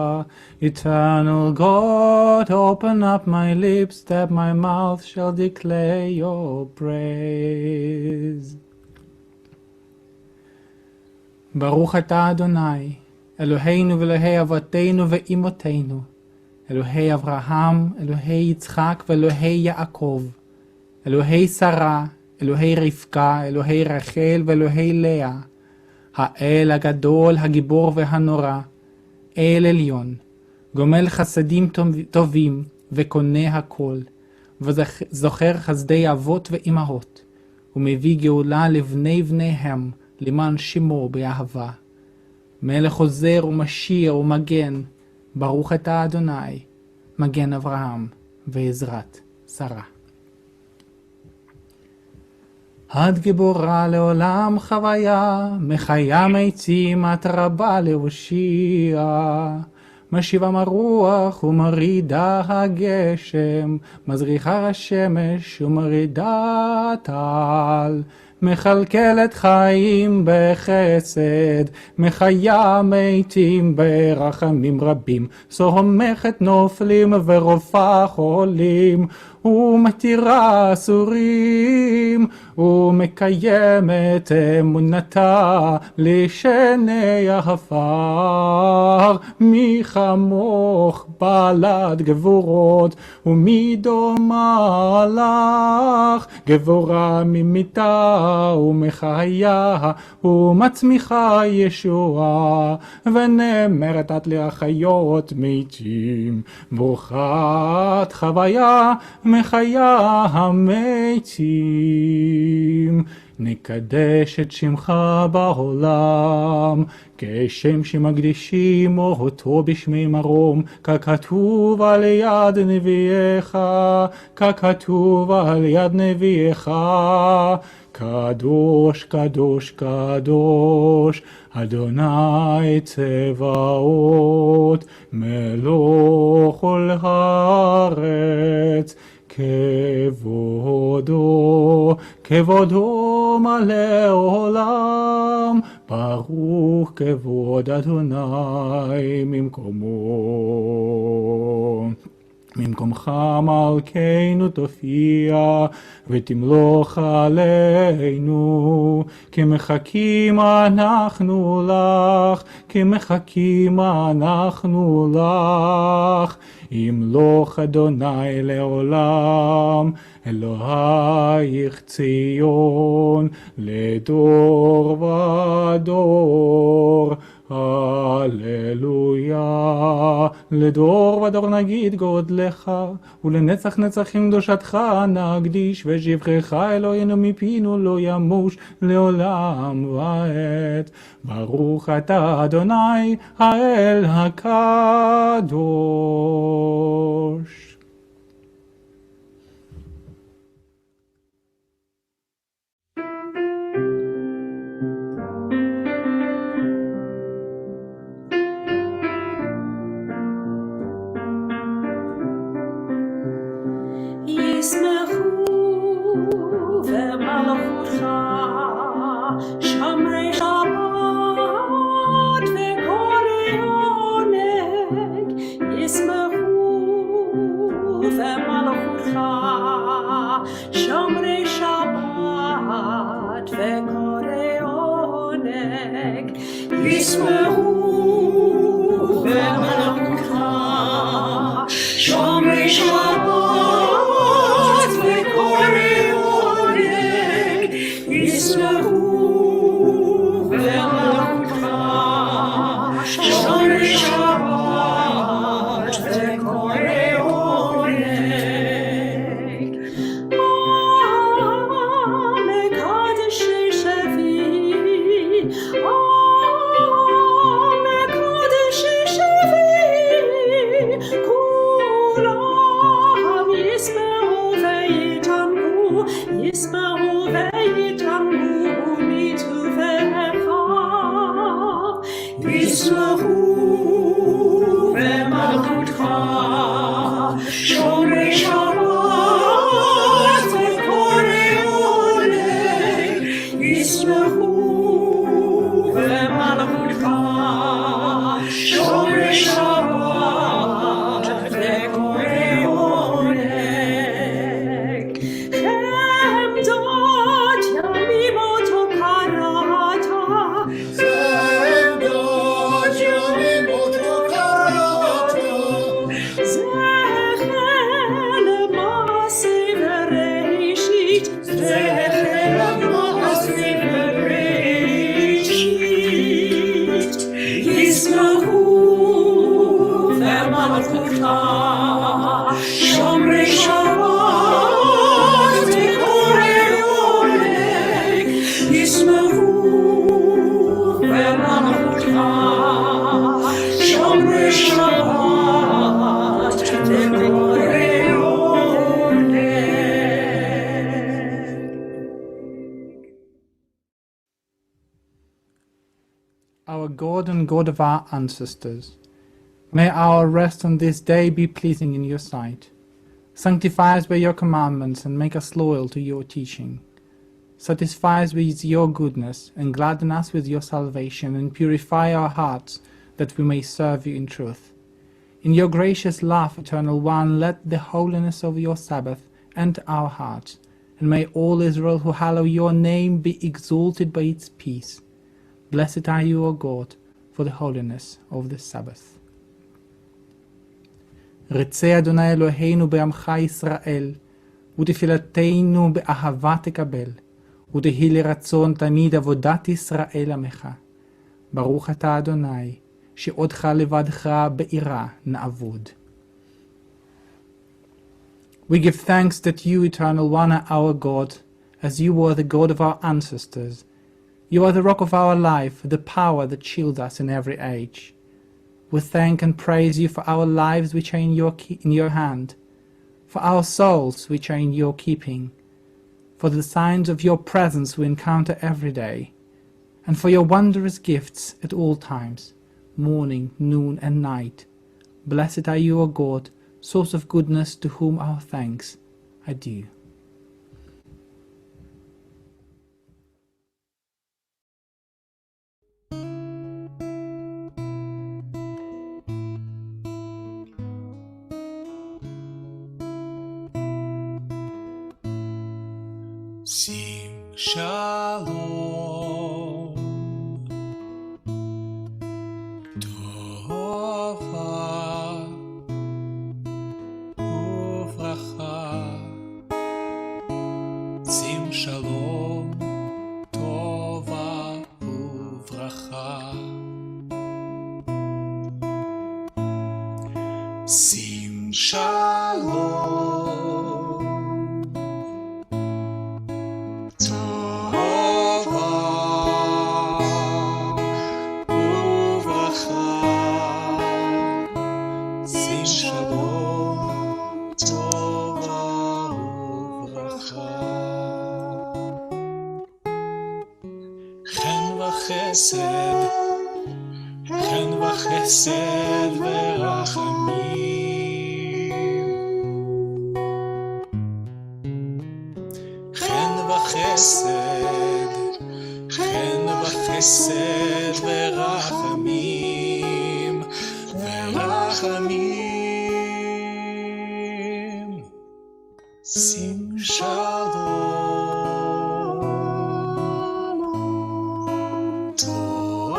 Eternal God, open up my lips that my mouth shall declare your praise. Baruch atah Adonai, Eloheinu ve'Elohei Avotenu ve'imotenu, Elohei Avraham, Elohei Yitzchak ve'Elohei Yaakov, Elohei Sarah, Elohei Rivka, Elohei Rachel ve'Elohei Leah, Ha'el הגדול, הגיבור והנורא, אל עליון, גומל חסדים טובים וקונה הכל, וזוכר חסדי אבות ואימהות, ומביא גאולה לבני בניהם, למען שמו באהבה. מלך עוזר ומשיר ומגן, ברוך אתה אדוני, מגן אברהם ועזרת שרה. את גיבורה לעולם חוויה, מחיה מתים את רבה להושיע. משיבה מרוח ומרידה הגשם, מזריחה השמש ומרידה טל. מכלכלת חיים בחסד, מחיה מתים ברחמים רבים, סומכת נופלים ורופאה חולים, ומתירה אסורים, ומקיימת אמונתה לשני העפר. מי כמוך בעלת גבורות, ומי דומה לך, גבורה ממיתה ומחיה, ומצמיחה ישועה, ונאמרת את להחיות מתים. ברוכת חוויה מחיה המתים. נקדש את שמך בעולם, כשם שמקדישים אותו בשמי מרום, ככתוב על יד נביאך, ככתוב על יד נביאך. קדוש, קדוש, קדוש, אדוני צבאות, מלוך כל הארץ. כבודו, כבודו מלא עולם, ברוך כבוד אדוני ממקומו. ממקומך מלכנו תופיע ותמלוך עלינו, כי מחכים אנחנו לך, כי מחכים אנחנו לך. ימלוך אדוני לעולם, אלוהיך ציון לדור ודור. הללויה, לדור ודור נגיד גודלך, ולנצח נצחים קדושתך נקדיש, ושבחך אלוהינו מפינו לא ימוש לעולם ועד. ברוך אתה אדוני האל הקדוש. ישמחו במלכותך שומרי שבת מלכותך, שומרי שבת וקוראי עונג, ישמחו במלכותך, שומרי שבת וקוראי עונג, ישמחו במלכותך, שומרי שבת וקוראי עונג. מקדשי שבי, מקדשי שבי, כולם ישמחו ויתענגו, ישמחו ויתענגו מטובך, ישמחו במלכותך, שומרי שבת וקוראי עונג, ישמחו במלכותך, שומרי שבת וקוראי עונג. חמדות ימימות הוקרת, חמדות ימימות הוקרת, זכר למעשה בראשית, זכר למעשה בראשית, ישמחו במלכותך, שומרי שבת וקוראי עונג, ישמחו במלכותך, שומרי שבת וקוראי עונג. Our God and God of our ancestors, may our rest on this day be pleasing in your sight. Sanctify us by your commandments and make us loyal to your teaching. Satisfy us with your goodness and gladden us with your salvation, and purify our hearts that we may serve you in truth. In your gracious love, Eternal One, let the holiness of your Sabbath enter our hearts, and may all Israel who hallow your name be exalted by its peace. Blessed are you, O God, for the holiness of the Sabbath. רצה אדוני אלוהינו בעמך ישראל, ותפילתנו באהבה תקבל, ותהי לרצון תמיד עבודת ישראל עמך. ברוך אתה אדוני, שעודך לבדך ביראה נעבוד. We give thanks that you, Eternal One, are our God, as you were the God of our ancestors. You are the rock of our life, the power that shields us in every age. We thank and praise you for our lives which are in your hand, for our souls which are in your keeping, for the signs of your presence we encounter every day, and for your wondrous gifts at all times, morning, noon, and night. Blessed are you, O God, source of goodness, to whom our thanks are due. שים שלום, טובה וברכה. שים שלום, טובה וברכה. שים שלום, חן וחסד ורחמים, חן וחסד ורחמים, ורחמים. שים shalom tova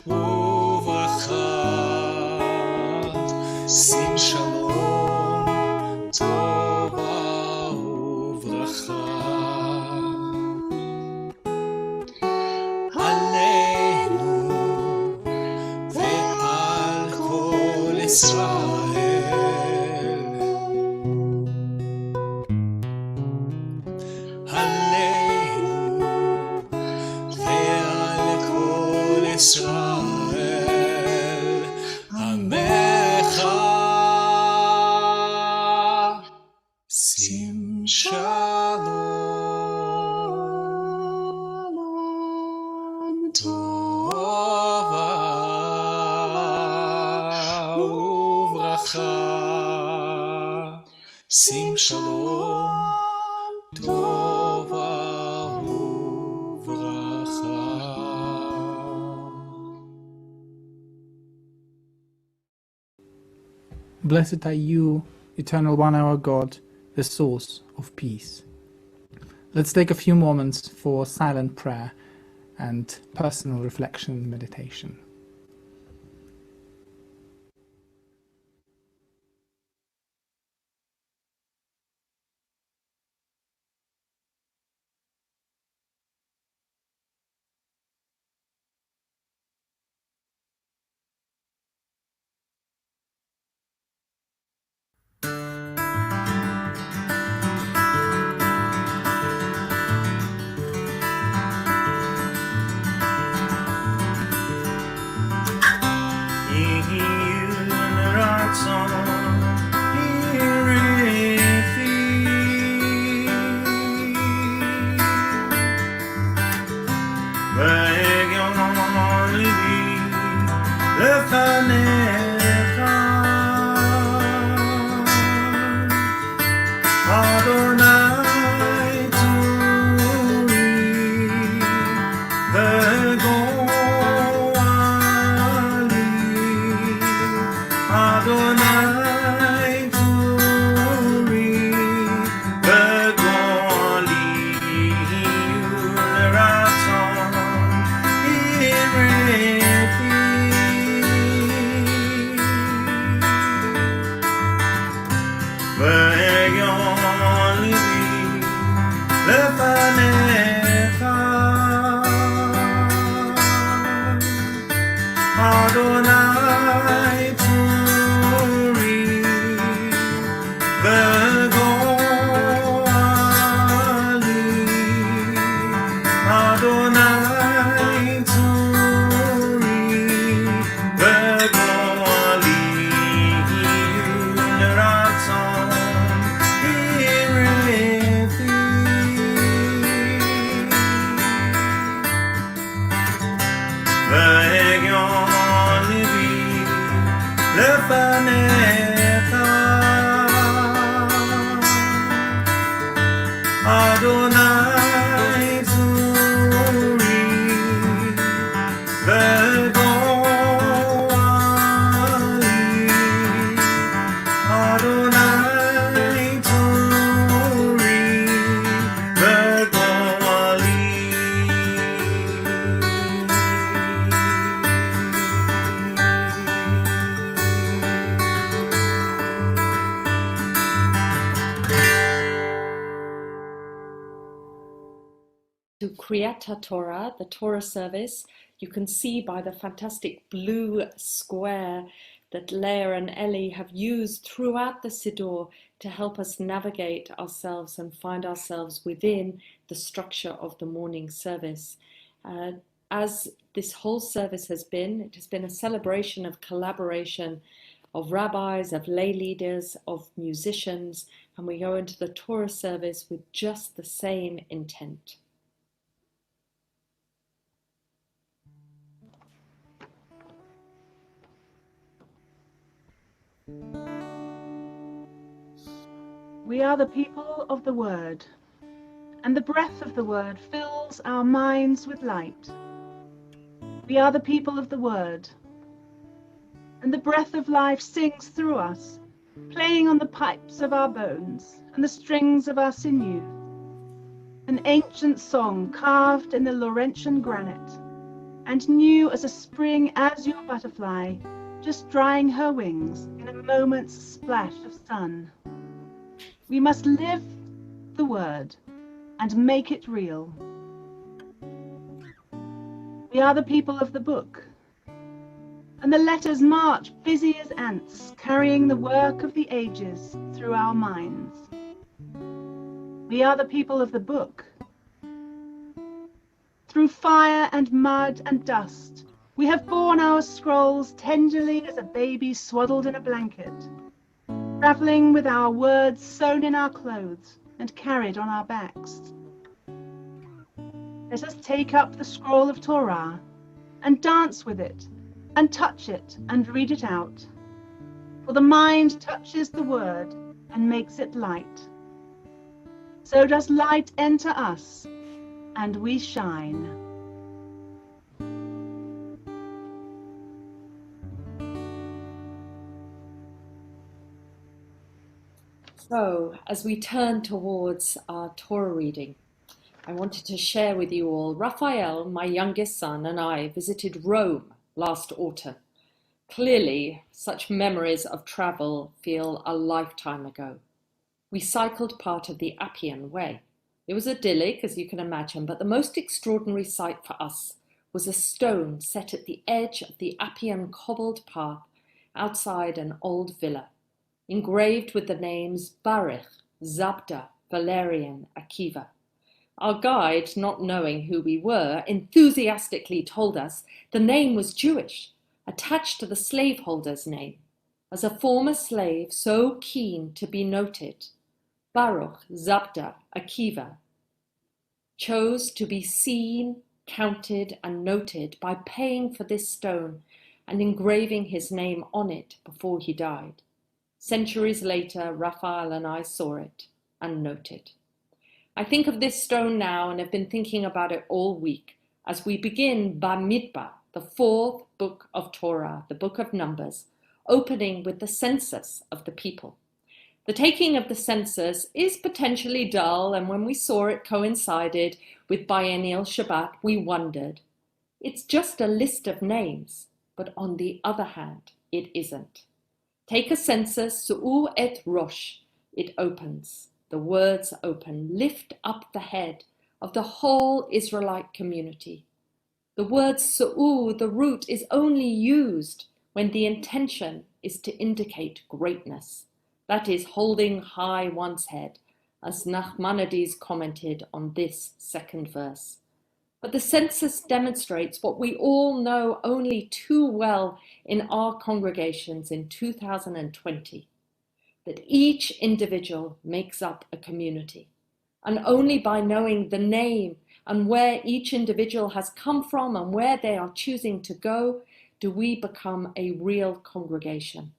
uvracha sim shalom tova uvracha עלינו ועל כל ישראל עלינו ועל כל ישראל עמך שים שלום טובה וברכה שים שלום טובה וברכה Blessed are you, eternal one, our God, the source of peace. Let's take a few moments for silent prayer and personal reflection and meditation. To Kriyat Torah, the Torah service, you can see by the fantastic blue square that Leah and Ellie have used throughout the Siddur to help us navigate ourselves and find ourselves within the structure of the morning service. As this whole service has been, it has been a celebration of collaboration of rabbis, of lay leaders, of musicians, and we go into the Torah service with just the same intent. We are the people of the Word, and the breath of the Word fills our minds with light. We are the people of the Word, and the breath of life sings through us playing on the pipes of our bones and the strings of our sinew. An ancient song carved in the Laurentian granite, and new as a spring azure butterfly, just drying her wings in a moment's splash of sun. We must live the word and make it real. We are the people of the book, and the letters march busy as ants, carrying the work of the ages through our minds. We are the people of the book. Through fire and mud and dust, we have borne our scrolls tenderly as a baby swaddled in a blanket, traveling with our words sewn in our clothes and carried on our backs. Let us take up the scroll of Torah and dance with it and touch it and read it out. For the mind touches the word and makes it light. So does light enter us, and we shine. So, as we turn towards our Torah reading, I wanted to share with you all, Raphael, my youngest son, and I visited Rome last autumn. Clearly, such memories of travel feel a lifetime ago. We cycled part of the Appian Way. It was idyllic, as you can imagine, but the most extraordinary sight for us was a stone set at the edge of the Appian cobbled path outside an old villa, engraved with the names Baruch, Zabda, Valerian, Akiva. Our guide, not knowing who we were, enthusiastically told us the name was Jewish, attached to the slaveholder's name. As a former slave so keen to be noted, Baruch, Zabda, Akiva chose to be seen, counted, and noted by paying for this stone and engraving his name on it before he died. Centuries later, Raphael and I saw it and noted. I think of this stone now and have been thinking about it all week as we begin Bamidbar, the fourth book of Torah, the book of Numbers, opening with the census of the people. The taking of the census is potentially dull, and when we saw it coincided with Biennial Shabbat, we wondered. It's just a list of names, but on the other hand, it isn't. Take a census, Su'u et Rosh, it opens. The words open, lift up the head of the whole Israelite community. The word Su'u, the root, is only used when the intention is to indicate greatness. That is, holding high one's head, as Nachmanides commented on this second verse. But the census demonstrates what we all know only too well in our congregations in 2020, that each individual makes up a community. And only by knowing the name and where each individual has come from and where they are choosing to go, do we become a real congregation.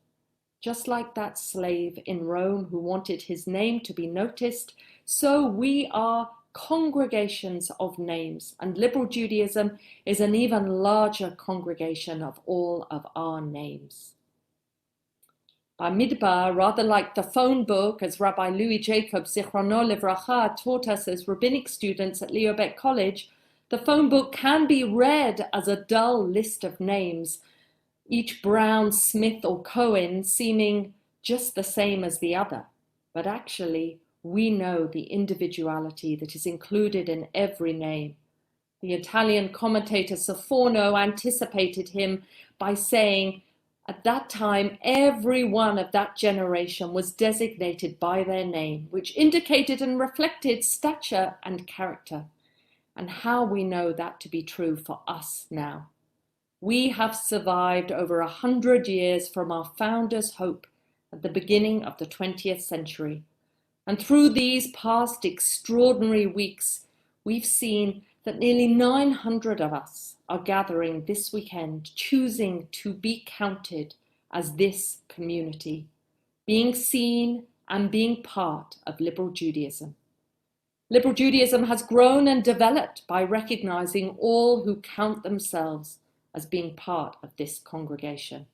Just like that slave in Rome who wanted his name to be noticed, so we are congregations of names, and liberal Judaism is an even larger congregation of all of our names. Bamidbar, rather like the phone book, as Rabbi Louis Jacob Zichrono Livracha taught us as rabbinic students at Liobet College, the phone book can be read as a dull list of names, each Brown, Smith, or Cohen seeming just the same as the other. But actually, we know the individuality that is included in every name. The Italian commentator Saforno anticipated him by saying, at that time, every one of that generation was designated by their name, which indicated and reflected stature and character. And how we know that to be true for us now. We have survived over 100 years from our founders' hope at the beginning of the 20th century. And through these past extraordinary weeks, we've seen that nearly 900 of us are gathering this weekend, choosing to be counted as this community, being seen and being part of liberal Judaism. Liberal Judaism has grown and developed by recognizing all who count themselves as being part of this congregation.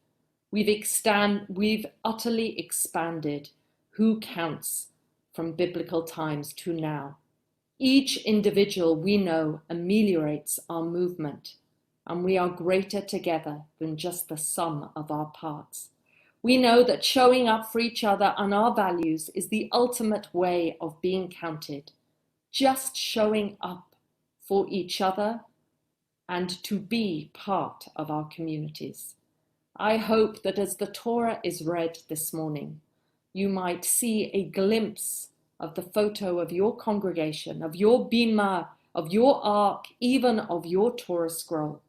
We've utterly expanded who counts from biblical times to now. Each individual we know ameliorates our movement, and we are greater together than just the sum of our parts. We know that showing up for each other and our values is the ultimate way of being counted. Just showing up for each other and to be part of our communities. I hope that as the Torah is read this morning, you might see a glimpse of the photo of your congregation, of your bima, of your ark, even of your Torah scroll,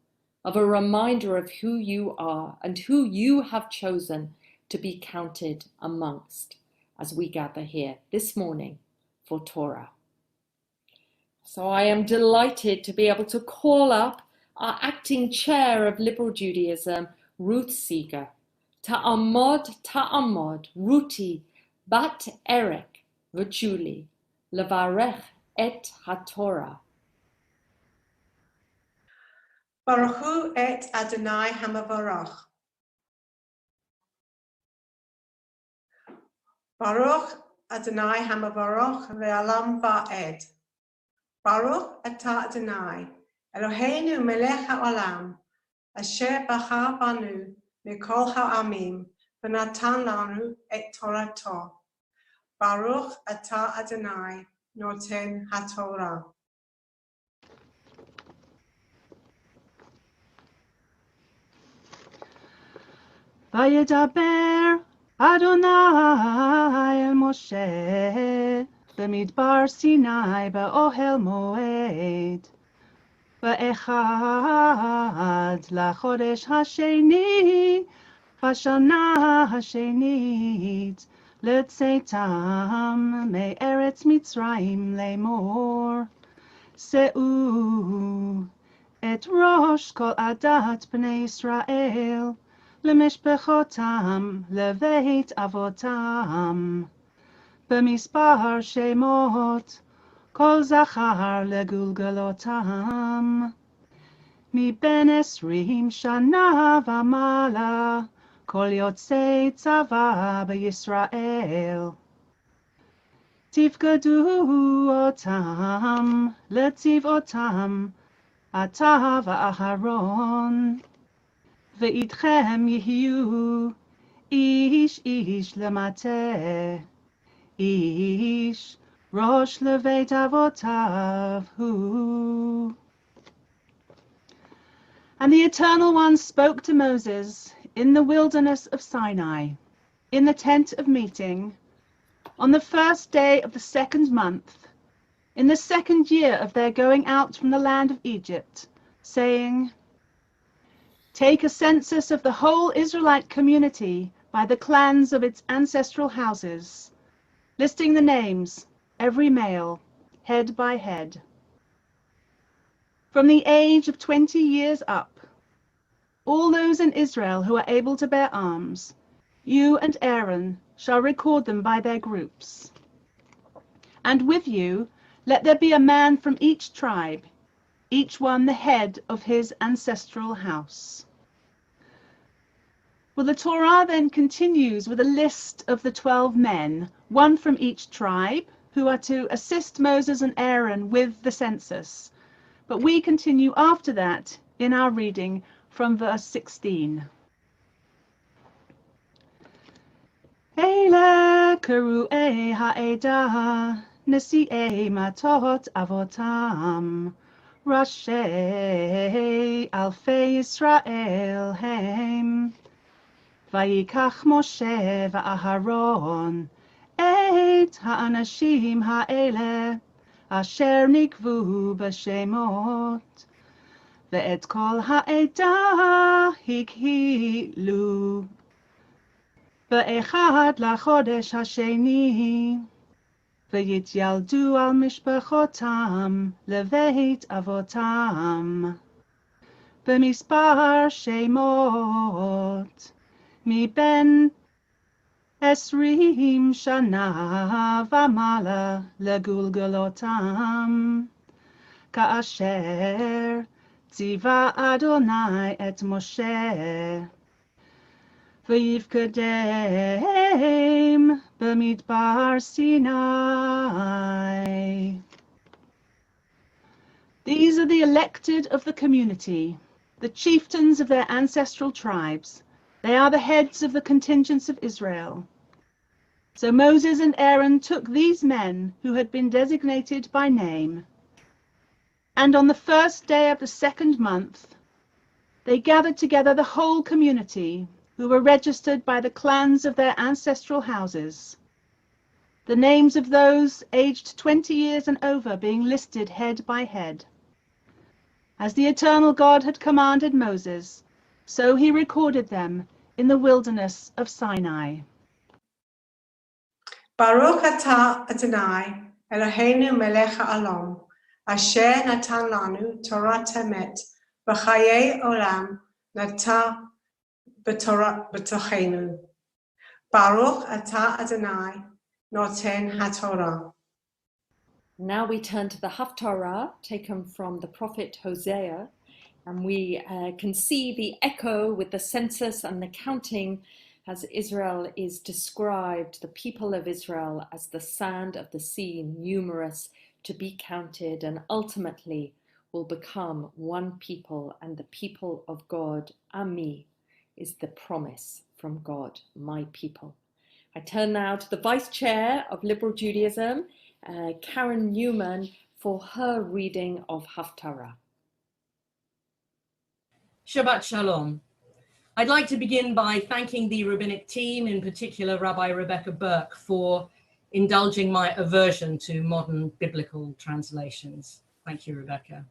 of a reminder of who you are and who you have chosen to be counted amongst as we gather here this morning for Torah. So I am delighted to be able to call up our acting chair of Liberal Judaism, Ruth Seeger. Ta'amod, Ruti, Bat Eric, V'Julie, Levarech et HaTorah. Baruch Hu et Adonai Hamavarach. Baruch Adonai Hamavarach Ve'alam Ba'ed. Baruch Atah Adonai, Eloheinu melech ha'olam, asher bachar banu mikol ha'amim, v'natan lanu et Torato. Baruch Atah Adonai, noten ha'Torah. Vayedaber Adonai el Moshe במדבר סיני באוהל מועד. באחד לחודש השני, בשנה השנית, לצאתם מארץ מצרים לאמור. שאו את ראש כל עדת בני ישראל, למשפחותם, לבית אבותם. במספר שמות, כל זכר לגולגלותם. מבין 20 שנה ומעלה, כל יוצאי צבא בישראל. תפקדו אותם, לצבאותם, אתה ואהרון. ואיתכם יהיו איש איש למטה. Ish, Rosh Leveit Avotav Hu. And the Eternal One spoke to Moses in the wilderness of Sinai, in the tent of meeting, on the first day of the second month, in the second year of their going out from the land of Egypt, saying, Take a census of the whole Israelite community by the clans of its ancestral houses, listing the names, every male, head by head. From the age of 20 years up, all those in Israel who are able to bear arms, you and Aaron shall record them by their groups. And with you, let there be a man from each tribe, each one the head of his ancestral house. Well, the Torah then continues with a list of the 12 men, one from each tribe, who are to assist Moses and Aaron with the census. But we continue after that in our reading from verse 16. Eile keru'ei ha'edah, nesi'ei matot avotam, Rashei alfei Yisrael hem. ויקח משה ואהרון את האנשים האלה אשר נקבו בשמות ואת כל העדה הקהילו באחד לחודש השני ויתיילדו על משפחותם לבית אבותם במספר שמות מבין 20 שנה ומעלה לגולגלותם, כאשר ציווה אדוני את משה. V'yifkadeim b'midbar Sinai. These are the elected of the community, the chieftains of their ancestral tribes. They are the heads of the contingents of Israel. So Moses and Aaron took these men who had been designated by name, and on the first day of the second month, they gathered together the whole community who were registered by the clans of their ancestral houses, the names of those aged 20 years and over being listed head by head. As the eternal God had commanded Moses, so he recorded them in the wilderness of Sinai. Baruch atah Adonai, Eloheinu melech ha'olam, asher natan lanu Torah temet, v'chayei olam nata b'tochenu. Baruch atah Adonai, noten haTorah. Now we turn to the Haftarah, taken from the prophet Hosea, and we can see the echo with the census and the counting as Israel is described, the people of Israel, as the sand of the sea, numerous to be counted, and ultimately will become one people, and the people of God, Ami, is the promise from God, my people. I turn now to the Vice Chair of Liberal Judaism, Karen Newman, for her reading of Haftarah. Shabbat Shalom. I'd like to begin by thanking the rabbinic team, in particular Rabbi Rebecca Burke, for indulging my aversion to modern biblical translations. Thank you, Rebecca.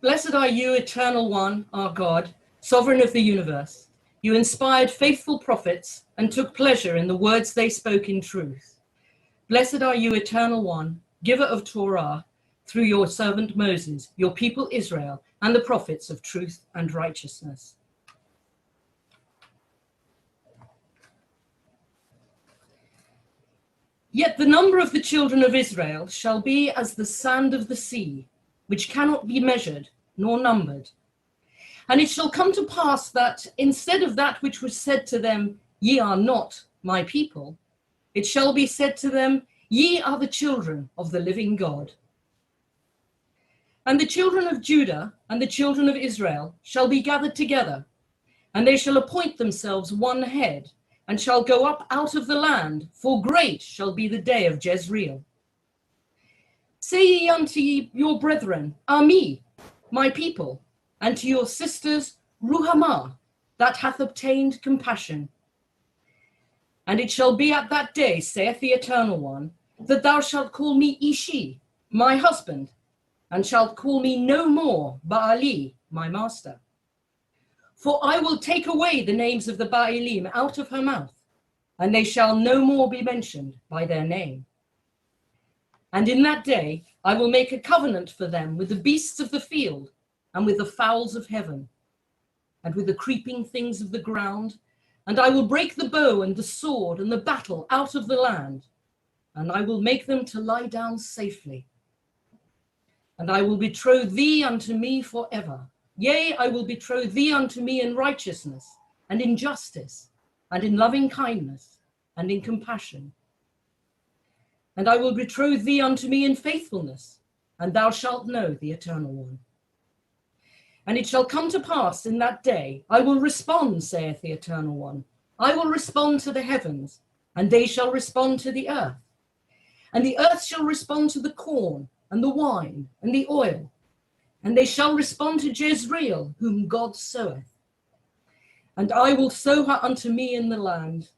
Blessed are you, Eternal One, our God, Sovereign of the universe. You inspired faithful prophets and took pleasure in the words they spoke in truth. Blessed are you, Eternal One, giver of Torah, through your servant Moses, your people Israel, and the prophets of truth and righteousness. Yet the number of the children of Israel shall be as the sand of the sea, which cannot be measured nor numbered. And it shall come to pass that instead of that which was said to them, ye are not my people, it shall be said to them, ye are the children of the living God. And the children of Judah and the children of Israel shall be gathered together, and they shall appoint themselves one head, and shall go up out of the land, for great shall be the day of Jezreel. Say ye unto your brethren, Ami, my people, and to your sisters, Ruhamah, that hath obtained compassion. And it shall be at that day, saith the Eternal One, that thou shalt call me Ishi, my husband, and shalt call me no more Baali, my master. For I will take away the names of the Baalim out of her mouth, and they shall no more be mentioned by their name. And in that day I will make a covenant for them with the beasts of the field, and with the fowls of heaven, and with the creeping things of the ground, and I will break the bow and the sword and the battle out of the land, and I will make them to lie down safely. And I will betroth thee unto me forever. Yea, I will betroth thee unto me in righteousness, and in justice, and in loving kindness, and in compassion. And I will betroth thee unto me in faithfulness, and thou shalt know the Eternal One. And it shall come to pass in that day, I will respond, saith the Eternal One. I will respond to the heavens, and they shall respond to the earth. And the earth shall respond to the corn, and the wine, and the oil. And they shall respond to Jezreel, whom God soweth. And I will sow her unto me in the land,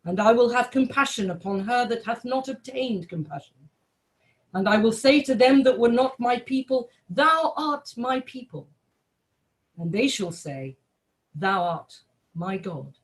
and I will have compassion upon her that hath not obtained compassion. And I will say to them that were not my people, thou art my people. And they shall say, thou art my God.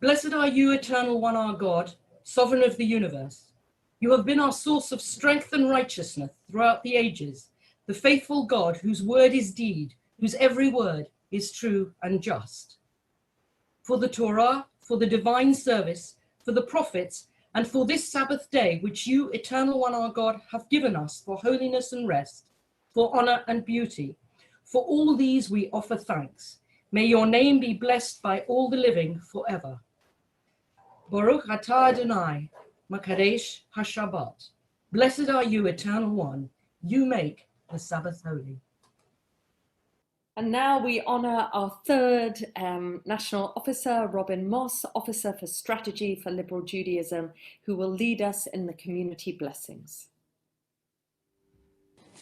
Blessed are you, Eternal One, our God, Sovereign of the universe. You have been our source of strength and righteousness throughout the ages, the faithful God whose word is deed, whose every word is true and just. For the Torah, for the divine service, for the prophets, and for this Sabbath day, which you, Eternal One, our God, have given us for holiness and rest, for honor and beauty. For all these we offer thanks. May your name be blessed by all the living forever. Baruch atah Adonai, Makadesh HaShabbat. Blessed are you, Eternal One. You make the Sabbath holy. And now we honour our third national officer, Robin Moss, Officer for Strategy for Liberal Judaism, who will lead us in the community blessings.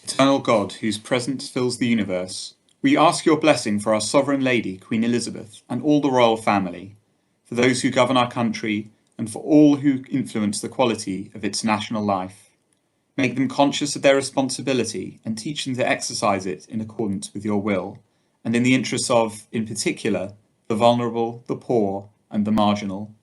Eternal God, whose presence fills the universe, we ask your blessing for our Sovereign Lady, Queen Elizabeth, and all the royal family, for those who govern our country, and for all who influence the quality of its national life. Make them conscious of their responsibility and teach them to exercise it in accordance with your will, and in the interests of, in particular, the vulnerable, the poor, and the marginal.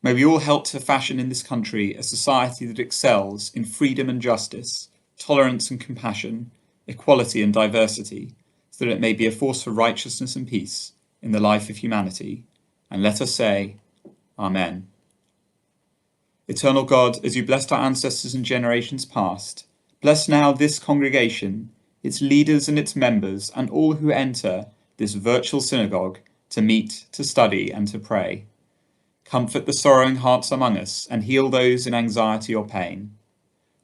May we all help to fashion in this country a society that excels in freedom and justice, tolerance and compassion, equality and diversity, so that it may be a force for righteousness and peace in the life of humanity. And let us say, Amen. Eternal God, as you blessed our ancestors in generations past, bless now this congregation, its leaders and its members, and all who enter this virtual synagogue to meet, to study, and to pray. Comfort the sorrowing hearts among us and heal those in anxiety or pain.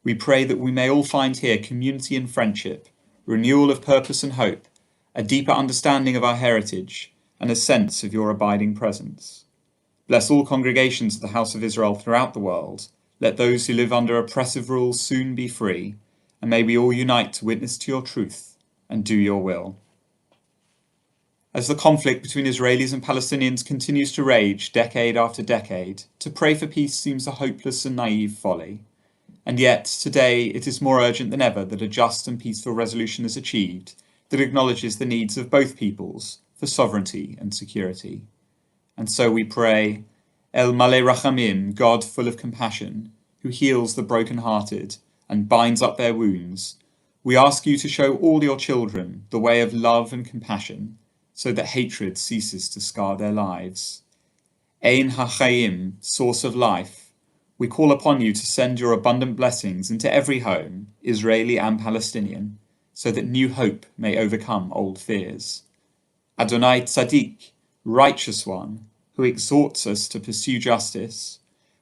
We pray that we may all find here community and friendship, renewal of purpose and hope, a deeper understanding of our heritage, and a sense of your abiding presence. Bless all congregations of the House of Israel throughout the world. Let those who live under oppressive rule soon be free, and may we all unite to witness to your truth and do your will. As the conflict between Israelis and Palestinians continues to rage decade after decade, to pray for peace seems a hopeless and naive folly. And yet, today, it is more urgent than ever that a just and peaceful resolution is achieved that acknowledges the needs of both peoples for sovereignty and security. And so we pray, El Maleh Rachamim, God full of compassion, who heals the broken-hearted and binds up their wounds, we ask you to show all your children the way of love and compassion, so that hatred ceases to scar their lives. Ein HaChaim, source of life, we call upon you to send your abundant blessings into every home, Israeli and Palestinian, so that new hope may overcome old fears. Adonai Tzaddik, Righteous One, who exhorts us to pursue justice,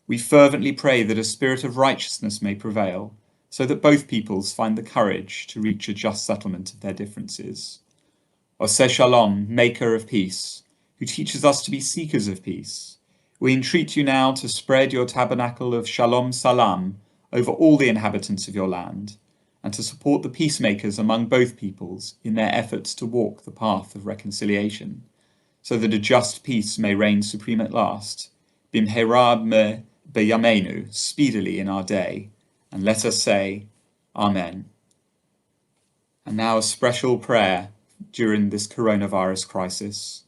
we fervently pray that a spirit of righteousness may prevail, so that both peoples find the courage to reach a just settlement of their differences. Oseh Shalom, Maker of Peace, who teaches us to be seekers of peace, we entreat you now to spread your tabernacle of Shalom Salam over all the inhabitants of your land, and to support the peacemakers among both peoples in their efforts to walk the path of reconciliation, so that a just peace may reign supreme at last, bimherab me beyamenu, speedily in our day, and let us say, Amen. And now a special prayer during this coronavirus crisis.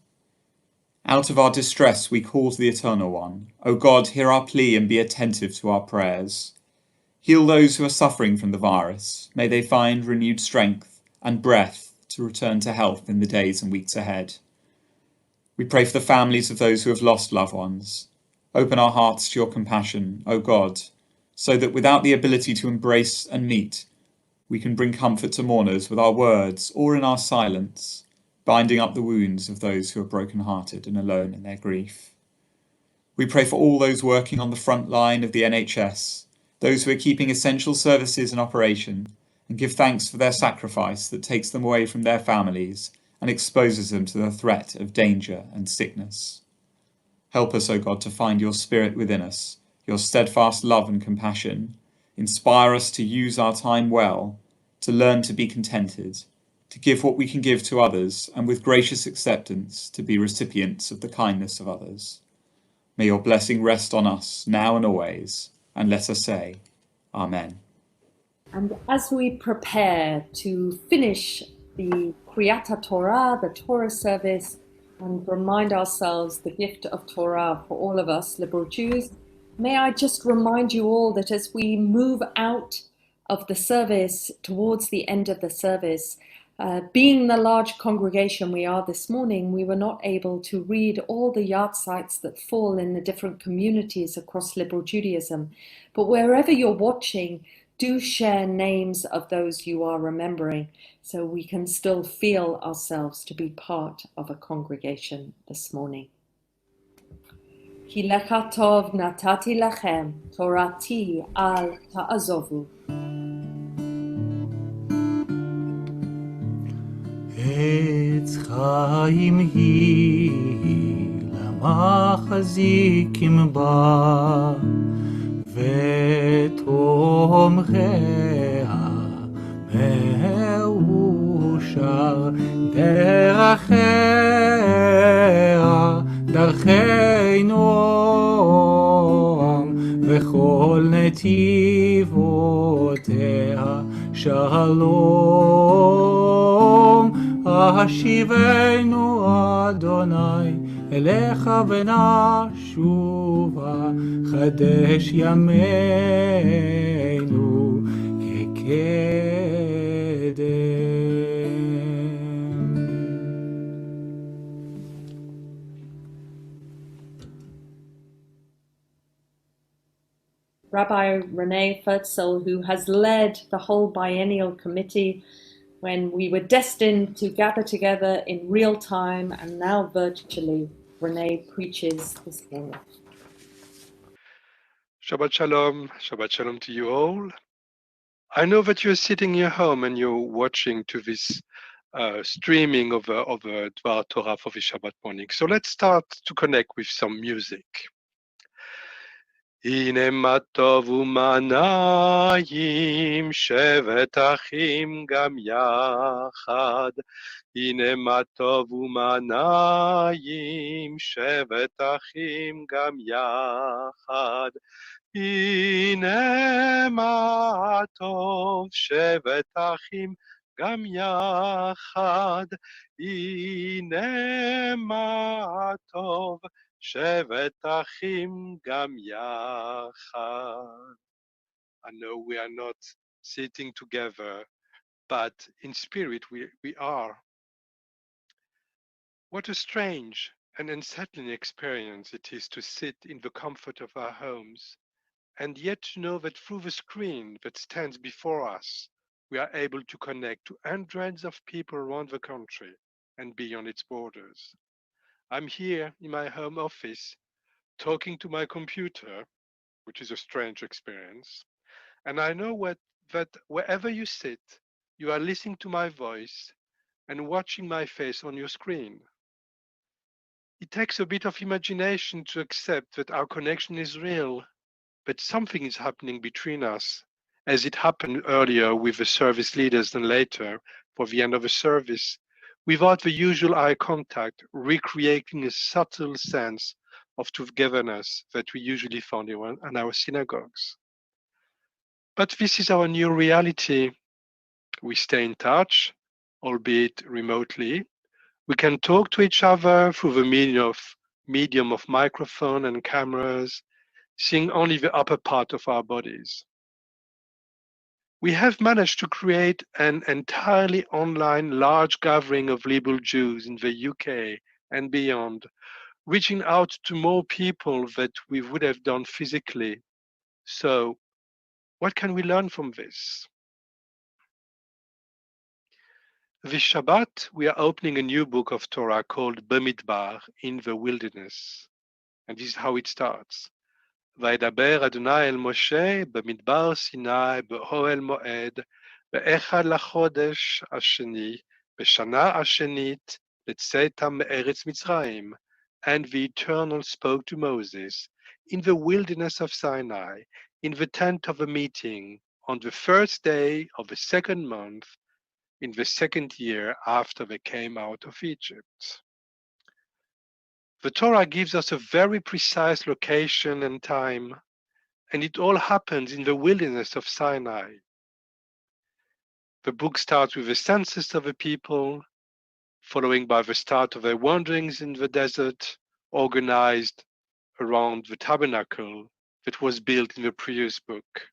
Out of our distress we call to the Eternal One. O God, hear our plea and be attentive to our prayers. Heal those who are suffering from the virus. May they find renewed strength and breath to return to health in the days and weeks ahead. We pray for the families of those who have lost loved ones. Open our hearts to your compassion, O God, so that without the ability to embrace and meet, we can bring comfort to mourners with our words or in our silence, binding up the wounds of those who are broken-hearted and alone in their grief. We pray for all those working on the front line of the NHS, those who are keeping essential services in operation, and give thanks for their sacrifice that takes them away from their families and exposes them to the threat of danger and sickness. Help us, O God, to find your spirit within us, your steadfast love and compassion. Inspire us to use our time well, to learn to be contented, to give what we can give to others, and with gracious acceptance to be recipients of the kindness of others. May your blessing rest on us now and always, and let us say, Amen. And as we prepare to finish the Kriyat Torah, the Torah service, and remind ourselves the gift of Torah for all of us liberal Jews, may I just remind you all that as we move out of the service towards the end of the service, Being the large congregation we are this morning, we were not able to read all the yard sites that fall in the different communities across liberal Judaism. But wherever you're watching, do share names of those you are remembering so we can still feel ourselves to be part of a congregation this morning. Ki lecha tov natati lachem, torati al ta'azovu. עץ חיים היא למחזיקים בה ותומכיה מאושר דרכיה דרכי נועם וכל נתיבותיה שלום השיבנו אדוני אליך ונשובה חדש ימינו כקדם. Rabbi Renee Fertzel, who has led the whole Biennial Committee when we were destined to gather together in real time and now virtually. Renee preaches this morning. Shabbat Shalom to you all. I know that you're sitting in your home and you're watching to this streaming of Dvar Torah for the Shabbat morning. So let's start to connect with some music. הנה מה טוב ומה נעים, שבת אחים גם יחד. הנה מה טוב ומה נעים, שבת אחים גם יחד. הנה מה טוב, שבת אחים גם יחד. הנה מה טוב, שבת אחים גם יחד. I know we are not sitting together, but in spirit we are. What a strange and unsettling experience it is to sit in the comfort of our homes, and yet to know that through the screen that stands before us, we are able to connect to hundreds of people around the country and beyond its borders. I'm here in my home office, talking to my computer, which is a strange experience. And I know that wherever you sit, you are listening to my voice and watching my face on your screen. It takes a bit of imagination to accept that our connection is real, but something is happening between us, as it happened earlier with the service leaders and later for the end of the service, without the usual eye contact, recreating a subtle sense of togetherness that we usually found in our synagogues. But this is our new reality. We stay in touch, albeit remotely. We can talk to each other through the medium of microphone and cameras, seeing only the upper part of our bodies. We have managed to create an entirely online large gathering of liberal Jews in the UK and beyond, reaching out to more people that we would have done physically. So, what can we learn from this? This Shabbat, we are opening a new book of Torah called Bamidbar, in the wilderness. And this is how it starts. וידבר אדוני אל משה במדבר סיני באוהל מועד באחד לחודש השני בשנה השנית לצאתם מארץ מצרים. And the Eternal spoke to Moses in the wilderness of Sinai, in the tent of a meeting, on the first day of the second month, in the second year after they came out of Egypt. The Torah gives us a very precise location and time, and it all happens in the wilderness of Sinai. The book starts with the census of the people, following by the start of their wanderings in the desert, organized around the tabernacle that was built in the previous book.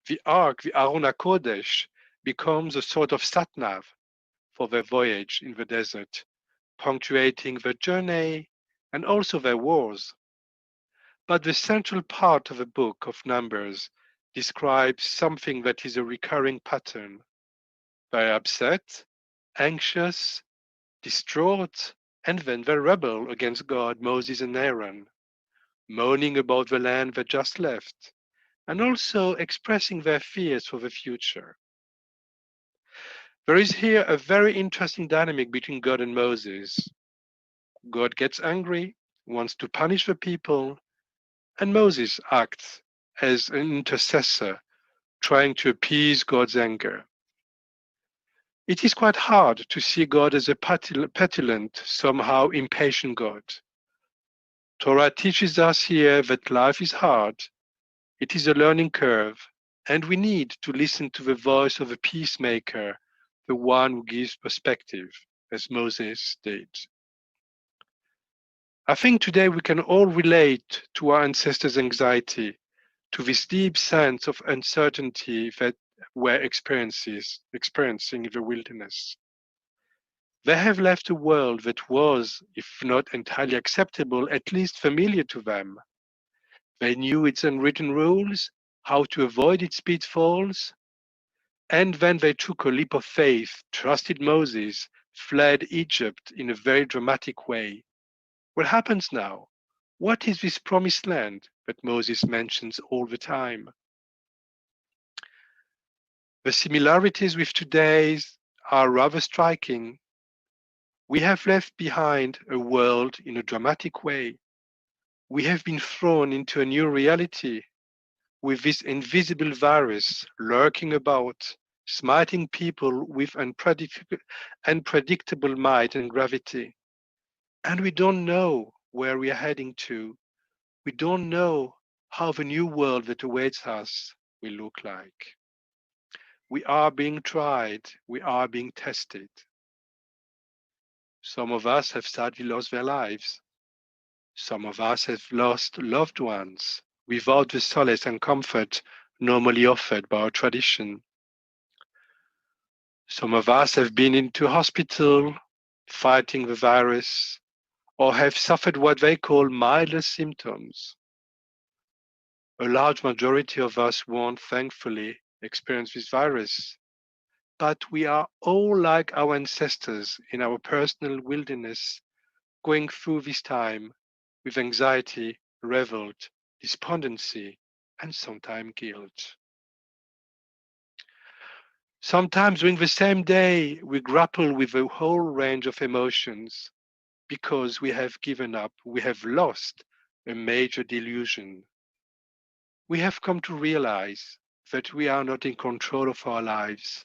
The ark, the Aron HaKodesh, becomes a sort of sat-nav for their voyage in the desert, punctuating their journey and also their wars. But the central part of the book of Numbers describes something that is a recurring pattern. They're upset, anxious, distraught, and then they rebel against God, Moses and Aaron, moaning about the land they just left, and also expressing their fears for the future. There is here a very interesting dynamic between God and Moses. God gets angry, wants to punish the people, and Moses acts as an intercessor, trying to appease God's anger. It is quite hard to see God as a petulant, somehow impatient God. Torah teaches us here that life is hard, it is a learning curve, and we need to listen to the voice of a peacemaker, the one who gives perspective, as Moses did. I think today we can all relate to our ancestors' anxiety, to this deep sense of uncertainty that we're experiencing in the wilderness. They have left a world that was, if not entirely acceptable, at least familiar to them. They knew its unwritten rules, how to avoid its pitfalls, and then they took a leap of faith, trusted Moses, fled Egypt in a very dramatic way. What happens now? What is this promised land that Moses mentions all the time? The similarities with today's are rather striking. We have left behind a world in a dramatic way. We have been thrown into a new reality with this invisible virus lurking about, smiting people with unpredictable might and gravity. And we don't know where we are heading to. We don't know how the new world that awaits us will look like. We are being tried. We are being tested. Some of us have sadly lost their lives. Some of us have lost loved ones without the solace and comfort normally offered by our tradition. Some of us have been into hospital fighting the virus or have suffered what they call milder symptoms. A large majority of us won't, thankfully, experience this virus. But we are all like our ancestors in our personal wilderness, going through this time with anxiety, revolt, despondency, and sometimes guilt. Sometimes during the same day, we grapple with a whole range of emotions because we have given up, we have lost a major delusion. We have come to realize that we are not in control of our lives.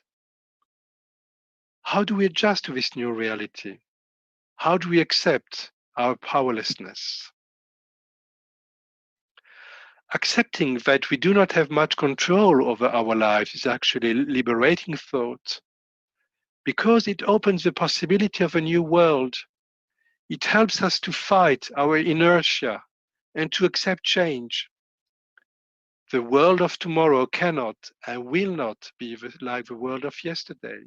How do we adjust to this new reality? How do we accept our powerlessness? Accepting that we do not have much control over our lives is actually a liberating thought because it opens the possibility of a new world. It helps us to fight our inertia and to accept change. The world of tomorrow cannot and will not be like the world of yesterday.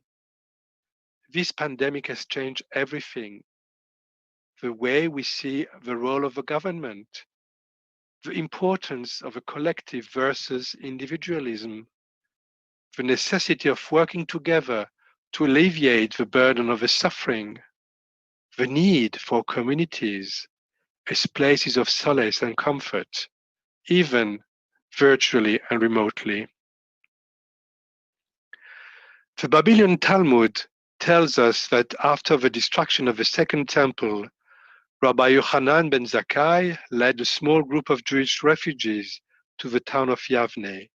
This pandemic has changed everything. The way we see the role of the government, the importance of a collective versus individualism, the necessity of working together to alleviate the burden of the suffering, the need for communities as places of solace and comfort, even virtually and remotely. The Babylonian Talmud tells us that after the destruction of the Second Temple, Rabbi Yochanan ben Zakkai led a small group of Jewish refugees to the town of Yavne,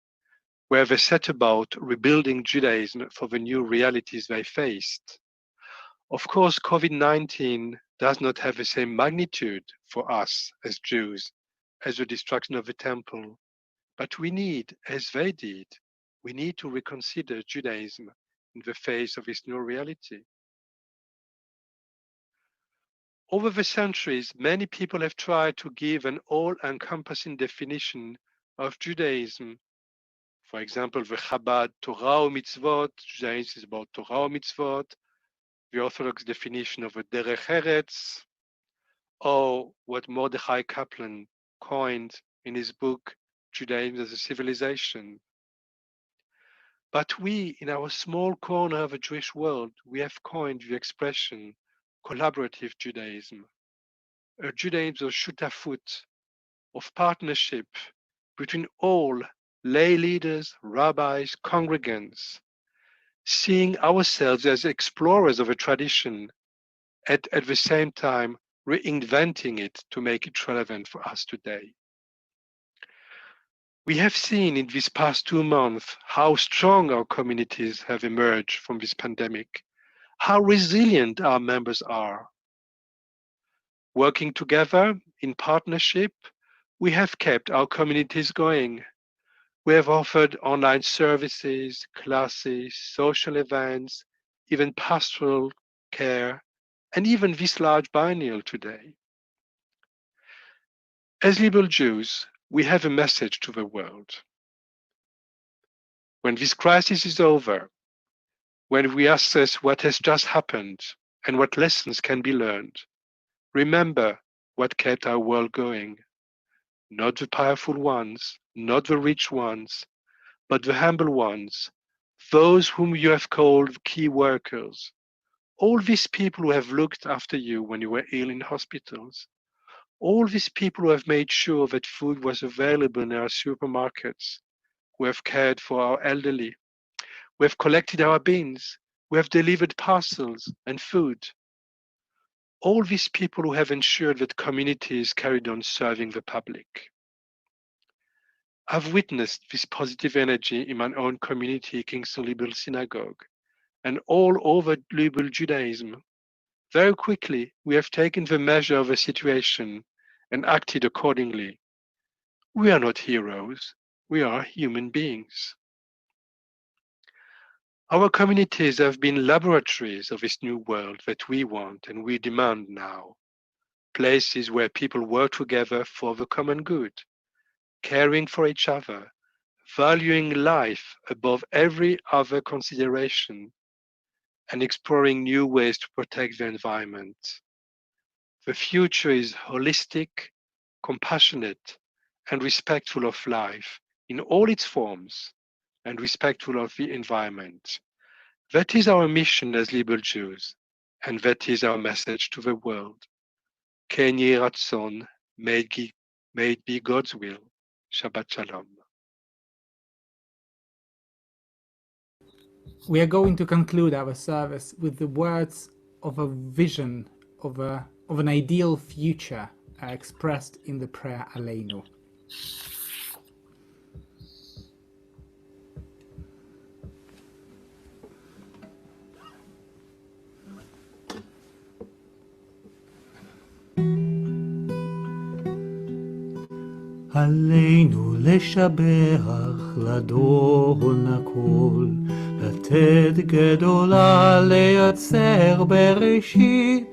where they set about rebuilding Judaism for the new realities they faced. Of course, COVID-19 does not have the same magnitude for us as Jews as the destruction of the temple, but we need, as they did, we need to reconsider Judaism in the face of this new reality. Over the centuries, many people have tried to give an all-encompassing definition of Judaism. For example, the Chabad Torah or Mitzvot, Judaism is about Torah or Mitzvot. the Orthodox definition of a derech eretz, or what Mordechai Kaplan coined in his book, Judaism as a Civilization. But we, in our small corner of a Jewish world, we have coined the expression collaborative Judaism, a Judaism of shutafut, of partnership between all lay leaders, rabbis, congregants, seeing ourselves as explorers of a tradition, at the same time reinventing it to make it relevant for us today. We have seen in these past 2 months how strong our communities have emerged from this pandemic, how resilient our members are. Working together in partnership, we have kept our communities going. We have offered online services, classes, social events, even pastoral care, and even this large biennial today. As liberal Jews, we have a message to the world. When this crisis is over, when we assess what has just happened and what lessons can be learned, remember what kept our world going. Not the powerful ones, not the rich ones, but the humble ones, those whom you have called key workers, all these people who have looked after you when you were ill in hospitals, all these people who have made sure that food was available in our supermarkets, who have cared for our elderly, who have collected our bins, who have delivered parcels and food. All these people who have ensured that communities carried on serving the public. I've witnessed this positive energy in my own community, Kingston Liberal Synagogue, and all over Liberal Judaism. Very quickly, we have taken the measure of the situation and acted accordingly. We are not heroes, we are human beings. Our communities have been laboratories of this new world that we want and we demand now. Places where people work together for the common good, caring for each other, valuing life above every other consideration, and exploring new ways to protect the environment. The future is holistic, compassionate, and respectful of life in all its forms, and respectful of the environment. That is our mission as liberal Jews, and that is our message to the world. Ken Yeh Ratzon, may it be God's will. Shabbat Shalom. We are going to conclude our service with the words of a vision of an ideal future expressed in the prayer Aleinu. עלינו לשבח לדורון הכל, לתת גדולה לייצר בראשית,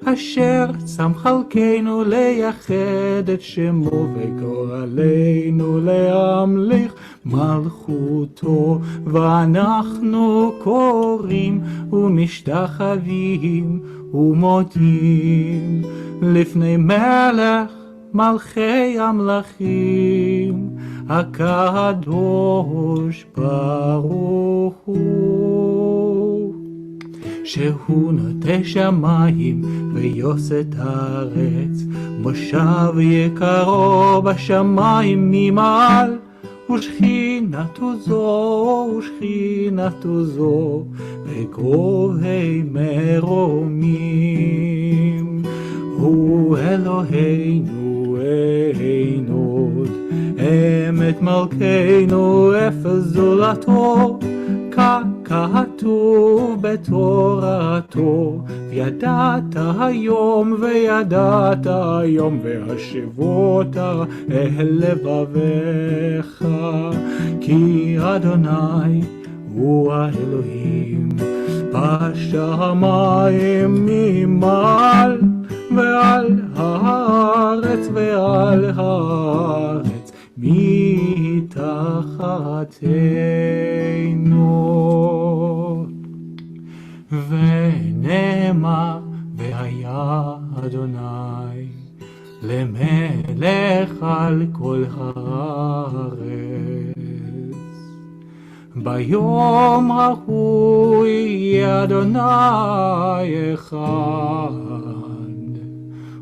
אשר שם חלקנו לייחד את שמו וגורלנו להמליך מלכותו, ואנחנו קוראים ומשתחווים ומודים לפני מלך מלכי המלכים, הקדוש ברוך הוא, שהוא נוטה שמיים ויוסת הארץ, מושב יקרו בשמיים ממעל, ושכינתו זו בגובי מרומים. הוא אלוהינו עינות, אמת מלכנו אפס זולתו, ככתוב בתורתו, וידעת היום והשבות אל לבביך, כי אדוני הוא האלוהים בשמיים ממעל, ועל הארץ מתחתנו. ונאמר והיה אדוני למלך על כל הארץ. ביום ההוא יהיה אדוני אחד,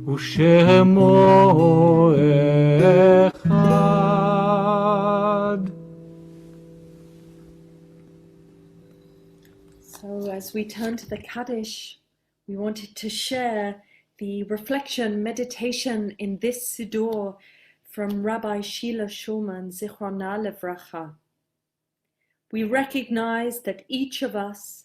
ושמו אחד. So as we turn to the Kaddish, we wanted to share the reflection, meditation in this Siddur from Rabbi Sheila Schulman, Zichrona Levracha. We recognize that each of us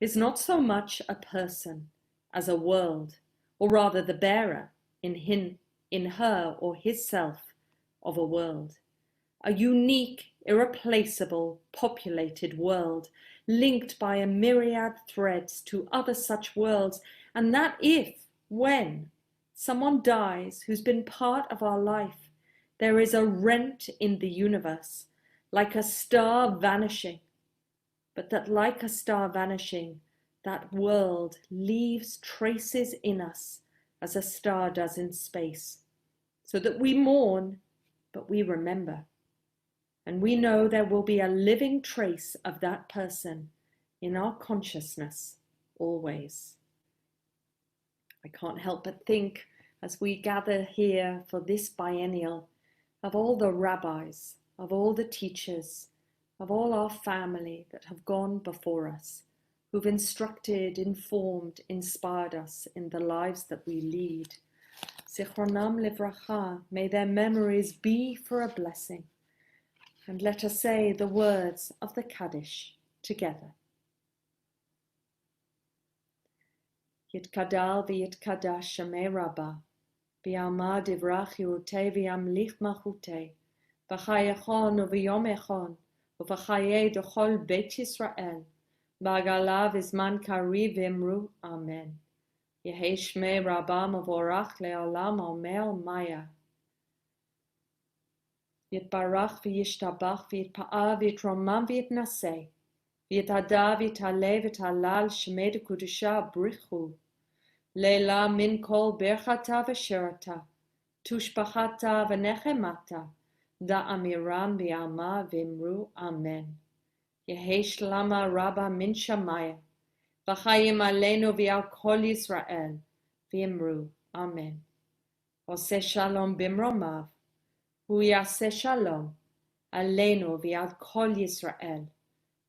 is not so much a person as a world, or rather the bearer in him, in her or his self of a world. A unique, irreplaceable, populated world, linked by a myriad threads to other such worlds, and that if, when, someone dies who's been part of our life, there is a rent in the universe, like a star vanishing, but that like a star vanishing, that world leaves traces in us as a star does in space, so that we mourn, but we remember. And we know there will be a living trace of that person in our consciousness always. I can't help but think, as we gather here for this biennial, of all the rabbis, of all the teachers, of all our family that have gone before us, who've instructed, informed, inspired us in the lives that we lead. Zichronam Livracha, may their memories be for a blessing. And let us say the words of the Kaddish together. Yitkadal v'yitkadash Shemei Rabbah, v'yamad divrach Yirutei v'yamlich malchutei, v'chayechon u'v'yom echon, u'v'chayei d'chol Beit Yisrael, v'agala v'zman kariv v'imru, Amen. Yehei Shmei Rabbah mevorach le'olam omer maya. Yitbarach v'yishtabach v'yitpa'al v'yitromam v'yitnaseh, v'yitada v'yitale v'yitalal Shmei d'Kudusha brichu, Leila min kol berchata v'sherata, tushbachata v'nechemata, da'amiram v'yama v'imru, Amen. Yehei shlama rabba min shamaya, v'chayim aleinu v'yal kol Yisrael, v'imru, Amen. Oseh shalom bimromav, hu yaseh shalom, aleinu v'yal kol Yisrael,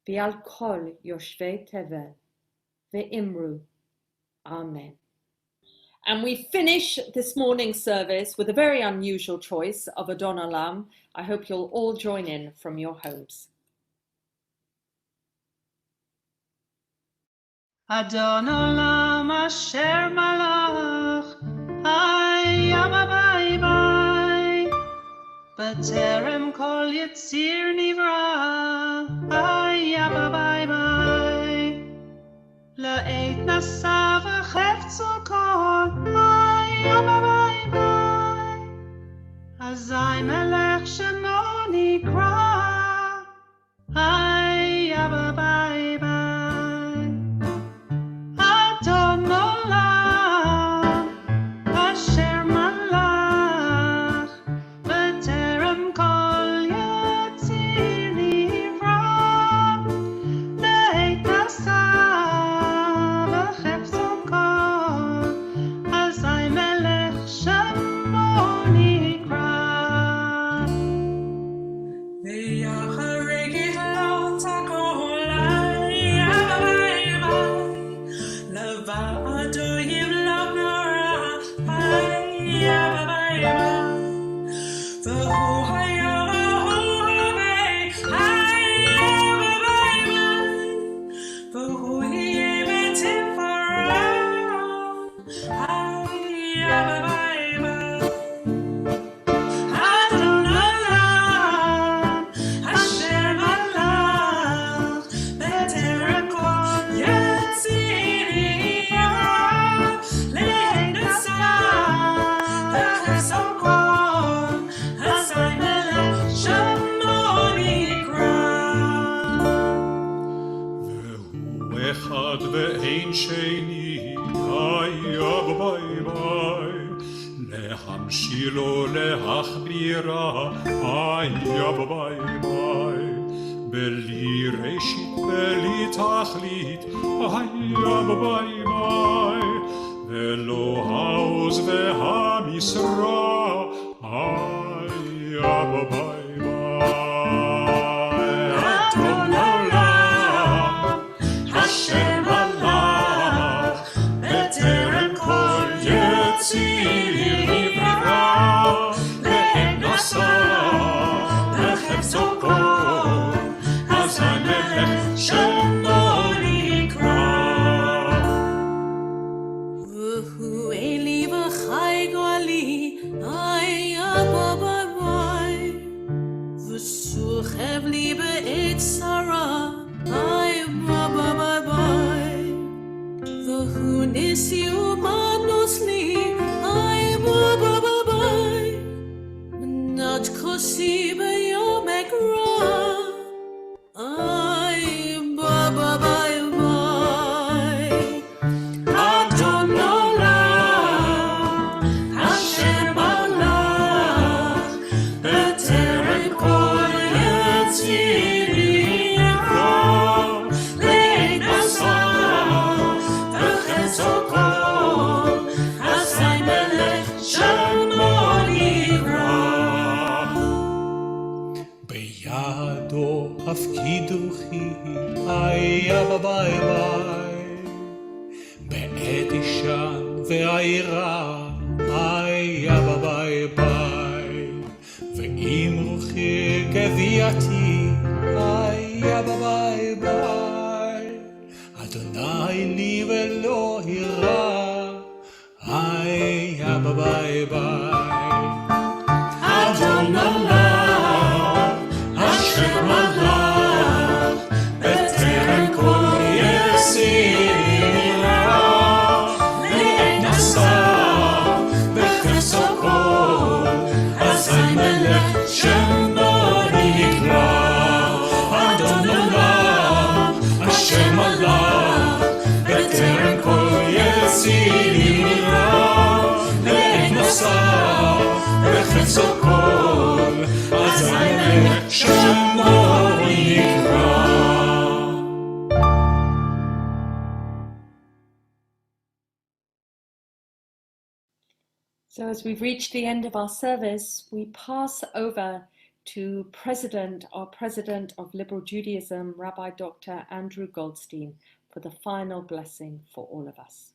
v'yal kol yoshvei tevel, v'imru, Amen. And we finish this morning's service with a very unusual choice of Adon Olam. I hope you'll all join in from your homes. Adon Olam asher malach, hayya bye bye. B'terem kol yitzir nivra, hayya bye bye. La'et nasa v'chefzu kol, hayya bye bye. Azai melech shemo nikra, hayya bye bye. Adon Olam asher malach, b'terem kol yitzir nivra, la'et nasa v'chefzu kol, azai melech shemo nikra. V'yacharek lo takol, hayya bye bye. Levado yivlog nora, hayya bye bye. V'hu hayya v'hu havei, hayya bye bye. V'hu yeh b'tifara, hayya bye bye. Adon Olam asher malach, b'terem kol yitzir nivra, שני היה ביי ביי להמשיל או להחבירה היה ביי ביי בלי ראשית בלי תכלית היה ביי ביי ולא העוז והמשרה היה ביי ביי אדון עולם השם מלך בטרם כל יציר נברא ואין עשה בחפצו כל אז המלך שמו נקרא והוא אלי וחי גואלי היה ביי ביי וסוחב לי בעת צרה היה ביי ביי והוא ניסי ומנוס לי היה ביי ביי מנת כוסי ביום אגרע היה ביי ביי אדון עולם השם מלך בטרם כל יציר נברא לעת עשה בחפצו כל אזי מלך שמו נברא בידו הפקידוכי היה ביי ביי בעת אישן והעירה היה ביי ביי ואם רוחי גבייתי היה ביי ביי אדוני לי ולא הירא היה ביי ביי אדון עולם השם מלך בטרם כל יציר נברא לעת עשה בחפצו כל אזי מלך שמו נקרא אדון עולם השם מלך בטרם כל יציר נברא לעת עשה בחפצו כל אזי מלך שמו נקרא So as we've reached the end of our service, we pass over to our President of Liberal Judaism, Rabbi Dr. Andrew Goldstein, for the final blessing for all of us.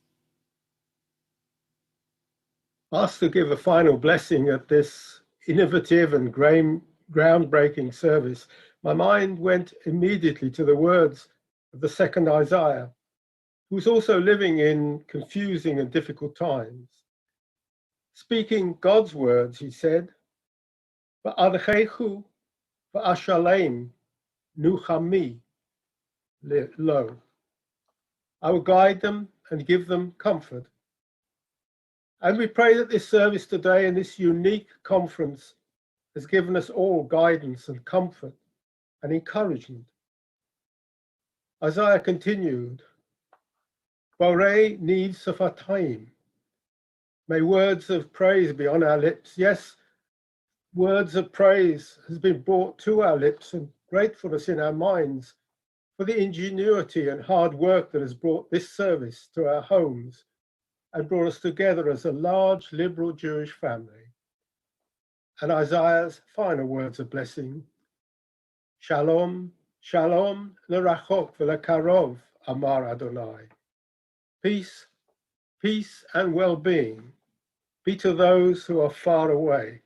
Asked to give a final blessing at this innovative and groundbreaking service, my mind went immediately to the words of the second Isaiah, who's also living in confusing and difficult times. Speaking God's words, he said, "Va'adchechu va'ashalem nuchami lo." I will guide them and give them comfort. And we pray that this service today and this unique conference has given us all guidance and comfort and encouragement. Isaiah continued, Borei needs safatayim. May words of praise be on our lips. Yes, words of praise has been brought to our lips and gratefulness in our minds for the ingenuity and hard work that has brought this service to our homes and brought us together as a large liberal Jewish family. And Isaiah's final words of blessing, Shalom, Shalom l'rachok v'lekarov, Amar Adonai. Peace, peace and well-being be to those who are far away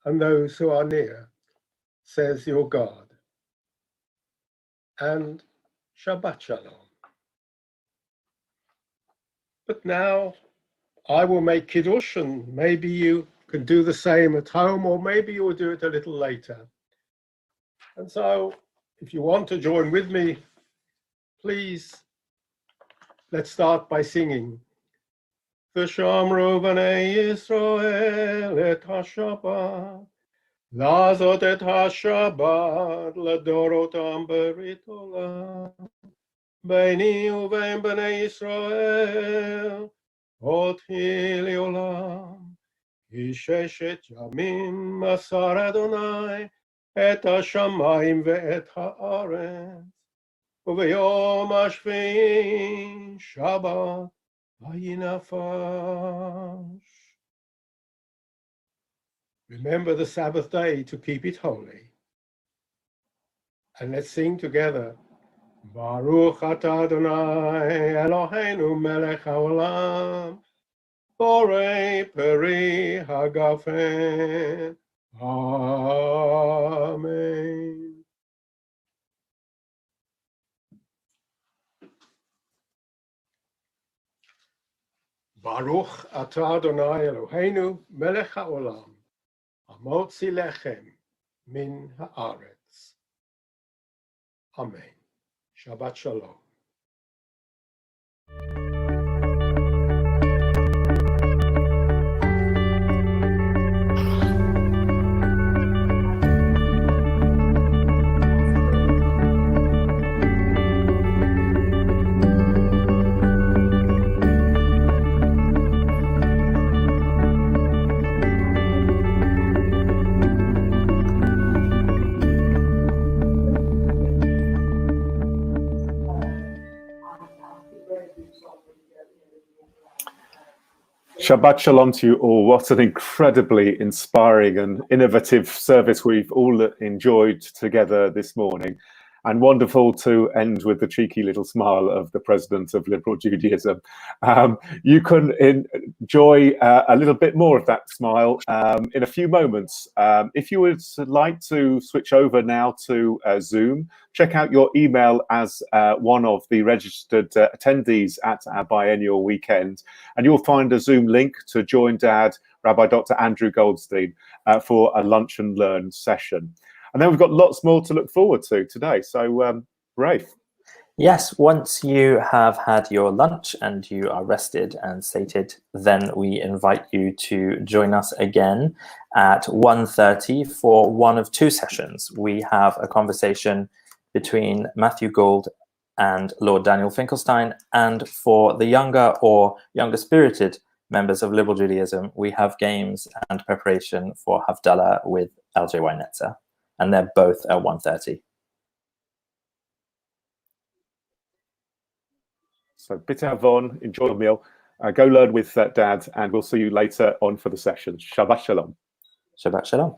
and those who are near, says your God. And Shabbat Shalom. But now I will make Kiddush, and maybe you can do the same at home, or maybe you will do it a little later. And so if you want to join with me, please, let's start by singing. V'shamru b'nei Yisrael et HaShabbat, Lazot et HaShabbat, Ladorotam berit olam. ביני ובין בני ישראל, אותי לעולם. כי ששת ימים מסר אדוני את השמיים ואת הארץ, וביום השביעי שבת וינפש. Remember the Sabbath day to keep it holy. And let's sing together. Baruch atah Adonai Eloheinu melech haolam, borei peri hagafen. Amen. Baruch atah Adonai Eloheinu melech haolam, hamotzi lechem min haaretz. Amen. Shabbat Shalom. Shabbat Shalom to you all. What an incredibly inspiring and innovative service we've all enjoyed together this morning. And wonderful to end with the cheeky little smile of the president of Liberal Judaism. You can enjoy a little bit more of that smile in a few moments. If you would like to switch over now to Zoom, check out your email as one of the registered attendees at our biennial weekend, and you'll find a Zoom link to join Dad, Rabbi Dr. Andrew Goldstein, for a lunch and learn session. And then we've got lots more to look forward to today. So, Rafe. Yes, once you have had your lunch and you are rested and sated, then we invite you to join us again at 1:30 for one of two sessions. We have a conversation between Matthew Gould and Lord Daniel Finkelstein, and for the younger or younger spirited members of Liberal Judaism, we have games and preparation for Havdalah with LJY Netzer. And they're both at 1:30. So bitte avon, enjoy your meal, go learn with Dad, and we'll see you later on for the sessions. Shabbat Shalom. Shabbat Shalom.